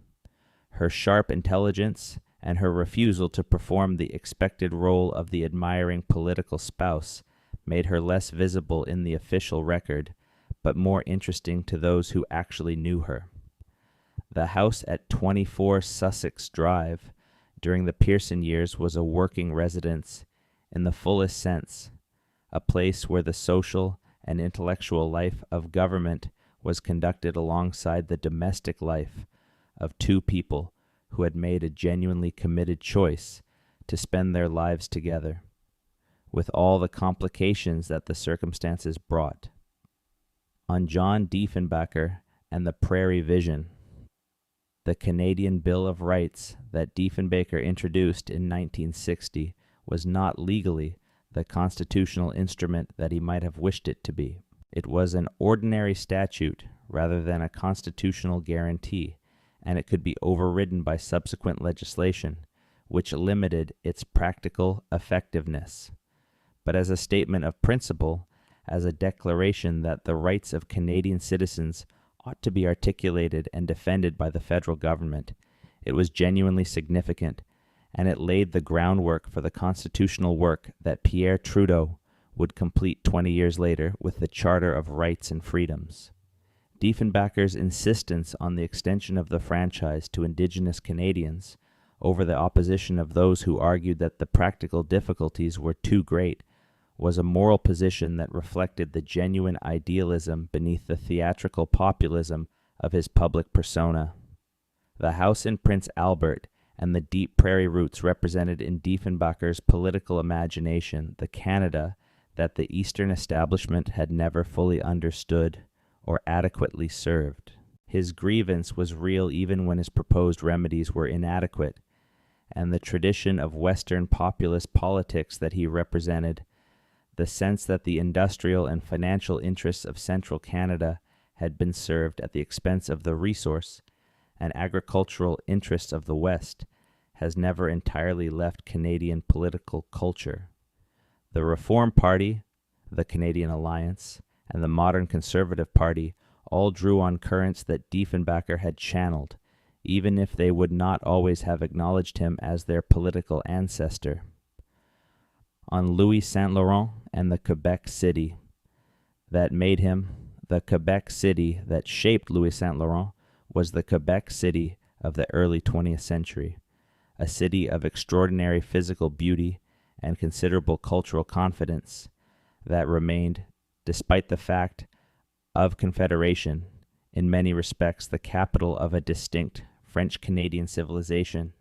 Her sharp intelligence and her refusal to perform the expected role of the admiring political spouse made her less visible in the official record, but more interesting to those who actually knew her. The house at 24 Sussex Drive during the Pearson years was a working residence in the fullest sense, a place where the social and intellectual life of government was conducted alongside the domestic life of two people who had made a genuinely committed choice to spend their lives together, with all the complications that the circumstances brought. On John Diefenbaker and the Prairie Vision, the Canadian Bill of Rights that Diefenbaker introduced in 1960 was not legally the constitutional instrument that he might have wished it to be. It was an ordinary statute rather than a constitutional guarantee, and it could be overridden by subsequent legislation, which limited its practical effectiveness. But as a statement of principle, as a declaration that the rights of Canadian citizens ought to be articulated and defended by the federal government, it was genuinely significant, and it laid the groundwork for the constitutional work that Pierre Trudeau would complete 20 years later with the Charter of Rights and Freedoms. Diefenbaker's insistence on the extension of the franchise to Indigenous Canadians over the opposition of those who argued that the practical difficulties were too great was a moral position that reflected the genuine idealism beneath the theatrical populism of his public persona. The house in Prince Albert and the deep prairie roots represented in Diefenbaker's political imagination the Canada that the Eastern establishment had never fully understood or adequately served. His grievance was real even when his proposed remedies were inadequate, and the tradition of Western populist politics that he represented, the sense that the industrial and financial interests of central Canada had been served at the expense of the resource and agricultural interests of the West, has never entirely left Canadian political culture. The Reform Party, the Canadian Alliance, and the Modern Conservative Party all drew on currents that Diefenbaker had channeled, even if they would not always have acknowledged him as their political ancestor. On Louis Saint Laurent and the Quebec City that made him, the Quebec City that shaped Louis Saint Laurent was the Quebec City of the early 20th century, a city of extraordinary physical beauty and considerable cultural confidence that remained, despite the fact of Confederation, in many respects the capital of a distinct French-Canadian civilization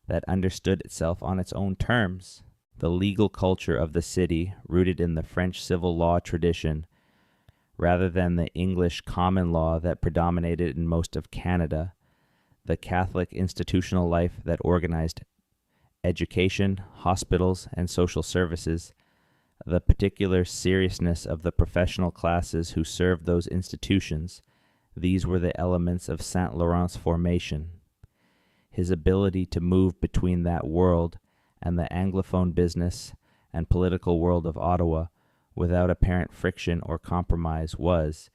that understood itself on its own terms. The legal culture of the city, rooted in the French civil law tradition, rather than the English common law that predominated in most of Canada, the Catholic institutional life that organized education, hospitals, and social services, the particular seriousness of the professional classes who served those institutions, these were the elements of Saint Laurent's formation. His ability to move between that world and the Anglophone business and political world of Ottawa without apparent friction or compromise was,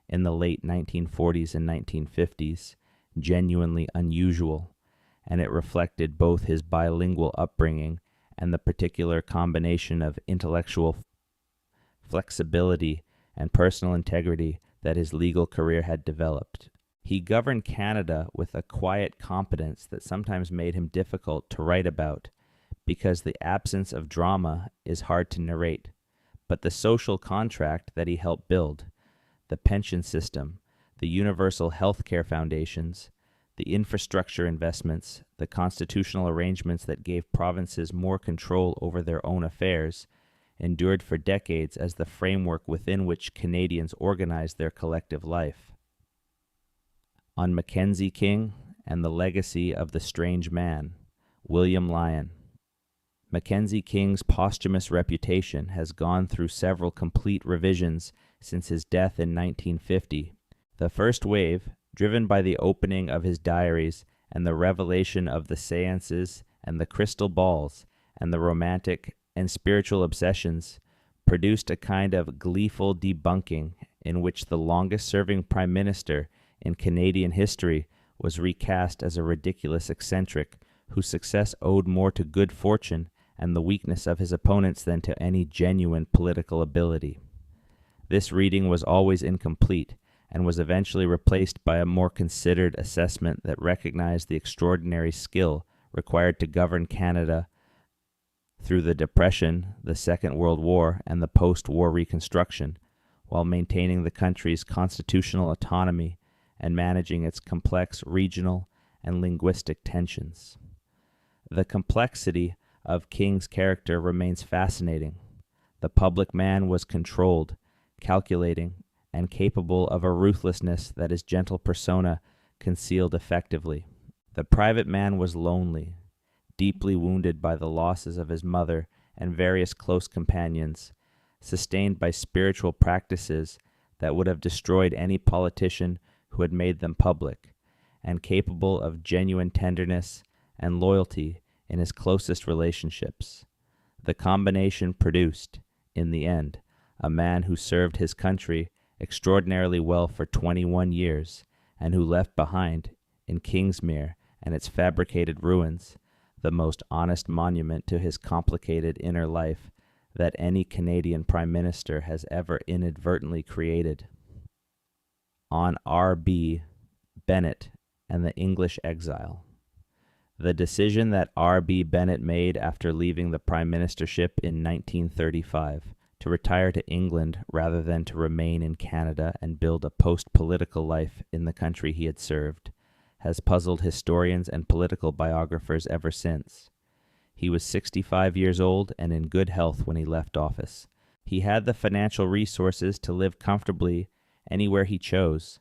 in the late 1940s and 1950s, genuinely unusual, and it reflected both his bilingual upbringing and the particular combination of intellectual flexibility and personal integrity that his legal career had developed. He governed Canada with a quiet competence that sometimes made him difficult to write about, because the absence of drama is hard to narrate, but the social contract that he helped build, the pension system, the universal health care foundations, the infrastructure investments, the constitutional arrangements that gave provinces more control over their own affairs, endured for decades as the framework within which Canadians organized their collective life. On Mackenzie King and the Legacy of the Strange Man, William Lyon. Mackenzie King's posthumous reputation has gone through several complete revisions since his death in 1950. The first wave, driven by the opening of his diaries and the revelation of the seances and the crystal balls and the romantic and spiritual obsessions, produced a kind of gleeful debunking in which the longest-serving prime minister in Canadian history was recast as a ridiculous eccentric whose success owed more to good fortune and the weakness of his opponents than to any genuine political ability. This reading was always incomplete, and was eventually replaced by a more considered assessment that recognized the extraordinary skill required to govern Canada through the Depression, the Second World War, and the post-war Reconstruction, while maintaining the country's constitutional autonomy and managing its complex regional and linguistic tensions. The complexity of King's character remains fascinating. The public man was controlled, calculating, and capable of a ruthlessness that his gentle persona concealed effectively. The private man was lonely, deeply wounded by the losses of his mother and various close companions, sustained by spiritual practices that would have destroyed any politician who had made them public, and capable of genuine tenderness and loyalty in his closest relationships. The combination produced, in the end, a man who served his country extraordinarily well for 21 years, and who left behind, in Kingsmere and its fabricated ruins, the most honest monument to his complicated inner life that any Canadian Prime Minister has ever inadvertently created. On R.B. Bennett and the English exile. The decision that R.B. Bennett made after leaving the Prime Ministership in 1935 to retire to England rather than to remain in Canada and build a post-political life in the country he had served has puzzled historians and political biographers ever since. He was 65 years old and in good health when he left office. He had the financial resources to live comfortably anywhere he chose.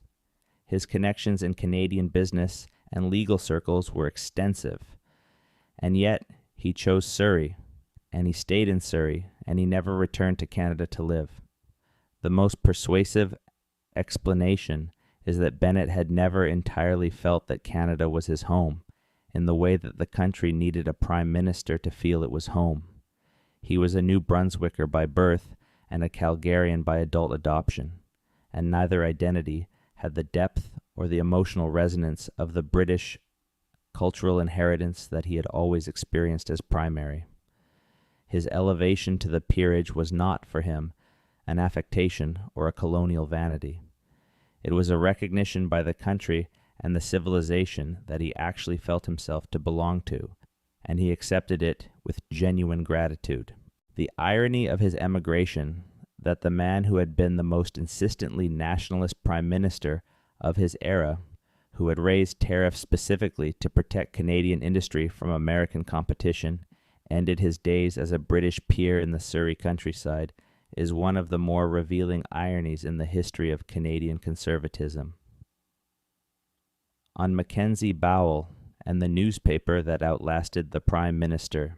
His connections in Canadian business and legal circles were extensive. And yet, he chose Surrey, and he stayed in Surrey, and he never returned to Canada to live. The most persuasive explanation is that Bennett had never entirely felt that Canada was his home, in the way that the country needed a prime minister to feel it was home. He was a New Brunswicker by birth and a Calgarian by adult adoption, and neither identity had the depth or the emotional resonance of the British cultural inheritance that he had always experienced as primary. His elevation to the peerage was not, for him, an affectation or a colonial vanity. It was a recognition by the country and the civilization that he actually felt himself to belong to, and he accepted it with genuine gratitude. The irony of his emigration, that the man who had been the most insistently nationalist prime minister of his era, who had raised tariffs specifically to protect Canadian industry from American competition, ended his days as a British peer in the Surrey countryside, is one of the more revealing ironies in the history of Canadian conservatism. On Mackenzie Bowell and the newspaper that outlasted the Prime Minister.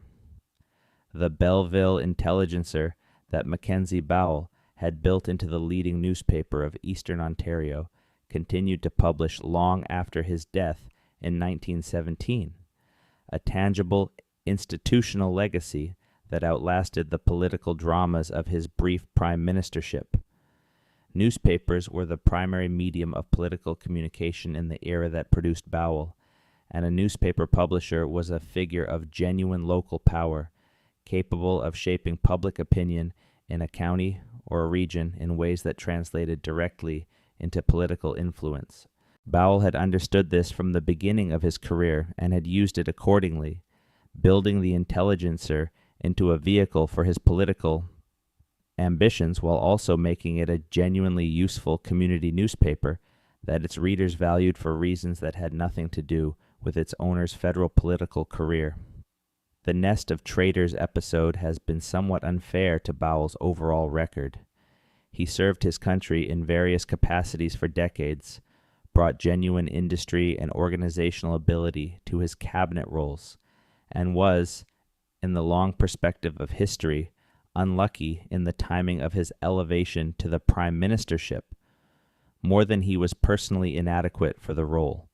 The Belleville Intelligencer that Mackenzie Bowell had built into the leading newspaper of Eastern Ontario continued to publish long after his death in 1917, a tangible institutional legacy that outlasted the political dramas of his brief prime ministership. Newspapers were the primary medium of political communication in the era that produced Bowell, and a newspaper publisher was a figure of genuine local power, capable of shaping public opinion in a county or a region in ways that translated directly into political influence. Bowell had understood this from the beginning of his career and had used it accordingly, building the Intelligencer into a vehicle for his political ambitions while also making it a genuinely useful community newspaper that its readers valued for reasons that had nothing to do with its owner's federal political career. The Nest of Traitors episode has been somewhat unfair to Bowell's overall record. He served his country in various capacities for decades, brought genuine industry and organizational ability to his cabinet roles, and was, in the long perspective of history, unlucky in the timing of his elevation to the prime ministership, more than he was personally inadequate for the role.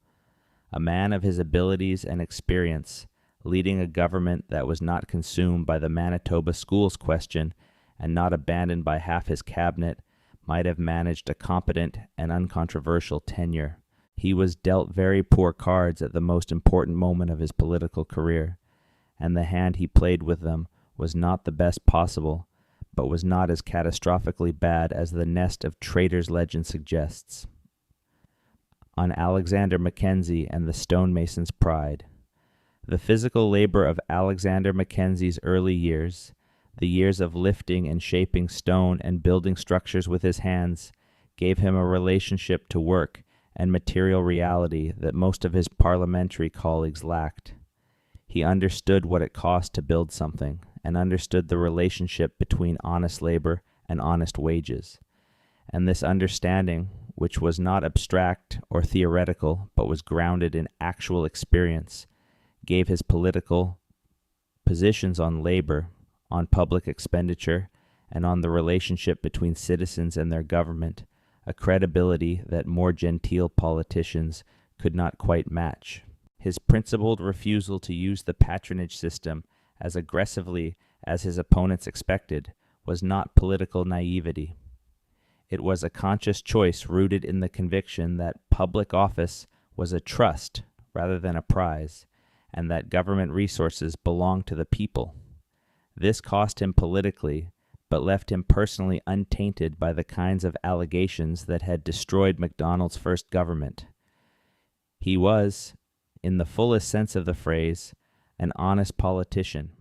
A man of his abilities and experience, leading a government that was not consumed by the Manitoba schools question and not abandoned by half his cabinet, might have managed a competent and uncontroversial tenure. He was dealt very poor cards at the most important moment of his political career, and the hand he played with them was not the best possible, but was not as catastrophically bad as the nest of traitors legend suggests. On Alexander Mackenzie and the stonemason's pride. The physical labor of Alexander Mackenzie's early years, the years of lifting and shaping stone and building structures with his hands, gave him a relationship to work and material reality that most of his parliamentary colleagues lacked. He understood what it cost to build something, and understood the relationship between honest labor and honest wages. And this understanding, which was not abstract or theoretical, but was grounded in actual experience, gave his political positions on labor, on public expenditure, and on the relationship between citizens and their government a credibility that more genteel politicians could not quite match. His principled refusal to use the patronage system as aggressively as his opponents expected was not political naivety. It was a conscious choice rooted in the conviction that public office was a trust rather than a prize, and that government resources belonged to the people. This cost him politically, but left him personally untainted by the kinds of allegations that had destroyed Macdonald's first government. He was, in the fullest sense of the phrase, an honest politician,